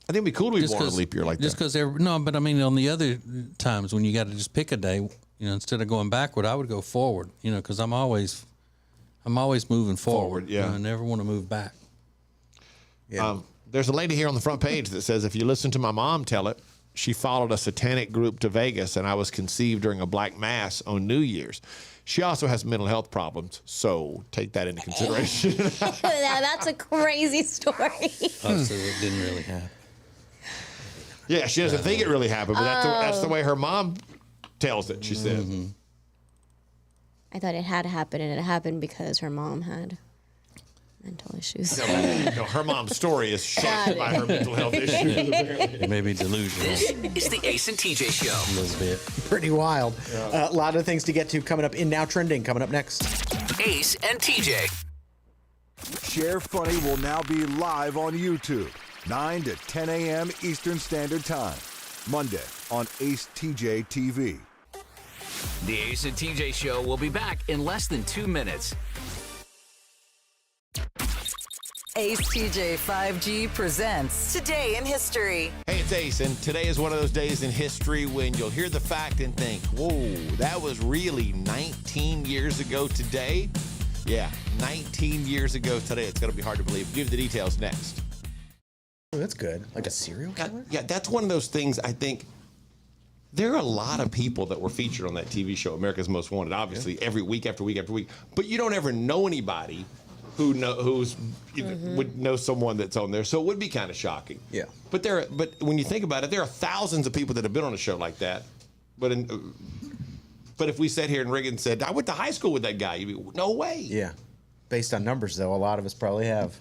I think it'd be cool to be born on a leap year like just that. because no, but I mean on the other times when you got to just pick a day, instead of going backward, I would go forward. Because I'm always moving forward. Yeah. I never want to move back. Yeah. There's a lady here on the front page that says, if you listen to my mom tell it, she followed a satanic group to Vegas, and I was conceived during a black mass on New Year's. She also has mental health problems, so take that into consideration. That's a crazy story. So it didn't really happen. Yeah, she doesn't think it really happened, but that's the way her mom tells it, she says. I thought it had happened, and it happened because her mom had mental issues. No, her mom's story is shaped by her mental health issues. Maybe delusional. This is the Ace and TJ Show. A little bit. Pretty wild. A lot of things to get to coming up in Now Trending, coming up next. Ace and TJ. Share Funny will now be live on YouTube, 9 to 10 a.m. Eastern Standard Time, Monday on Ace TJ TV. The Ace and TJ Show will be back in less than 2 minutes. Ace TJ 5G presents Today in History. Hey, it's Ace, and today is one of those days in history when you'll hear the fact and think, whoa, that was really 19 years ago today? Yeah, 19 years ago today. It's going to be hard to believe. Give you the details next. Oh, that's good. Like a serial killer? Yeah, that's one of those things I think. There are a lot of people that were featured on that TV show, America's Most Wanted, obviously, every week after week after week. But you don't ever know anybody would know someone that's on there, so it would be kind of shocking. Yeah. But when you think about it, there are thousands of people that have been on a show like that. But if we sat here and Reagan said, "I went to high school with that guy," you'd be, "No way." Yeah. Based on numbers, though, a lot of us probably have.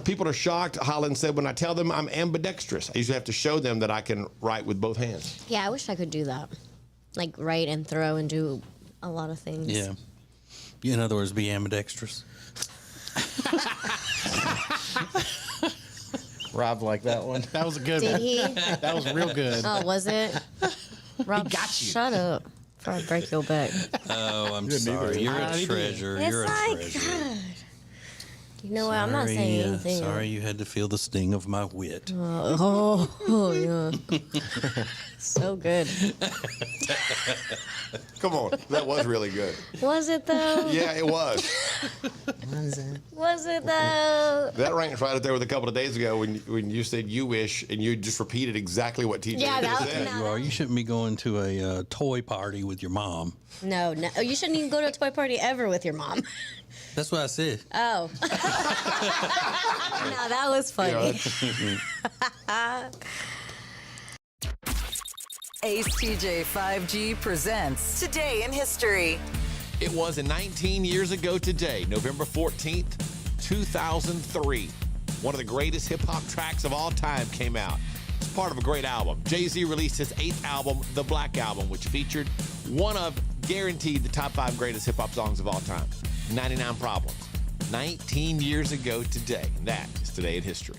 People are shocked. Holland said, "When I tell them I'm ambidextrous, I usually have to show them that I can write with both hands." Yeah, I wish I could do that. Like write and throw and do a lot of things. Yeah. In other words, be ambidextrous. Rob liked that one. That was a good Did one. he? That was real good. Oh, was it? Rob, got you. Shut up before I break your back. Oh, I'm sorry. You're a treasure. It's You're a like, treasure. God. You know what? I'm not saying anything. Sorry you had to feel the sting of my wit. Oh, yeah. So good. Come on, that was really good. Was it though? Yeah, it was. Was it though? That ranks right up there with a couple of days ago when you said "you wish" and you just repeated exactly what TJ said. You shouldn't be going to a toy party with your mom. No. You shouldn't even go to a toy party ever with your mom. That's what I said. Oh. No, that was funny. Ace TJ 5G presents Today in History. It was 19 years ago today, November 14th, 2003. One of the greatest hip-hop tracks of all time came out. It's part of a great album. Jay-Z released his 8th album, The Black Album, which featured one of, guaranteed, the top 5 greatest hip-hop songs of all time, 99 Problems. 19 years ago today. That is Today in History.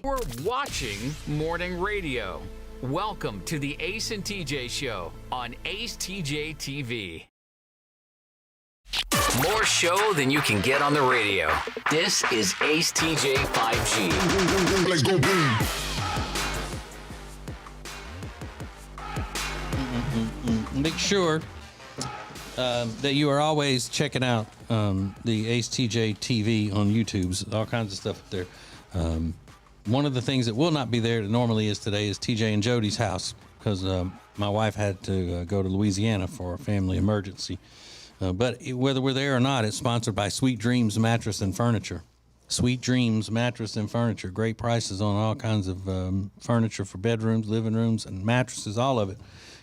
We're watching morning radio. Welcome to the Ace and TJ Show on Ace TJ TV. More show than you can get on the radio. This is Ace TJ 5G. Let's go boom. Make sure that you are always checking out the Ace TJ TV on YouTube. All kinds of stuff up there. One of the things that will not be there that normally is today is TJ and Jody's house because my wife had to go to Louisiana for a family emergency. But whether we're there or not, it's sponsored by Sweet Dreams Mattress and Furniture. Sweet Dreams Mattress and Furniture. Great prices on all kinds of furniture for bedrooms, living rooms, and mattresses, all of it.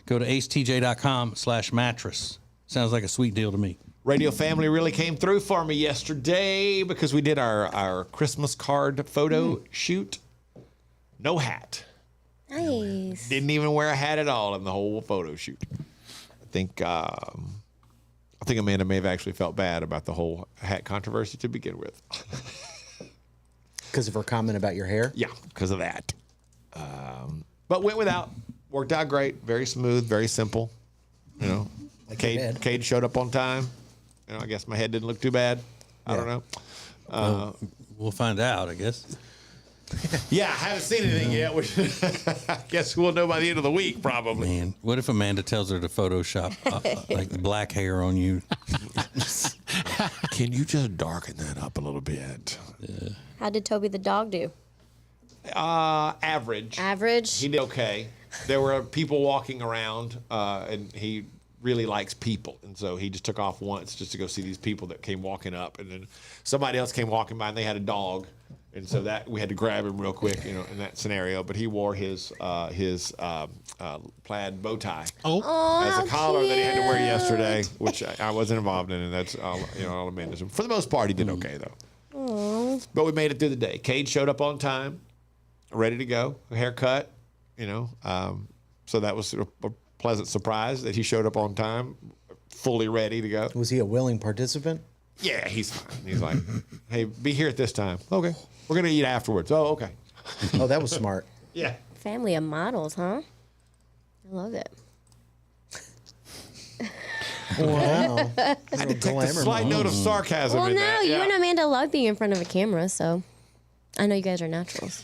Go to acetj.com/mattress. Sounds like a sweet deal to me. Radio family really came through for me yesterday because we did our Christmas card photo shoot. No hat. Nice. Didn't even wear a hat at all in the whole photo shoot. I think Amanda may have actually felt bad about the whole hat controversy to begin with. Because of her comment about your hair? Yeah, because of that. But went without. Worked out great. Very smooth. Very simple. You know, Cade showed up on time. You know, I guess my head didn't look too bad. I don't know. We'll find out, I guess. Yeah, I haven't seen anything yet, which I guess we'll know by the end of the week, probably. Man, what if Amanda tells her to Photoshop like black hair on you? Can you just darken that up a little bit? Yeah. How did Toby the dog do? Average. Average? He did okay. There were people walking around, and he really likes people. And so he just took off once just to go see these people that came walking up. And then somebody else came walking by, and they had a dog. And so that we had to grab him real quick, you know, in that scenario. But he wore his plaid bow tie as a collar that he had to wear yesterday, which I wasn't involved in. And that's all Amanda's. For the most part, he did okay, though. Aww. But we made it through the day. Cade showed up on time, ready to go, haircut, you know. So that was a pleasant surprise that he showed up on time, fully ready to go. Was he a willing participant? Yeah, he's fine. He's like, hey, be here at this time. Okay. We're going to eat afterwards. Oh, okay. Oh, that was smart. Yeah. Family of models, huh? I love it. Wow. I detect a slight note of sarcasm Well, in no, that. you Yeah. and Amanda love being in front of a camera, so I know you guys are naturals.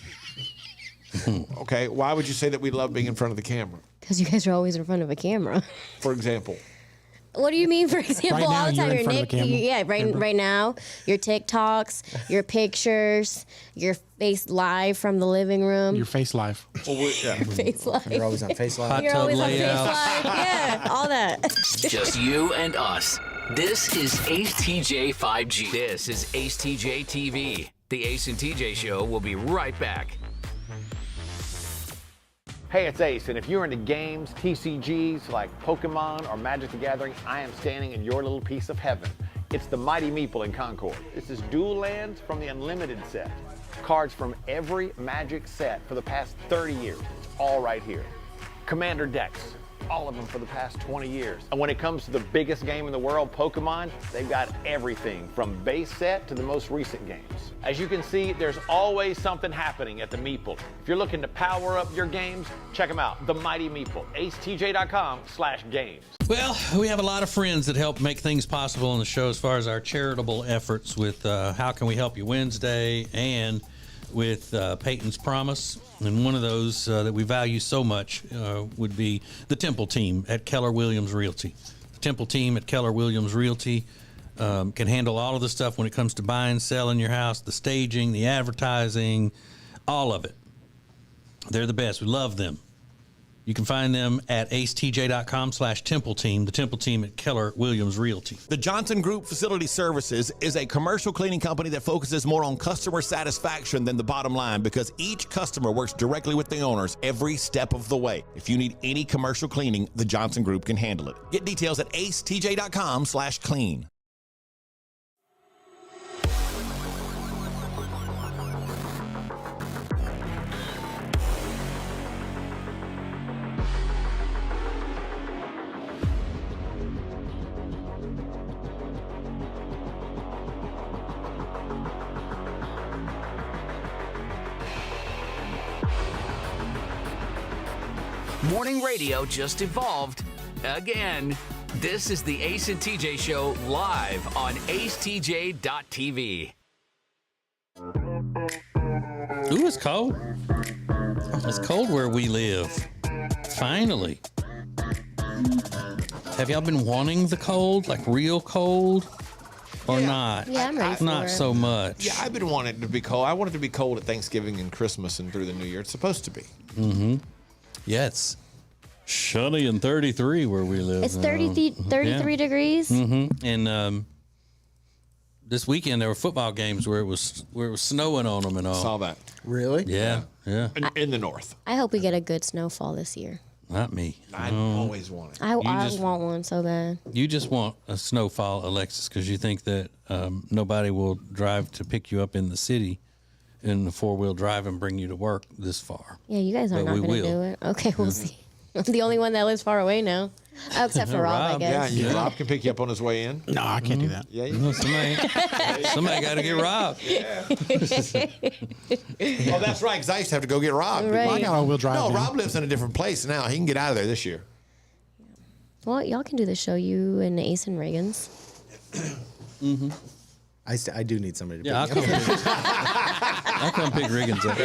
Okay, why would you say that we love being in front of the camera? Because you guys are always in front of a camera. For example. What do you mean, for example, Right now, all the time? you're in Your front of Nick, the camera. yeah, right now, your TikToks, your pictures, your face live from the living room. Your face live. Well, yeah. Face live. You're always on Face Live. Hot You're tub always on face layout. live. Yeah, all that. Just you and us. This is Ace TJ 5G. This is Ace TJ TV. The Ace and TJ show will be right back. Hey, it's Ace, and if you're into games, TCGs like Pokemon or Magic the Gathering, I am standing in your little piece of heaven. It's the Mighty Meeple in Concord. This is Dual Lands from the Unlimited set. Cards from every Magic set for the past 30 years. It's all right here. Commander decks, all of them for the past 20 years. And when it comes to the biggest game in the world, Pokemon, they've got everything from base set to the most recent games. As you can see, there's always something happening at the Meeple. If you're looking to power up your games, check them out, the Mighty Meeple, acetj.com/games. Well, we have a lot of friends that help make things possible on the show as far as our charitable efforts with How Can We Help You Wednesday and with Peyton's Promise. And one of those that we value so much would be the Temple team at Keller Williams Realty. The Temple team at Keller Williams Realty can handle all of the stuff when it comes to buying, selling your house, the staging, the advertising, all of it. They're the best. We love them. You can find them at acetj.com/Temple Team, the Temple team at Keller Williams Realty. The Johnson Group Facility Services is a commercial cleaning company that focuses more on customer satisfaction than the bottom line because each customer works directly with the owners every step of the way. If you need any commercial cleaning, the Johnson Group can handle it. Get details at acetj.com/clean. Morning radio just evolved again. This is the Ace and TJ show live on acetj.tv. Ooh, it's cold. It's cold where we live. Finally. Have y'all been wanting the cold, like real cold, or not? Yeah, I'm ready for Not it. so much. Yeah, I've been wanting it to be cold. I want it to be cold at Thanksgiving and Christmas and through the New Year. It's supposed to be. Mm-hmm. Yeah, it's sunny and 33 where we live. It's 33 degrees. Mm-hmm. And this weekend there were football games where it was snowing on them and all. Saw that. Really? Yeah. In the north. I hope we get a good snowfall this year. Not me. I always want it. I want one so bad. You just want a snowfall, Alexis, because you think that nobody will drive to pick you up in the city in the 4-wheel drive and bring you to work this far. Yeah, you guys are But not we going to will. do it. Okay, we'll see. I'm the only one that lives far away now. Oh, except for Rob, I guess. Yeah, Rob can pick you up on his way in. No, I can't do that. Yeah, No, somebody got to get robbed. Oh, that's right, because I used to have to go get Rob. Right. I got all-wheel drive. No, now. Rob lives in a different place now. He can get out of there this year. Well, y'all can do the show, you and Ace and Reagan's. Mm-hmm. I do need somebody to Yeah, pick me up. I'll come pick Riggins up.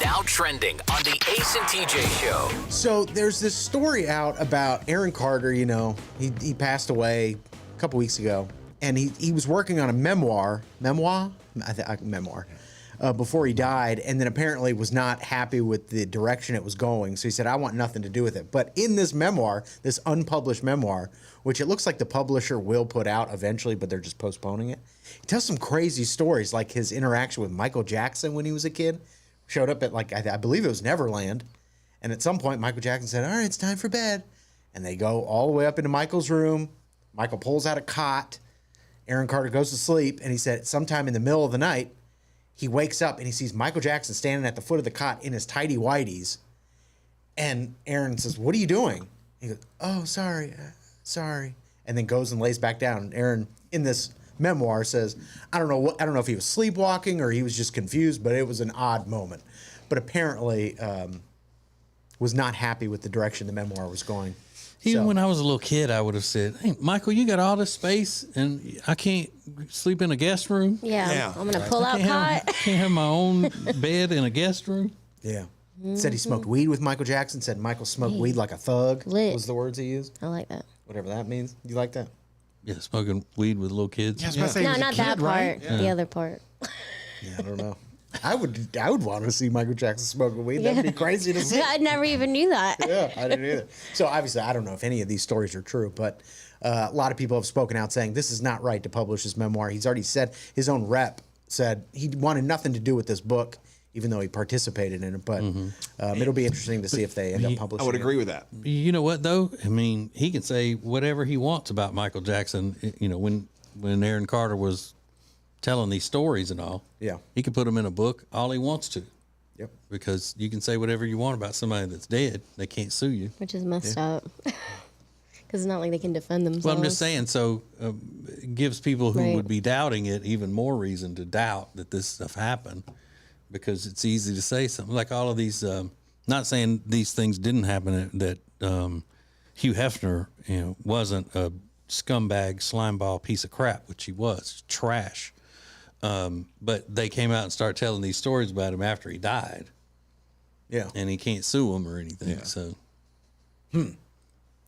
Now trending on the Ace and TJ show. So there's this story out about Aaron Carter. You know, he passed away a couple weeks ago, and he was working on a memoir before he died, and then apparently was not happy with the direction it was going. So he said, I want nothing to do with it. But in this memoir, this unpublished memoir, which it looks like the publisher will put out eventually, but they're just postponing it, he tells some crazy stories, like his interaction with Michael Jackson when he was a kid. Showed up at, like, I believe it was Neverland. And at some point, Michael Jackson said, all right, it's time for bed. And they go all the way up into Michael's room. Michael pulls out a cot. Aaron Carter goes to sleep. And he said sometime in the middle of the night, he wakes up and he sees Michael Jackson standing at the foot of the cot in his tighty whities. And Aaron says, what are you doing? He goes, oh, sorry. And then goes and lays back down. Aaron, in this memoir, says, I don't know if he was sleepwalking or he was just confused, but it was an odd moment. But apparently was not happy with the direction the memoir was going. Even when I was a little kid, I would have said, hey, Michael, you got all this space and I can't sleep in a guest room? Yeah. I'm going to pull out cot. Can't have my own bed in a guest room? Yeah. Said he smoked weed with Michael Jackson. Said Michael smoked weed like a thug. Lit. Was the words he used. I like that. Whatever that means. You like that? Yeah, smoking weed with little kids. Yeah, I was about to say he No, was a not kid, that part. right? The other part. Yeah, I don't know. I would want to see Michael Jackson smoking weed. That'd be crazy to see. I never even knew that. Yeah, I didn't either. So obviously, I don't know if any of these stories are true, but a lot of people have spoken out saying this is not right to publish his memoir. He's already said, his own rep said he wanted nothing to do with this book, even though he participated in it. But it'll be interesting to see if they end up publishing it. I would agree with that. You know what, though? I mean, he can say whatever he wants about Michael Jackson. You know, when Aaron Carter was telling these stories and all, yeah, he could put them in a book all he wants to. Yep. Because you can say whatever you want about somebody that's dead. They can't sue you. Which is messed up. Because it's not like they can defend themselves. Well, I'm just saying, so it gives people who would be doubting it even more reason to doubt that this stuff happened, because it's easy to say something like all of these. Not saying these things didn't happen. That Hugh Hefner, wasn't a scumbag, slimeball piece of crap, which he was, trash. But they came out and started telling these stories about him after he died. Yeah, and he can't sue them or anything. Yeah. So.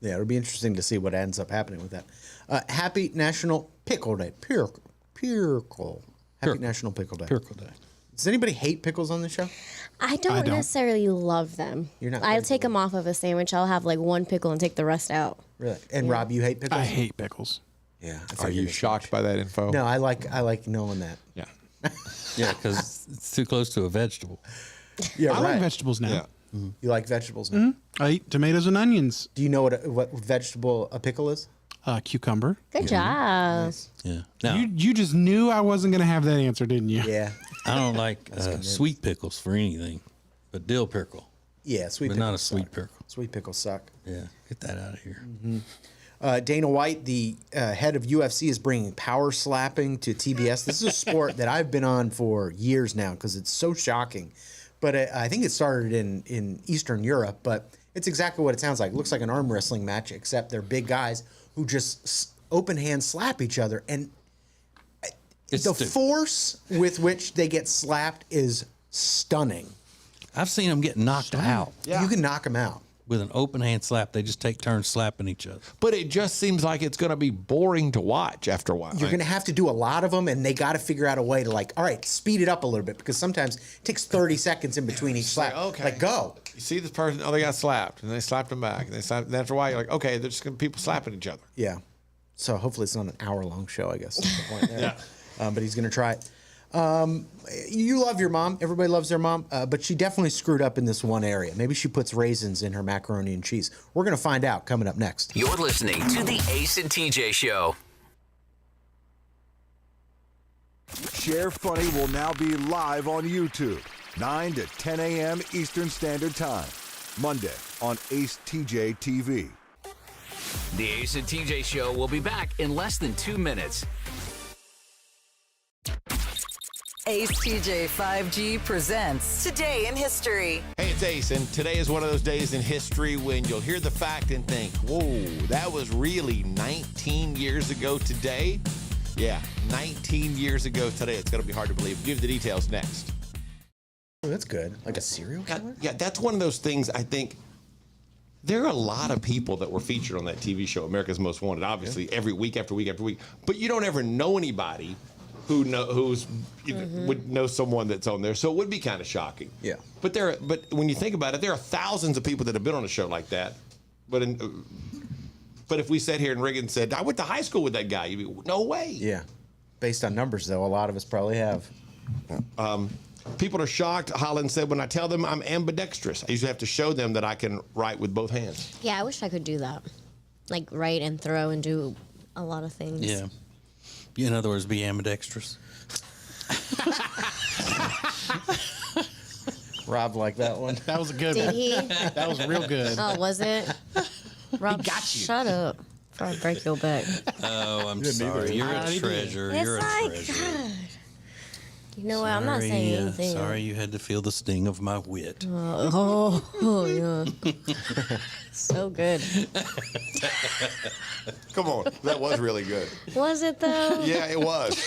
Yeah, it'll be interesting to see what ends up happening with that. Happy National Pickle Day. Pickle. Happy National Pickle Day. Pickle Day. Does anybody hate pickles on the show? I don't necessarily love them. You're not. I'll take them off of a sandwich. I'll have like one pickle and take the rest out. Really? And Rob, you hate pickles? I hate pickles. Yeah. Are you shocked by that info? No, I like knowing that. Yeah. Yeah, because it's too close to a vegetable. Yeah, I like vegetables now. Yeah. Mm-hmm. You like vegetables now? I eat tomatoes and onions. Do you know what vegetable a pickle is? Cucumber. Good job. Yeah. Now, You just knew I wasn't going to have that answer, didn't you? Yeah. I don't like sweet pickles for anything, but dill pickle. Yeah, sweet but pickles not a suck. sweet pickle. Sweet pickles suck. Yeah, get that out of here. Mm-hmm. Dana White, the head of UFC, is bringing power slapping to TBS. This is a sport that I've been on for years now because it's so shocking. But I think it started in Eastern Europe, but it's exactly what it sounds like. It looks like an arm wrestling match, except they're big guys who just open hand slap each other. And the force with which they get slapped is stunning. I've seen them get knocked out. Yeah. You can knock them out. With an open hand slap, they just take turns slapping each other. But it just seems like it's going to be boring to watch after a while. You're going to have to do a lot of them, and they got to figure out a way to, like, all right, speed it up a little bit, because sometimes it takes 30 seconds in between each slap. Okay. Like, go. You see this person, they got slapped, and they slapped them back. And they slapped, and after a while, you're like, okay, they're just going to people slapping each other. Yeah. So hopefully it's not an hour-long show, I guess, is the point there. But he's going to try it. You love your mom. Everybody loves their mom. But she definitely screwed up in this one area. Maybe she puts raisins in her macaroni and cheese. We're going to find out coming up next. You're listening to the Ace and TJ Show. Share Funny will now be live on YouTube, 9 to 10 a.m. Eastern Standard Time, Monday on Ace TJ TV. The Ace and TJ Show will be back in less than 2 minutes. Ace TJ 5G presents Today in History. Hey, it's Ace, and today is one of those days in history when you'll hear the fact and think, whoa, that was really 19 years ago today? Yeah, 19 years ago today. It's going to be hard to believe. Give the details next. Oh, that's good. Like a serial killer? Yeah, that's one of those things I think. There are a lot of people that were featured on that TV show, America's Most Wanted, obviously, every week after week after week. But you don't ever know anybody would know someone that's on there. So it would be kind of shocking. Yeah. But when you think about it, there are thousands of people that have been on a show like that. But if we sat here and Reagan said, I went to high school with that guy, you'd be, no way. Yeah. Based on numbers, though, a lot of us probably have. People are shocked. Holland said, when I tell them I'm ambidextrous, I usually have to show them that I can write with both hands. Yeah, I wish I could do that. Like write and throw and do a lot of things. Yeah. In other words, be ambidextrous. Rob liked that one. That was a good Did one. he? That was real good. Oh, was it? Rob, got you. Shut up before I break your back. Oh, I'm sorry. You're a treasure. You're a treasure. God. You know what? I'm not saying anything. Sorry you had to feel the sting of my wit. Yeah. So good. Come on. That was really good. Was it though? Yeah, it was.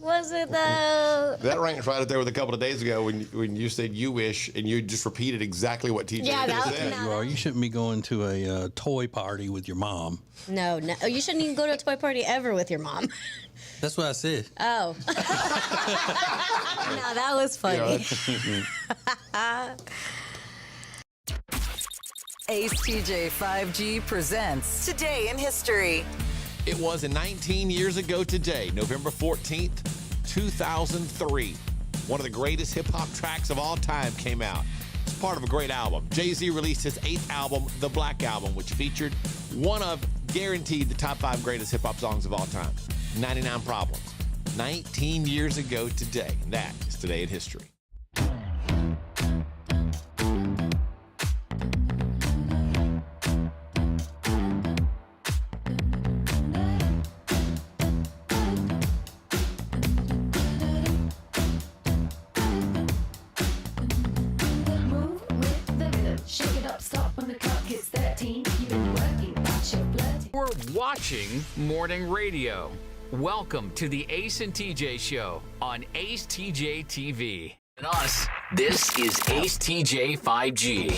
Was it though? That ranks right up there with a couple of days ago when you said you wish and you just repeated exactly what TJ just said. You shouldn't be going to a toy party with your mom. No. Oh, you shouldn't even go to a toy party ever with your mom. That's what I said. Oh. No, that was funny. Ace TJ 5G presents Today in History. It was 19 years ago today, November 14th, 2003. One of the greatest hip-hop tracks of all time came out. It's part of a great album. Jay-Z released his 8th album, The Black Album, which featured one of, guaranteed, the top 5 greatest hip-hop songs of all time, 99 Problems. 19 years ago today. That is Today in History. We're watching morning radio. Welcome to the Ace and TJ Show on Ace TJ TV. And us, this is Ace TJ 5G.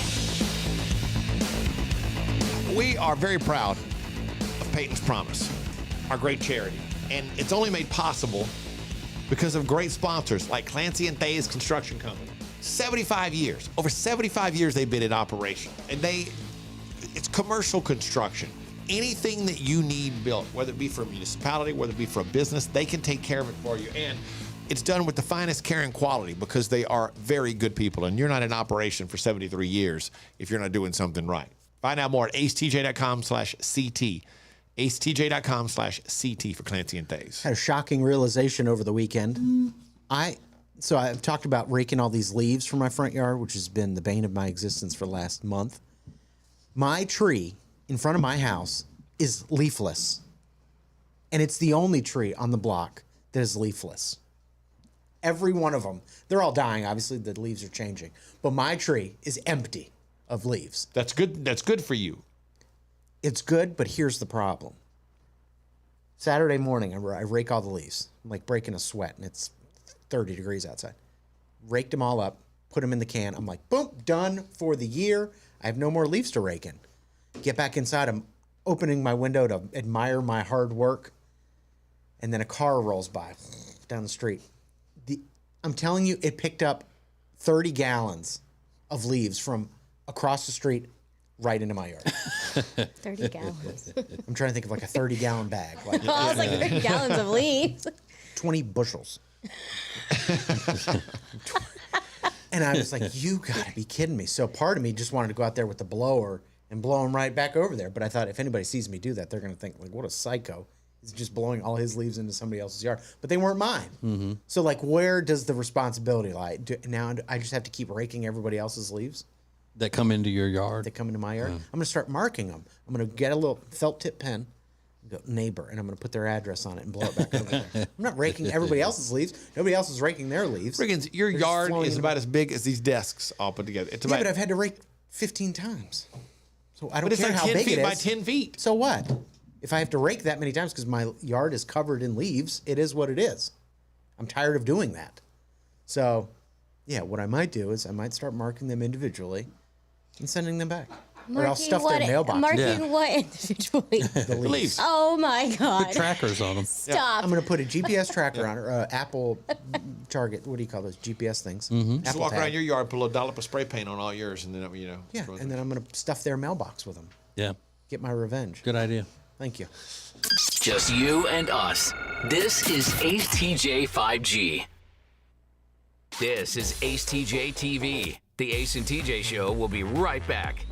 We are very proud of Peyton's Promise, our great charity. And it's only made possible because of great sponsors like Clancy and Thays Construction Company. 75 years. Over 75 years they've been in operation. And it's commercial construction. Anything that you need built, whether it be for a municipality, whether it be for a business, they can take care of it for you. And it's done with the finest care and quality because they are very good people. And you're not in operation for 73 years if you're not doing something right. Find out more at acetj.com/CT. acetj.com/CT for Clancy and Thays. Had a shocking realization over the weekend. So I've talked about raking all these leaves from my front yard, which has been the bane of my existence for the last month. My tree in front of my house is leafless. And it's the only tree on the block that is leafless. Every one of them. They're all dying. Obviously, the leaves are changing. But my tree is empty of leaves. That's good. That's good for you. It's good, but here's the problem. Saturday morning, I rake all the leaves. I'm like breaking a sweat, and it's 30 degrees outside. Raked them all up, put them in the can. I'm like, boom, done for the year. I have no more leaves to rake in. Get back inside. I'm opening my window to admire my hard work. And then a car rolls by down the street. I'm telling you, it picked up 30 gallons of leaves from across the street right into my yard. 30 gallons. I'm trying to think of like a 30-gallon bag. Like, I was like, 30 gallons of leaves. 20 bushels. And I was like, you gotta be kidding me. So part of me just wanted to go out there with the blower and blow him right back over there. But I thought if anybody sees me do that, they're gonna think, like, what a psycho. He's just blowing all his leaves into somebody else's yard. But they weren't mine. Mm-hmm. So, like, where does the responsibility lie? Now I just have to keep raking everybody else's leaves? That come into your yard? They come into my yard? I'm gonna start marking them. I'm gonna get a little felt tip pen, go neighbor, and I'm gonna put their address on it and blow it back over there. I'm not raking everybody else's leaves. Nobody else is raking their leaves. Riggins, your They're just yard flowing is in. about as big as these desks all put together. It's Yeah, about, but I've had to rake 15 times. So I don't but it's care like how 10 big feet it by is. 10 feet. So what? If I have to rake that many times because my yard is covered in leaves, it is what it is. I'm tired of doing that. So, yeah, what I might do is I might start marking them individually and sending them back. Or I'll stuff their mailbox. Marking what individually? The leaves. Oh my God. Put trackers on them. Stop. I'm going to put a GPS tracker on it, Apple Target. What do you call those GPS things? Mm-hmm. Just Apple walk tag. around your yard, put a little dollop of spray paint on all yours, and then, Yeah, and then I'm going to stuff their mailbox with them. Yeah. Get my revenge. Good idea. Thank you. Just you and us. This is Ace TJ 5G. This is Ace TJ TV. The Ace and TJ Show will be right back.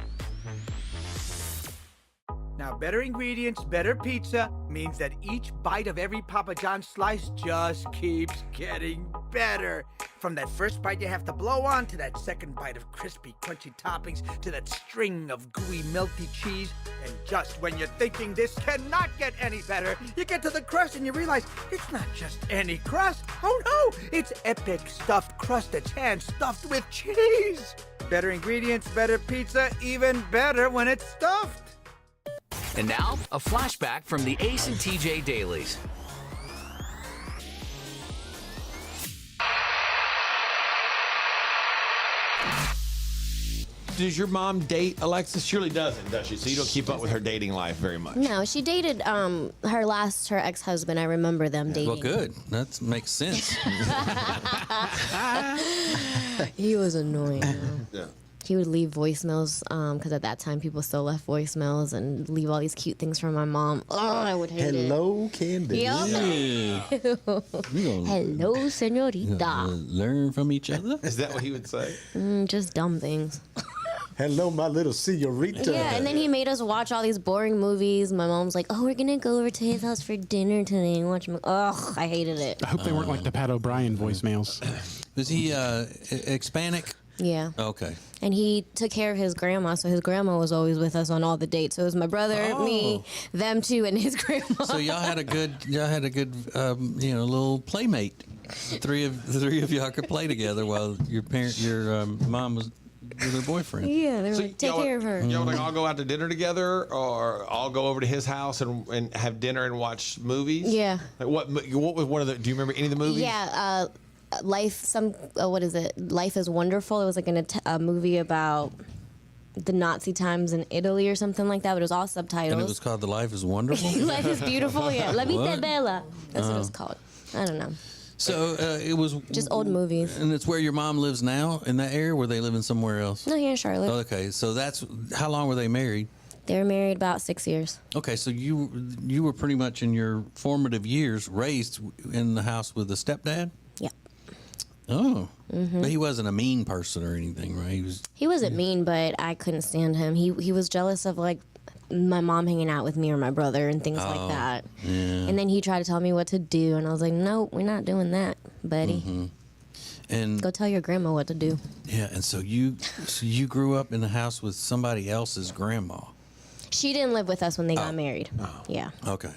Now, better ingredients, better pizza means that each bite of every Papa John's slice just keeps getting better. From that first bite you have to blow on, to that second bite of crispy, crunchy toppings, to that string of gooey, melty cheese. And just when you're thinking this cannot get any better, you get to the crust and you realize it's not just any crust. Oh no, it's epic stuffed crust that's hand-stuffed with cheese. Better ingredients, better pizza, even better when it's stuffed. And now, a flashback from the Ace and TJ Dailies. Does your mom date Alexis? Surely doesn't, does she? So you don't keep up with her dating life very much. No, she dated her ex-husband. I remember them dating. Well, good. That makes sense. He was annoying. Yeah. He would leave voicemails because at that time people still left voicemails and leave all these cute things from my mom. Oh, I would hate it. Hello, Candy. Yep. Hello, senorita. Learn from each other. Is that what he would say? Just dumb things. Hello, my little señorita. Yeah, and then he made us watch all these boring movies. My mom's like, "Oh, we're gonna go over to his house for dinner today and watch." Ugh, I hated it. I hope they weren't like the Pat O'Brien voicemails. Was he Hispanic? Yeah. Okay. And he took care of his grandma, so his grandma was always with us on all the dates. So it was my brother, me, them two, and his grandma. So y'all had a good, little playmate. The three of y'all could play together while your mom was with her boyfriend. Yeah, they were So like, take y'all- care of her. Y'all like all go out to dinner together, or all go over to his house and have dinner and watch movies? Yeah. Like what was one of the? Do you remember any of the movies? Yeah, what is it? Life is Wonderful. It was like a movie about the Nazi times in Italy or something like that, but it was all subtitles. And it was called The Life is Wonderful? Life is Beautiful, yeah. La Vita What? è Bella. That's what it was called. I don't know. So it was Just old movies. And it's where your mom lives now, in that area, or were they living somewhere else? No, here in Charlotte. Okay, so that's how long were they married? They were married about 6 years. Okay, so you were pretty much in your formative years raised in the house with a stepdad? Yeah. Oh. Mhm. But he wasn't a mean person or anything, right? He wasn't mean, but I couldn't stand him. He was jealous of like my mom hanging out with me or my brother and things like that. Yeah. And then he tried to tell me what to do, and I was like, "Nope, we're not doing that, buddy. And Go tell your grandma what to do." yeah, and so you grew up in the house with somebody else's grandma. She didn't live with us when they got married. Oh. Yeah. Okay.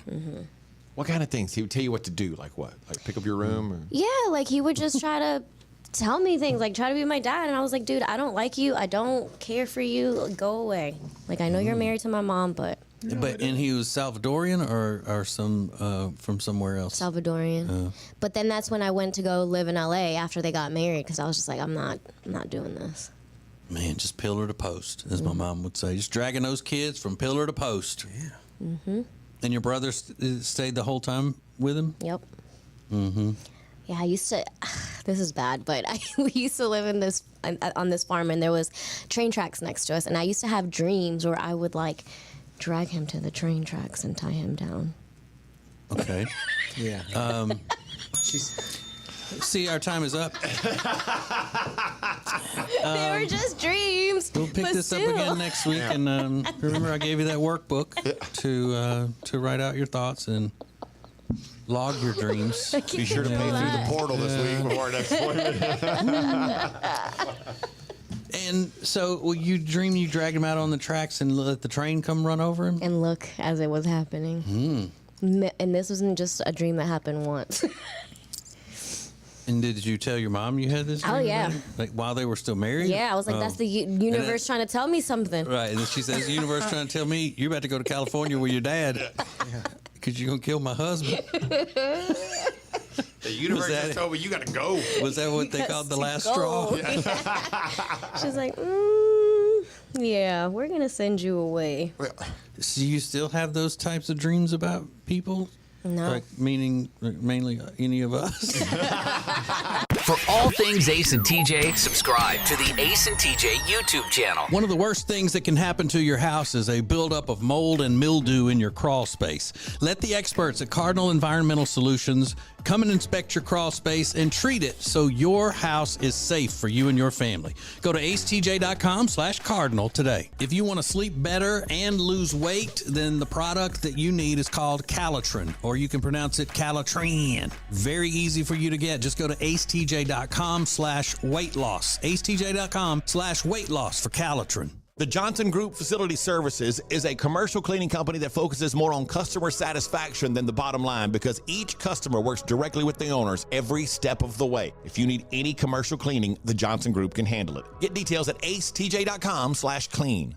What kind of things? He would tell you what to do, like what? Like pick up your room? Or? Yeah, like he would just try to tell me things, like try to be my dad, and I was like, "Dude, I don't like you. I don't care for you. Go away. Like I know you're married to my mom, but." And he was Salvadorian or some from somewhere else? Salvadorian. But then that's when I went to go live in LA after they got married because I was just like, I'm not doing this. Man, just pillar to post, as my mom would say. Just dragging those kids from pillar to post. Yeah. Mm-hmm. And your brother stayed the whole time with him? Yep. Mm-hmm. Yeah, I used to. This is bad, but we used to live in this on this farm, and there was train tracks next to us, and I used to have dreams where I would like drag him to the train tracks and tie him down. Okay. Yeah. See, our time is up. They were just dreams. We'll pick this up again next week, and remember I gave you that workbook to write out your thoughts and log your dreams. Be sure to pay through the portal this week before our next appointment. And so, will you dream you dragged him out on the tracks and let the train come run over him? And look as it was happening. And this wasn't just a dream that happened once. And did you tell your mom you had this dream? Oh, yeah. about him? Like while they were still married? Yeah, I was like, that's the universe trying to tell me something. Right, and then she says, the universe trying to tell me you're about to go to California with your dad because you're going to kill my husband. The universe just told me you got to go. Was that what they called the last straw? She's like, yeah, we're going to send you away. So you still have those types of dreams about people? No. Like meaning mainly any of us? For all things Ace and TJ, subscribe to the Ace and TJ YouTube channel. One of the worst things that can happen to your house is a buildup of mold and mildew in your crawl space. Let the experts at Cardinal Environmental Solutions come and inspect your crawl space and treat it so your house is safe for you and your family. Go to acetj.com/cardinal today. If you want to sleep better and lose weight, then the product that you need is called Calitrin, or you can pronounce it Calitrin. Very easy for you to get. Just go to acetj.com/weight loss. acetj.com/weight loss for Calitrin. The Johnson Group Facility Services is a commercial cleaning company that focuses more on customer satisfaction than the bottom line because each customer works directly with the owners every step of the way. If you need any commercial cleaning, the Johnson Group can handle it. Get details at acetj.com/clean.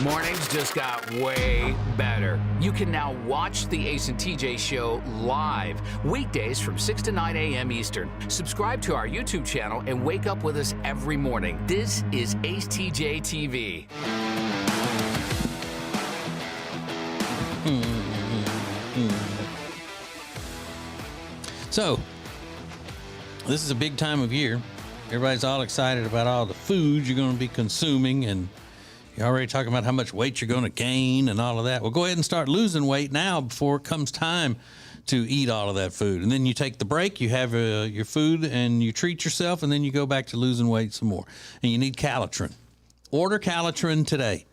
Mornings just got way better. You can now watch the Ace and TJ show live, weekdays from 6 to 9 a.m. Eastern. Subscribe to our YouTube channel and wake up with us every morning. This is Ace TJ TV. So, this is a big time of year. Everybody's all excited about all the food you're going to be consuming, and you're already talking about how much weight you're going to gain and all of that. Well, go ahead and start losing weight now before it comes time to eat all of that food. And then you take the break, you have your food, and you treat yourself, and then you go back to losing weight some more. And you need Calitrin. Order Calitrin today.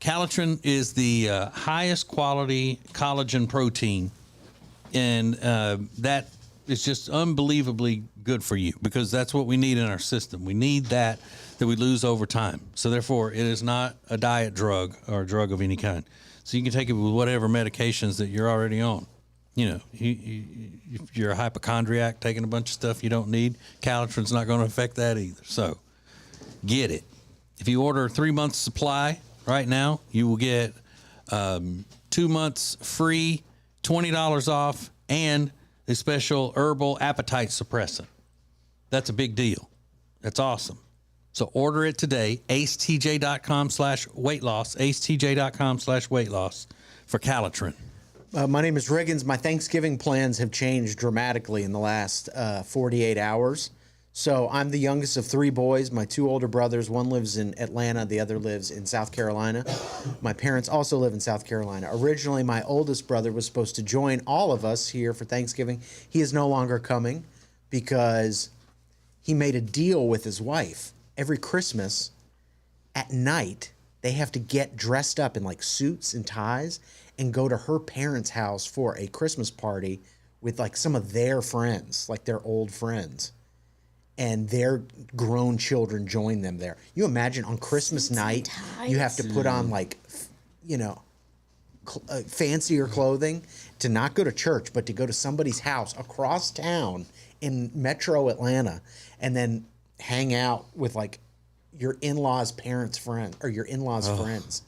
Calitrin is the highest quality collagen protein, and that is just unbelievably good for you because that's what we need in our system. We need that we lose over time. So therefore, it is not a diet drug or a drug of any kind. So you can take it with whatever medications that you're already on. You know, if you're a hypochondriac taking a bunch of stuff you don't need, Calitrin's not going to affect that either. So get it. If you order a 3-month supply right now, you will get 2 months free, $20 off, and a special herbal appetite suppressant. That's a big deal. That's awesome. So order it today, acetj.com/weight loss, acetj.com/weight loss for Calitrin. My name is Riggins. My Thanksgiving plans have changed dramatically in the last 48 hours. So I'm the youngest of 3 boys. My 2 older brothers, one lives in Atlanta, the other lives in South Carolina. My parents also live in South Carolina. Originally, my oldest brother was supposed to join all of us here for Thanksgiving. He is no longer coming because he made a deal with his wife. Every Christmas at night, they have to get dressed up in like suits and ties and go to her parents' house for a Christmas party with like some of their friends, like their old friends. And their grown children join them there. You imagine on Christmas night, you have to put on like, you know, fancier clothing to not go to church, but to go to somebody's house across town in metro Atlanta and then hang out with like your in-laws' parents' friend or your in-laws' friends.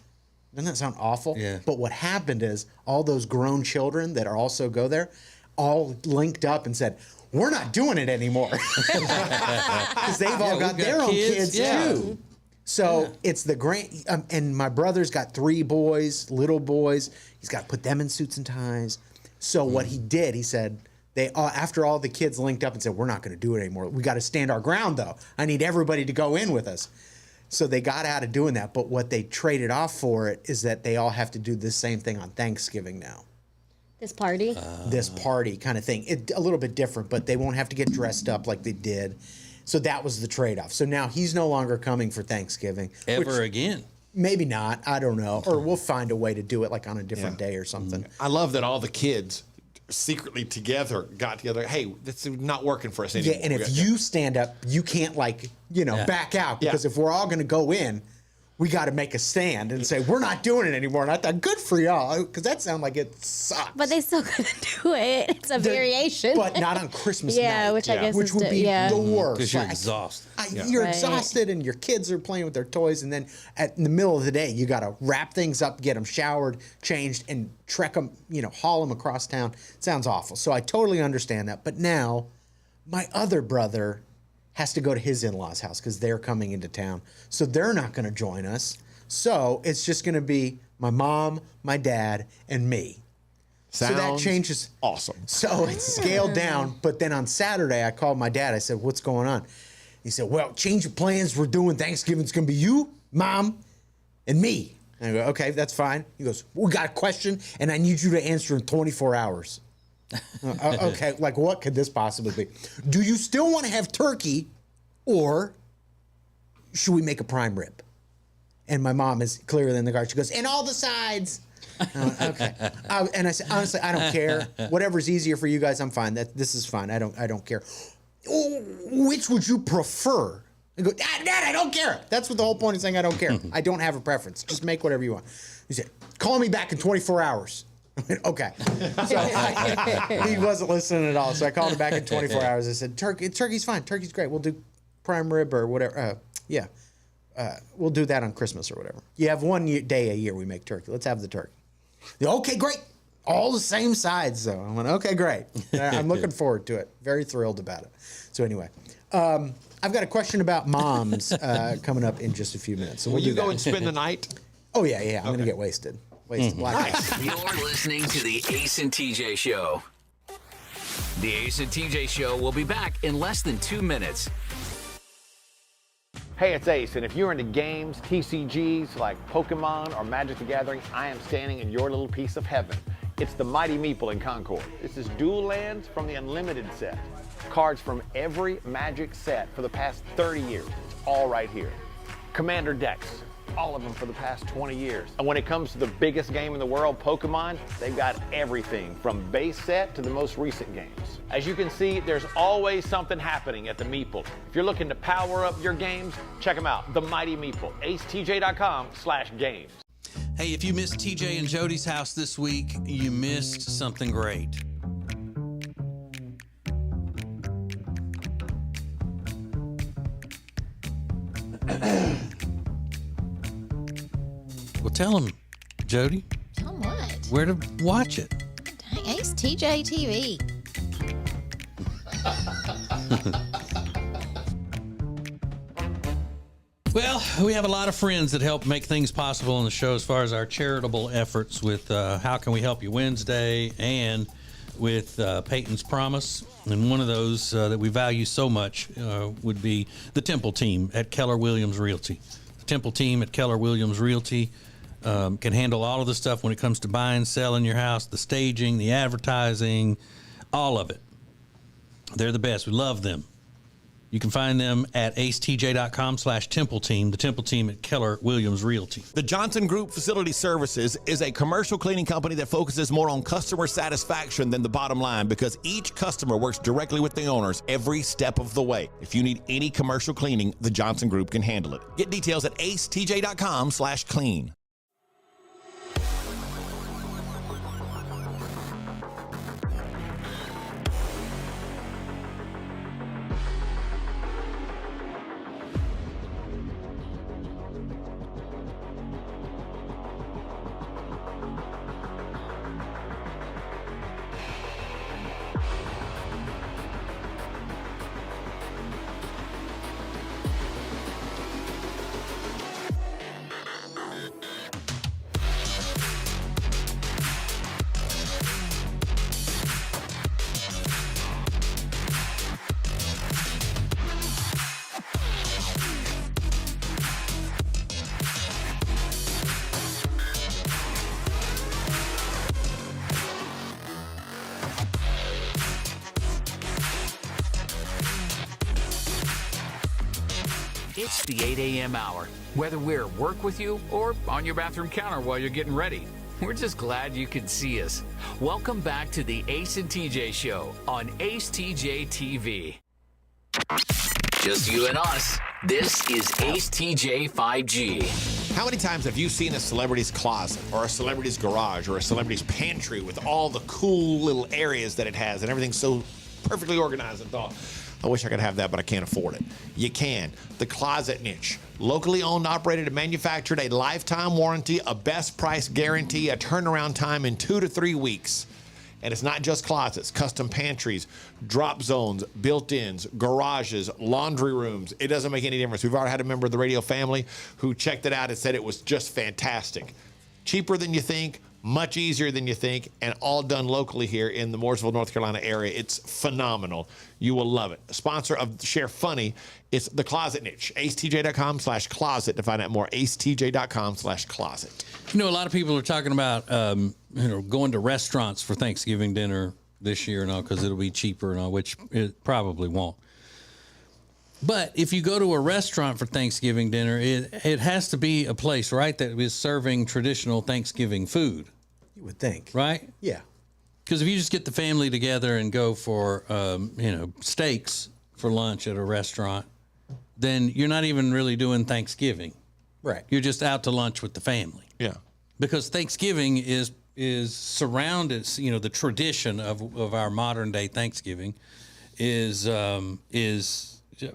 Doesn't that sound awful? Yeah. But what happened is all those grown children that are also go there all linked up and said, we're not doing it anymore. Because they've all got their own kids too. So it's the grand, and my brother's got 3 boys, little boys. He's got to put them in suits and ties. So what he did, he said, they after all the kids linked up and said, we're not going to do it anymore. We got to stand our ground though. I need everybody to go in with us. So they got out of doing that. But what they traded off for it is that they all have to do the same thing on Thanksgiving now. This party? This party kind of thing. A little bit different, but they won't have to get dressed up like they did. So that was the trade-off. So now he's no longer coming for Thanksgiving. Ever again? Maybe not. I don't know. Or we'll find a way to do it like on a different day or something. I love that all the kids secretly together got together. Hey, this is not working for us anymore. Yeah, and if you stand up, you can't back out because if we're all going to go in, we got to make a stand and say, we're not doing it anymore. And I thought, good for y'all, because that sounded like it sucks. But they still couldn't do it. It's a variation. But not on Christmas night. Yeah, which I guess which would be the worst. Because you're exhausted. You're exhausted and your kids are playing with their toys. And then in the middle of the day, you got to wrap things up, get them showered, changed, and trek them, haul them across town. It sounds awful. So I totally understand that. But now my other brother has to go to his in-laws' house because they're coming into town. So they're not going to join us. So it's just going to be my mom, my dad, and me. Sounds so that changes. Awesome. So it's scaled down. But then on Saturday, I called my dad. I said, what's going on? He said, well, change your plans. We're doing Thanksgiving. It's going to be you, mom, and me. And I go, okay, that's fine. He goes, we got a question, and I need you to answer in 24 hours. Okay, like what could this possibly be? Do you still want to have turkey, or should we make a prime rib? And my mom is clearer than the guard. She goes, and all the sides. Okay. And I said, honestly, I don't care. Whatever's easier for you guys, I'm fine. This is fine. I don't care. Oh, which would you prefer? I go, Dad, I don't care. That's what the whole point is saying. I don't care. I don't have a preference. Just make whatever you want. He said, call me back in 24 hours. Okay. So he wasn't listening at all. So I called him back in 24 hours. I said, turkey's fine. Turkey's great. We'll do prime rib or whatever. We'll do that on Christmas or whatever. You have one day a year we make turkey. Let's have the turkey. Okay, great. All the same sides, though. I went, okay, great. I'm looking forward to it. Very thrilled about it. So anyway, I've got a question about moms coming up in just a few minutes. So Will you go and spend the night? Oh, yeah. I'm going to get wasted. Nice. You're listening to the Ace and TJ Show. The Ace and TJ Show will be back in less than 2 minutes. Hey, it's Ace, and if you're into games, TCGs like Pokemon or Magic the Gathering, I am standing in your little piece of heaven. It's the Mighty Meeple in Concord. This is dual lands from the Unlimited set. Cards from every Magic set for the past 30 years. It's all right here. Commander decks, all of them for the past 20 years. And when it comes to the biggest game in the world, Pokemon, they've got everything from base set to the most recent games. As you can see, there's always something happening at the Meeple. If you're looking to power up your games, check them out. The Mighty Meeple, acetj.com/games. Hey, if you missed TJ and Jody's house this week, you missed something great. Well, tell them, Jody. Tell them what? Where to watch it. Dang, Ace TJ TV. Well, we have a lot of friends that help make things possible on the show as far as our charitable efforts with How Can We Help You Wednesday and with Peyton's Promise. And one of those that we value so much would be the Temple team at Keller Williams Realty. The Temple team at Keller Williams Realty can handle all of the stuff when it comes to buying, selling your house, the staging, the advertising, all of it. They're the best. We love them. You can find them at acetj.com/Temple Team, the Temple Team at Keller Williams Realty. The Johnson Group Facility Services is a commercial cleaning company that focuses more on customer satisfaction than the bottom line because each customer works directly with the owners every step of the way. If you need any commercial cleaning, the Johnson Group can handle it. Get details at acetj.com/clean. It's the 8 a.m. hour. Whether we're at work with you or on your bathroom counter while you're getting ready, we're just glad you could see us. Welcome back to the Ace and TJ Show on Ace TJ TV. Just you and us. This is Ace TJ 5G. How many times have you seen a celebrity's closet or a celebrity's garage or a celebrity's pantry with all the cool little areas that it has and everything's so perfectly organized and thought, I wish I could have that, but I can't afford it. You can. The Closet Niche. Locally owned, operated, and manufactured, a lifetime warranty, a best price guarantee, a turnaround time in 2 to 3 weeks. And it's not just closets, custom pantries, drop zones, built-ins, garages, laundry rooms. It doesn't make any difference. We've already had a member of the radio family who checked it out and said it was just fantastic. Cheaper than you think, much easier than you think, and all done locally here in the Mooresville, North Carolina area. It's phenomenal. You will love it. A sponsor of Share Funny, it's The Closet Niche. acetj.com/closet to find out more. acetj.com/closet. You know, a lot of people are talking about, going to restaurants for Thanksgiving dinner this year and all because it'll be cheaper and all, which it probably won't. But if you go to a restaurant for Thanksgiving dinner, it has to be a place, right, that is serving traditional Thanksgiving food. You would think. Right? Yeah. Because if you just get the family together and go for, steaks for lunch at a restaurant, then you're not even really doing Thanksgiving. Right. You're just out to lunch with the family. Yeah. Because Thanksgiving is surrounded, the tradition of our modern day Thanksgiving is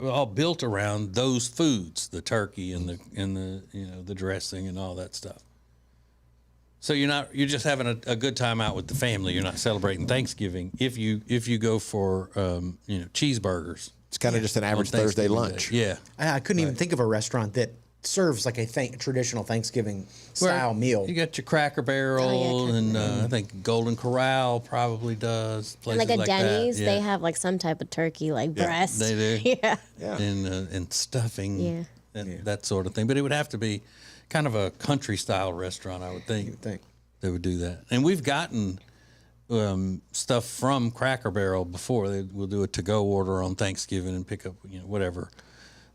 all built around those foods, the turkey and the dressing and all that stuff. So you're just having a good time out with the family. You're not celebrating Thanksgiving if you go for cheeseburgers. It's kind of just an average Thursday lunch. Yeah. I couldn't even think of a restaurant that serves like a traditional Thanksgiving style meal. You got your Cracker Barrel and I think Golden Corral probably does. And like a Denny's, they have like some type of turkey, like breast. They do. Yeah. And stuffing and that sort of thing. But it would have to be kind of a country style restaurant, I would think. They would do that. And we've gotten stuff from Cracker Barrel before. We'll do a to-go order on Thanksgiving and pick up whatever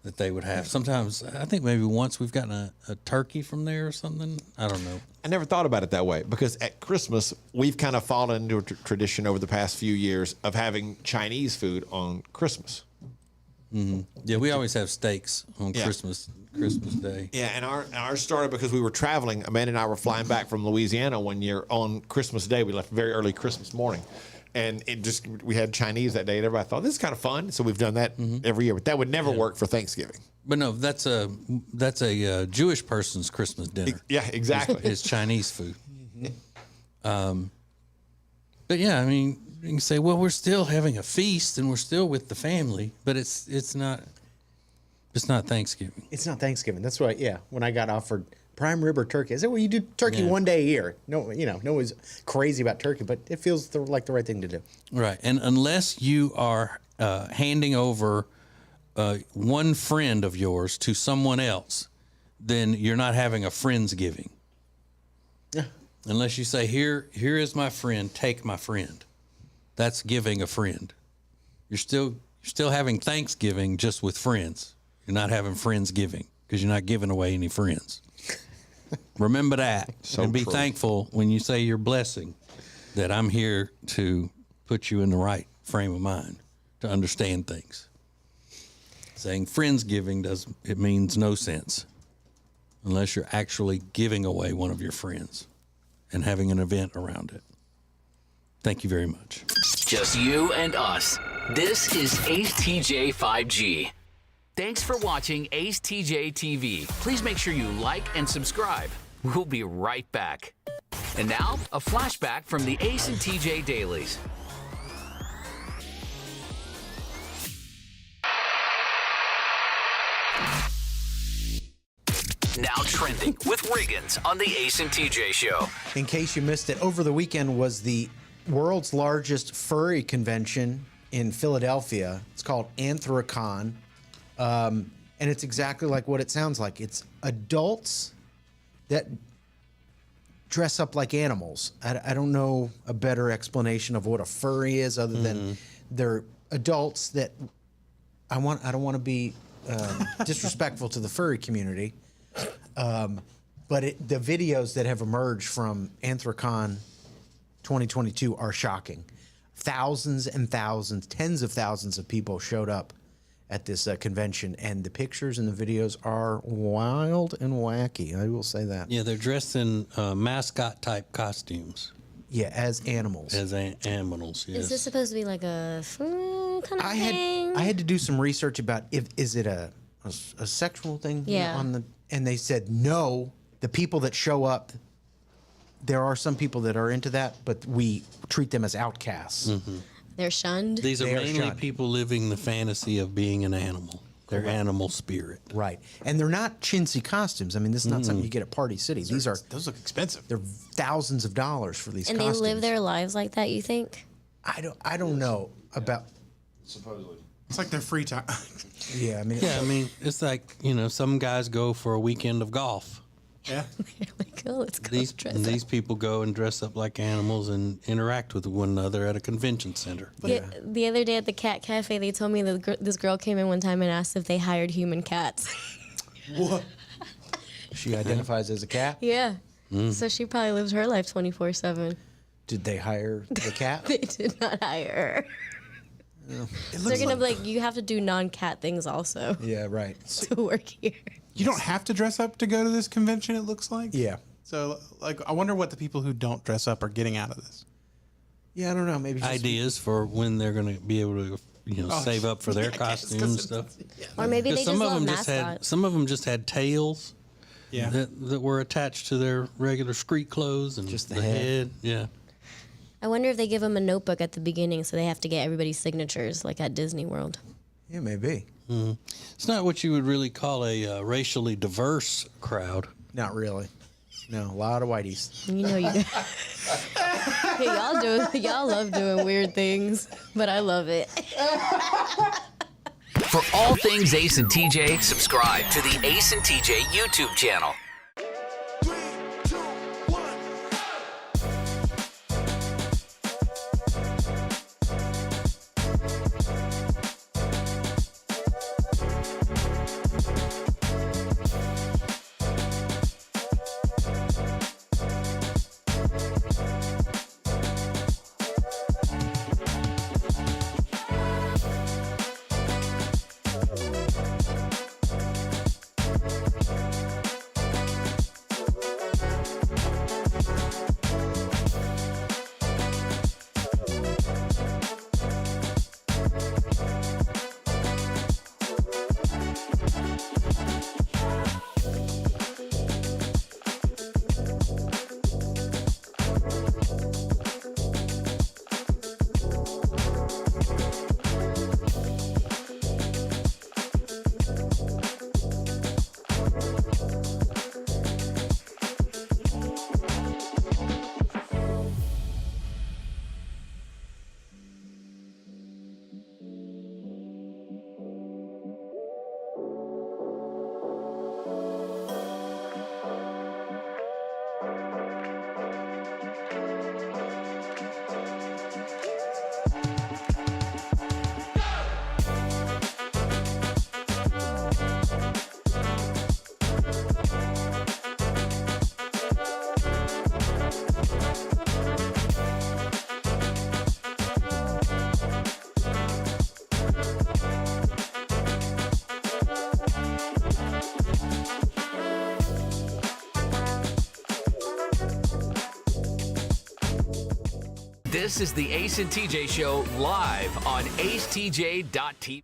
that they would have. Sometimes, I think maybe once we've gotten a turkey from there or something. I don't know. I never thought about it that way because at Christmas, we've kind of fallen into a tradition over the past few years of having Chinese food on Christmas. Mm-hmm. Yeah, we always have steaks on Christmas Day. Yeah, and ours started because we were traveling. Amanda and I were flying back from Louisiana one year on Christmas Day. We left very early Christmas morning. And we had Chinese that day, and everybody thought this is kind of fun. So we've done that every year, but that would never work for Thanksgiving. But no, that's a Jewish person's Christmas dinner. Yeah, exactly. It's Chinese food. But yeah, I mean, you can say, well, we're still having a feast and we're still with the family, but it's not. It's not Thanksgiving. It's not Thanksgiving. That's what. Yeah, when I got offered prime rib or turkey, I said, "Well, you do turkey one day a year." No, no one's crazy about turkey, but it feels like the right thing to do. Right, and unless you are handing over one friend of yours to someone else, then you're not having a friendsgiving. Yeah. Unless you say, here is my friend, take my friend. That's giving a friend. You're still having Thanksgiving just with friends. You're not having friendsgiving because you're not giving away any friends. Remember that. And be thankful when you say your blessing that I'm here to put you in the right frame of mind to understand things. Saying friendsgiving it means no sense unless you're actually giving away one of your friends and having an event around it. Thank you very much. Just you and us. This is Ace TJ 5G. Thanks for watching Ace TJ TV. Please make sure you like and subscribe. We'll be right back. And now, a flashback from the Ace and TJ Dailies. Now trending with Riggins on the Ace and TJ Show. In case you missed it, over the weekend was the world's largest furry convention in Philadelphia. It's called Anthrocon. And it's exactly like what it sounds like. It's adults that dress up like animals. I don't know a better explanation of what a furry is other than they're adults that I don't want to be disrespectful to the furry community. But the videos that have emerged from Anthrocon 2022 are shocking. Thousands and thousands, tens of thousands of people showed up at this convention, and the pictures and the videos are wild and wacky. I will say that. Yeah, they're dressed in mascot type costumes. Yeah, as animals. As animals, yes. Is this supposed to be like a kind of thing? I had to do some research about is it a sexual thing? Yeah. And they said no. The people that show up, there are some people that are into that, but we treat them as outcasts. They're shunned. These are mainly people living the fantasy of being an animal. Their animal spirit. Right. And they're not chintzy costumes. I mean, this is not something you get at Party City. Those look expensive. They're thousands of dollars for these costumes. And they live their lives like that, you think? I don't know about. Supposedly. It's like their free time. Yeah, I mean, it's like, some guys go for a weekend of golf. Yeah. Like, oh, let's go dress up. These people go and dress up like animals and interact with one another at a convention center. The other day at the cat cafe, they told me that this girl came in one time and asked if they hired human cats. What? She identifies as a cat? Yeah. So she probably lives her life 24/7. Did they hire the cat? They did not hire her. They're going to be like, you have to do non-cat things also. Yeah, right. To work here. You don't have to dress up to go to this convention, it looks like? Yeah. So, I wonder what the people who don't dress up are getting out of this. Yeah, I don't know. Maybe just ideas for when they're going to be able to, save up for their costumes and stuff. Or maybe they just love mascots. Some of them just had tails. Yeah. That were attached to their regular street clothes and just the head. Yeah. I wonder if they give them a notebook at the beginning so they have to get everybody's signatures like at Disney World. Yeah, maybe. It's not what you would really call a racially diverse crowd. Not really. No, a lot of whiteys. Y'all love doing weird things, but I love it. For all things Ace and TJ, subscribe to the Ace and TJ YouTube channel. This is the Ace and TJ Show live on acetj.tv.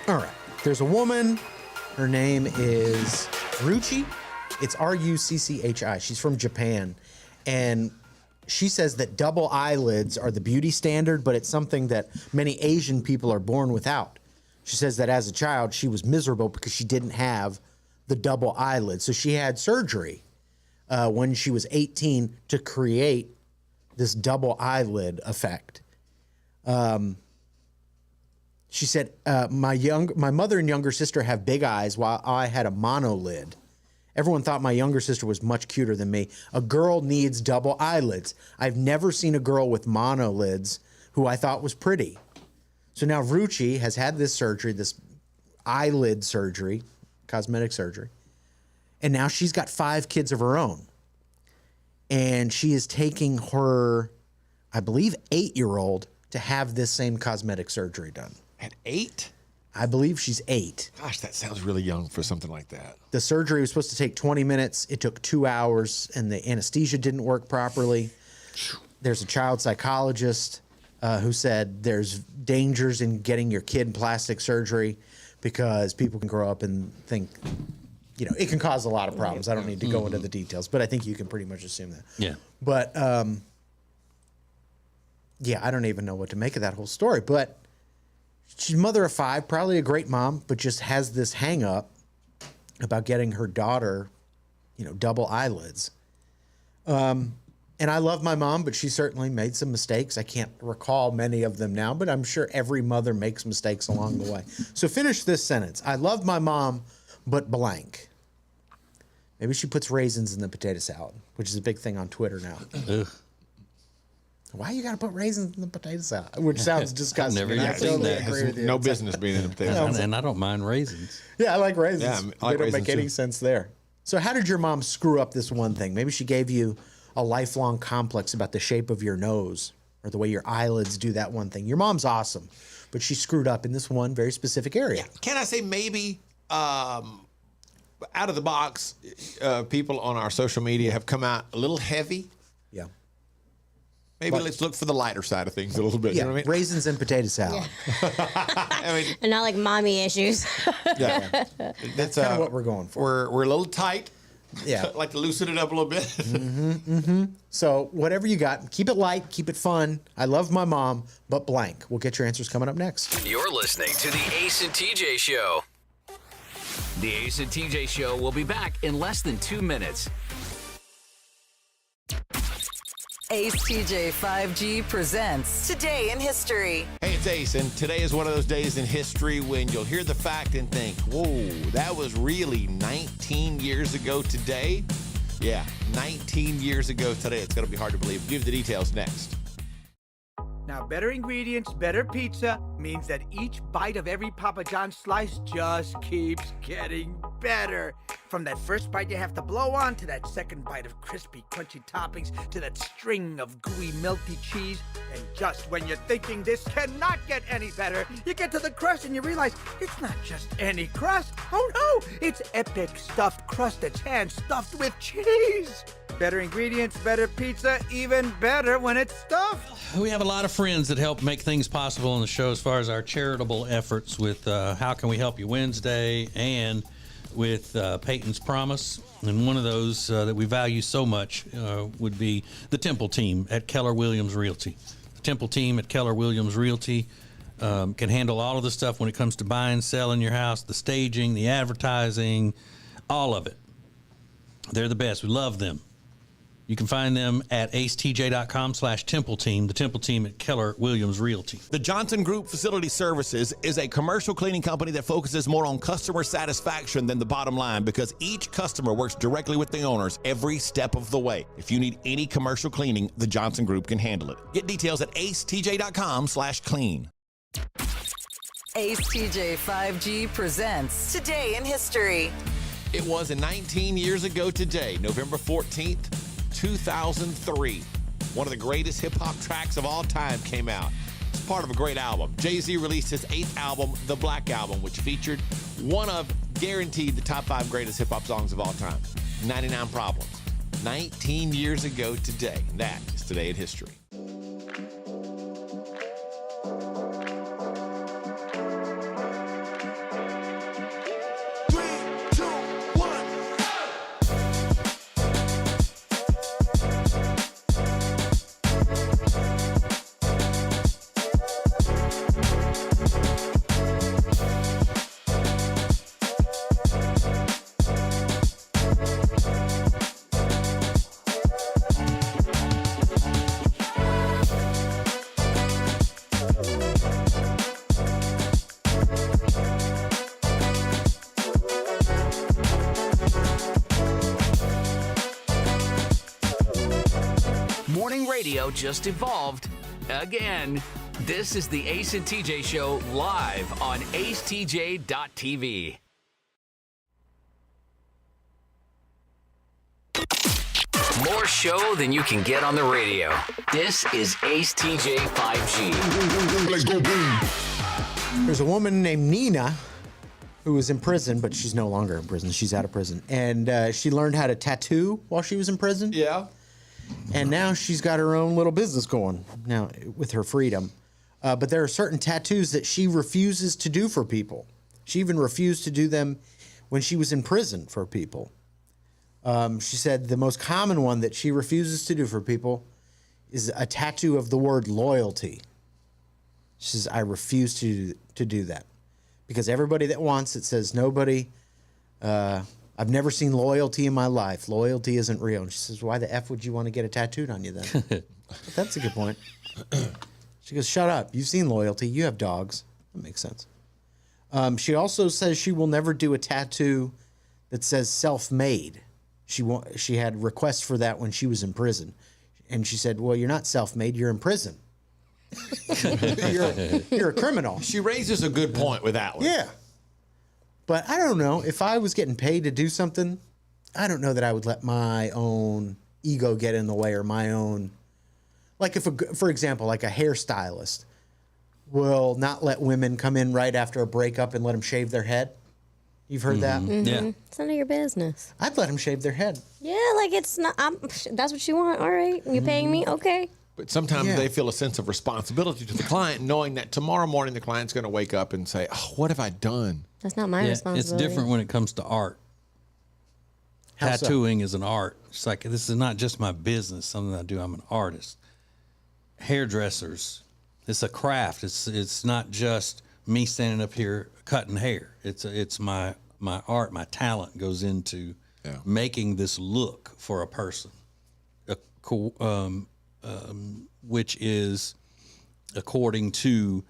All right. There's a woman. Her name is Ruchi. It's Rucchi. She's from Japan. And she says that double eyelids are the beauty standard, but it's something that many Asian people are born without. She says that as a child, she was miserable because she didn't have the double eyelids. So she had surgery when she was 18 to create this double eyelid effect. She said, my mother and younger sister have big eyes while I had a monolid. Everyone thought my younger sister was much cuter than me. A girl needs double eyelids. I've never seen a girl with monolids who I thought was pretty. So now Ruchi has had this surgery, this eyelid surgery, cosmetic surgery, and now she's got 5 kids of her own. And she is taking her, I believe, 8-year-old to have this same cosmetic surgery done. At 8? I believe she's 8. Gosh, that sounds really young for something like that. The surgery was supposed to take 20 minutes. It took 2 hours, and the anesthesia didn't work properly. There's a child psychologist who said there's dangers in getting your kid plastic surgery because people can grow up and think, it can cause a lot of problems. I don't need to go into the details, but I think you can pretty much assume that. Yeah. But, I don't even know what to make of that whole story. But she's a mother of 5, probably a great mom, but just has this hang up about getting her daughter, double eyelids. And I love my mom, but she certainly made some mistakes. I can't recall many of them now, but I'm sure every mother makes mistakes along the way. So finish this sentence. I love my mom, but blank. Maybe she puts raisins in the potato salad, which is a big thing on Twitter now. Ugh. Why you got to put raisins in the potato salad? Which sounds disgusting. I've never seen that. It has no business being in the potato salad. And I don't mind raisins. Yeah, I like raisins. Yeah, I like they don't make raisins any too. sense there. So how did your mom screw up this one thing? Maybe she gave you a lifelong complex about the shape of your nose or the way your eyelids do that one thing. Your mom's awesome, but she screwed up in this one very specific area. Can I say maybe out of the box, people on our social media have come out a little heavy? Yeah. Maybe let's look for the lighter side of things a little bit. Yeah, You know what I mean? raisins and potato salad. And not like mommy issues. Yeah. That's kind of what we're going for. We're a little tight. Yeah. Like to loosen it up a little bit. So whatever you got, keep it light, keep it fun. I love my mom, but blank. We'll get your answers coming up next. You're listening to the Ace and TJ Show. The Ace and TJ Show will be back in less than 2 minutes. Ace TJ 5G presents Today in History. Hey, it's Ace, and today is one of those days in history when you'll hear the fact and think, whoa, that was really 19 years ago today? Yeah, 19 years ago today. It's going to be hard to believe. Give the details next. Now, better ingredients, better pizza means that each bite of every Papa John's slice just keeps getting better. From that first bite you have to blow on, to that second bite of crispy, crunchy toppings, to that string of gooey, melty cheese. And just when you're thinking this cannot get any better, you get to the crust and you realize it's not just any crust. Oh no, it's epic stuffed crust that's hand-stuffed with cheese. Better ingredients, better pizza, even better when it's stuffed. We have a lot of friends that help make things possible on the show as far as our charitable efforts with How Can We Help You Wednesday and with Peyton's Promise. And one of those that we value so much would be the Temple team at Keller Williams Realty. The Temple team at Keller Williams Realty can handle all of the stuff when it comes to buying, selling your house, the staging, the advertising, all of it. They're the best. We love them. You can find them at acetj.com/Temple Team, the Temple Team at Keller Williams Realty. The Johnson Group Facility Services is a commercial cleaning company that focuses more on customer satisfaction than the bottom line because each customer works directly with the owners every step of the way. If you need any commercial cleaning, the Johnson Group can handle it. Get details at acetj.com/clean. Ace TJ 5G presents Today in History. It was 19 years ago today, November 14th, 2003. One of the greatest hip-hop tracks of all time came out. It's part of a great album. Jay-Z released his 8th album, The Black Album, which featured one of guaranteed the top 5 greatest hip-hop songs of all time, 99 Problems. 19 years ago today. That is Today in History. Morning radio just evolved again. This is the Ace and TJ Show live on acetj.tv. More show than you can get on the radio. This is Ace TJ 5G. Let's go boom. There's a woman named Nina who was in prison, but she's no longer in prison. She's out of prison. And she learned how to tattoo while she was in prison. Yeah. And now she's got her own little business going now with her freedom. But there are certain tattoos that she refuses to do for people. She even refused to do them when she was in prison for people. She said the most common one that she refuses to do for people is a tattoo of the word loyalty. She says, I refuse to do that. Because everybody that wants it says nobody, I've never seen loyalty in my life. Loyalty isn't real. And she says, why the F would you want to get it tattooed on you then? But that's a good point. She goes, shut up. You've seen loyalty. You have dogs. That makes sense. She also says she will never do a tattoo that says self-made. She had requests for that when she was in prison. And she said, well, you're not self-made. You're in prison. you're a criminal. She raises a good point with that one. Yeah. But I don't know. If I was getting paid to do something, I don't know that I would let my own ego get in the way or my own... Like, for example, like a hairstylist will not let women come in right after a breakup and let them shave their head. You've heard that? Mm-hmm. Yeah. It's none of your business. I'd let them shave their head. Yeah, like it's not. That's what you want. All right, you paying me? Okay. But sometimes they feel a sense of responsibility to the client, knowing that tomorrow morning the client's going to wake up and say, oh, what have I done? That's not my responsibility. It's different when it comes to art. How so? Tattooing is an art. It's like, this is not just my business, something I do. I'm an artist. Hairdressers, it's a craft. It's not just me standing up here cutting hair. It's my art, my talent goes into making this look for a person, which is according to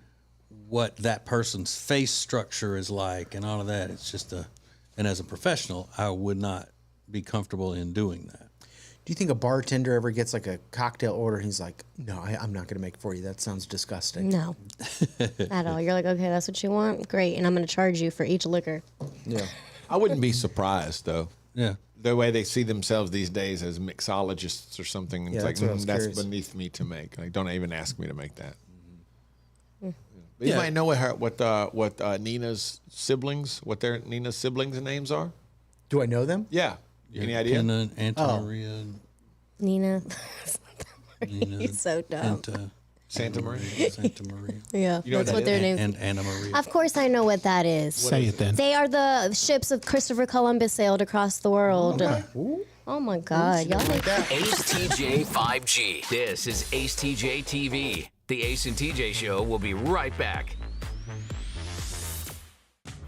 what that person's face structure is like and all of that. It's just and as a professional, I would not be comfortable in doing that. Do you think a bartender ever gets like a cocktail order and he's like, no, I'm not going to make it for you. That sounds disgusting. No, at all. You're like, okay, that's what you want? Great. And I'm going to charge you for each liquor. Yeah. I wouldn't be surprised, though. Yeah. The way they see themselves these days as mixologists or something. It's like, that's beneath me to make. Like, don't even ask me to make that. Mm-hmm. Yeah. You might know what Nina's siblings, Nina's siblings' names are. Do I know them? Yeah. Any idea? Aunt Maria. Nina. He's so dumb. Santa Maria. Santa Maria. Yeah, you know that's what their names. And Anna Maria. Of course, I know what that is. Say it then. They are the ships of Christopher Columbus sailed across the world. Okay. Oh my God, y'all think that? Ace TJ 5G. This is Ace TJ TV. The Ace and TJ Show will be right back.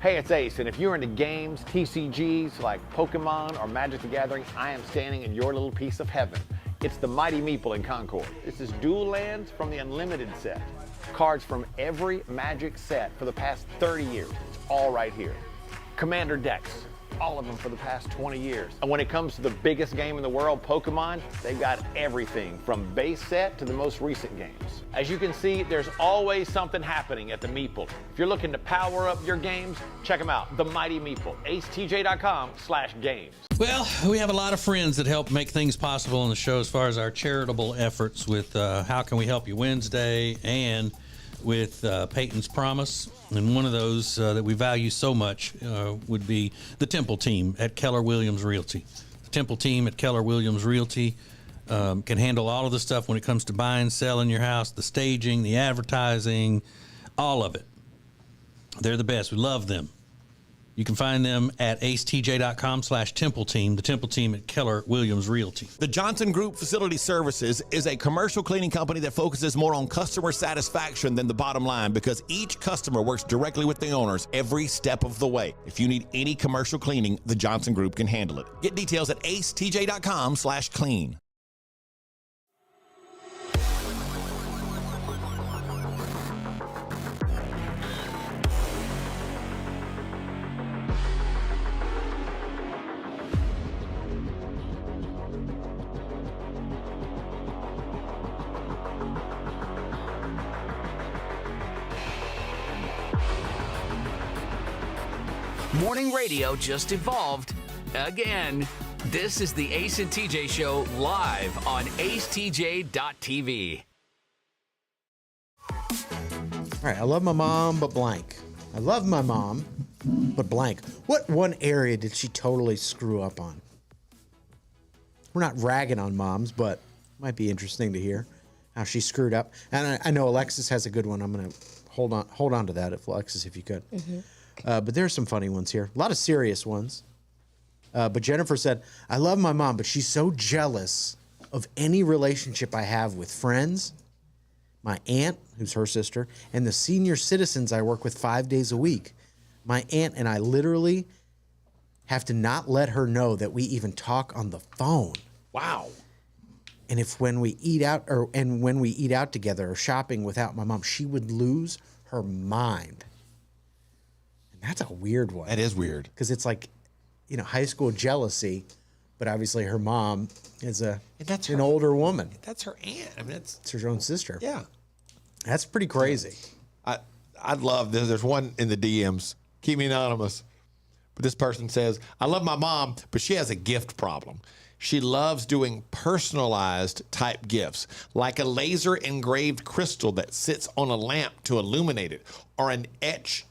Hey, it's Ace, and if you're into games, TCGs like Pokemon or Magic the Gathering, I am standing in your little piece of heaven. It's the Mighty Meeple in Concord. This is dual lands from the Unlimited set. Cards from every Magic set for the past 30 years. It's all right here. Commander decks, all of them for the past 20 years. And when it comes to the biggest game in the world, Pokemon, they've got everything from base set to the most recent games. As you can see, there's always something happening at the Meeple. If you're looking to power up your games, check them out. The Mighty Meeple, acetj.com/games. Well, we have a lot of friends that help make things possible on the show as far as our charitable efforts with How Can We Help You Wednesday and with Peyton's Promise. And one of those that we value so much would be the Temple team at Keller Williams Realty. The Temple team at Keller Williams Realty can handle all of the stuff when it comes to buying, selling your house, the staging, the advertising, all of it. They're the best. We love them. You can find them at acetj.com/Temple Team, the Temple team at Keller Williams Realty. The Johnson Group Facility Services is a commercial cleaning company that focuses more on customer satisfaction than the bottom line because each customer works directly with the owners every step of the way. If you need any commercial cleaning, the Johnson Group can handle it. Get details at acetj.com/clean. Morning radio just evolved again. This is the Ace and TJ Show live on acetj.tv. All right, I love my mom, but blank. I love my mom, but blank. What one area did she totally screw up on? We're not ragging on moms, but it might be interesting to hear how she screwed up. And I know Alexis has a good one. I'm going to hold on to that, if Alexis, if you could. Mm-hmm. But there's some funny ones here. A lot of serious ones. But Jennifer said, I love my mom, but she's so jealous of any relationship I have with friends, my aunt, who's her sister, and the senior citizens I work with 5 days a week. My aunt and I literally have to not let her know that we even talk on the phone. Wow. And when we eat out together or shopping without my mom, she would lose her mind. And that's a weird one. That is weird. Because it's like, high school jealousy, but obviously her mom is an older woman. That's her aunt. I mean, it's her own sister. Yeah. That's pretty crazy. I'd love this. There's one in the DMs. Keep me anonymous. But this person says, I love my mom, but she has a gift problem. She loves doing personalized type gifts, like a laser engraved crystal that sits on a lamp to illuminate it, or an etched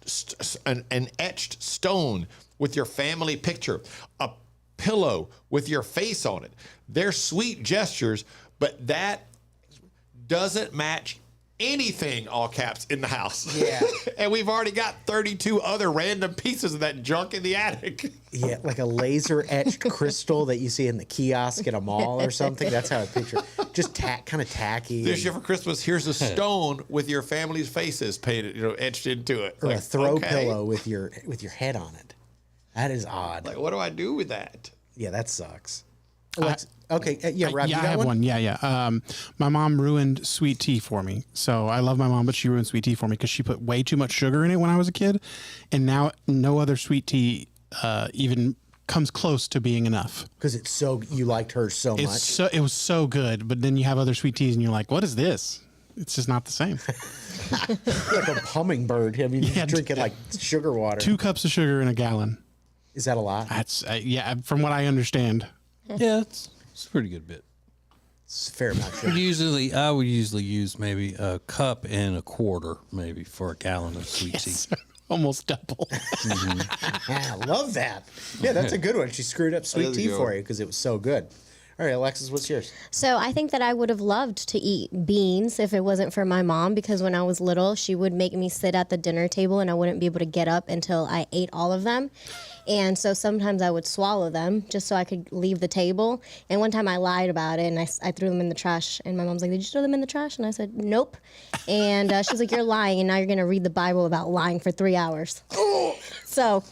stone with your family picture, a pillow with your face on it. They're sweet gestures, but that doesn't match anything, all caps, in the house. Yeah. And we've already got 32 other random pieces of that junk in the attic. Yeah, like a laser etched crystal that you see in the kiosk at a mall or something. That's how I picture it. Just kind of tacky. This year for Christmas, here's a stone with your family's faces painted, etched into it. Or a throw pillow with your head on it. That is odd. Like, what do I do with that? Yeah, that sucks. Okay, Rob, I have one. Yeah. My mom ruined sweet tea for me. So I love my mom, but she ruined sweet tea for me because she put way too much sugar in it when I was a kid. And now no other sweet tea even comes close to being enough. Because you liked her so much. It was so good, but then you have other sweet teas and you're like, what is this? It's just not the same. Like a hummingbird. I mean, you drink it like sugar water. 2 cups of sugar in a gallon. Is that a lot? That's from what I understand. Yeah, it's a pretty good bit. It's a fair amount. I would usually use maybe a cup and a quarter, maybe, for a gallon of sweet tea. Almost double. Mm-hmm. Yeah, I love that. Yeah, that's a good one. She screwed up sweet tea for you because it was so good. All right, Alexis, what's yours? So I think that I would have loved to eat beans if it wasn't for my mom, because when I was little, she would make me sit at the dinner table and I wouldn't be able to get up until I ate all of them. And so sometimes I would swallow them just so I could leave the table. And one time I lied about it and I threw them in the trash. And my mom's like, did you throw them in the trash? And I said, nope. And she's like, you're lying. And now you're going to read the Bible about lying for 3 hours. So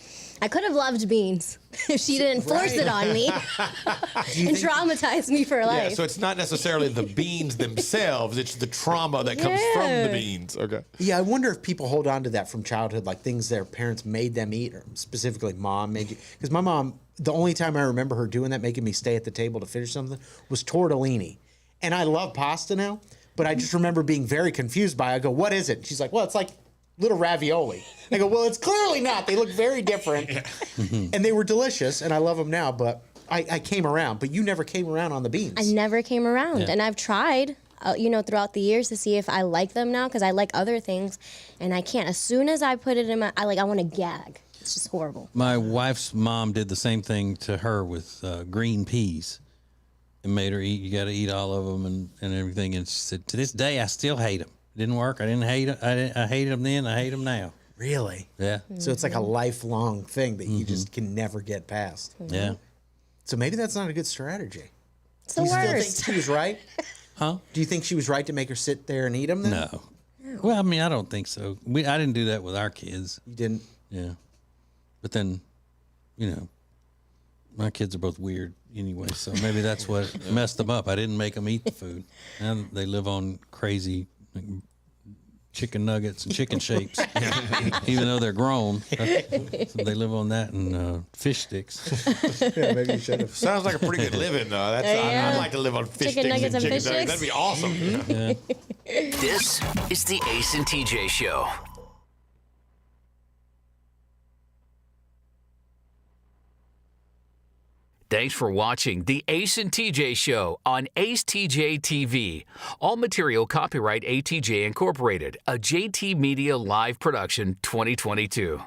I could have loved beans if she didn't force it on me and traumatize me for life. Yeah, so it's not necessarily the beans themselves, it's the trauma that comes from the beans. Okay. Yeah, I wonder if people hold on to that from childhood, like things their parents made them eat, or specifically mom made you. Because my mom, the only time I remember her doing that, making me stay at the table to finish something, was tortellini. And I love pasta now, but I just remember being very confused by it. I go, what is it? And she's like, well, it's like little ravioli. I go, well, it's clearly not. They look very different. And they were delicious, and I love them now, but I came around. But you never came around on the beans. I never came around, and I've tried. throughout the years to see if I like them now, because I like other things, and I can't. As soon as I put it in I want to gag. It's just horrible. My wife's mom did the same thing to her with green peas and made her eat. You got to eat all of them and everything. And she said, to this day, I still hate them. It didn't work. I didn't hate them. I hated them then. I hate them now. Really? Yeah. So it's like a lifelong thing that you just can never get past. Yeah. So maybe that's not a good strategy. It's the Do you still worst. think she was right? Huh? Do you think she was right to make her sit there and eat them then? No. Well, I mean, I don't think so. I didn't do that with our kids. You didn't? Yeah. But then, my kids are both weird anyway, so maybe that's what messed them up. I didn't make them eat the food. Now they live on crazy chicken nuggets and chicken shapes, even though they're grown. So they live on that and fish sticks. Yeah, maybe you should have. Sounds like a pretty good living, though. I'd like to live on fish Chicken sticks nuggets and and chicken fish nuggets. sticks? That'd be awesome. Yeah. This is the Ace and TJ Show. Thanks for watching the Ace and TJ Show on Ace TJ TV. All material copyright ATJ Incorporated, a JT Media live production 2022.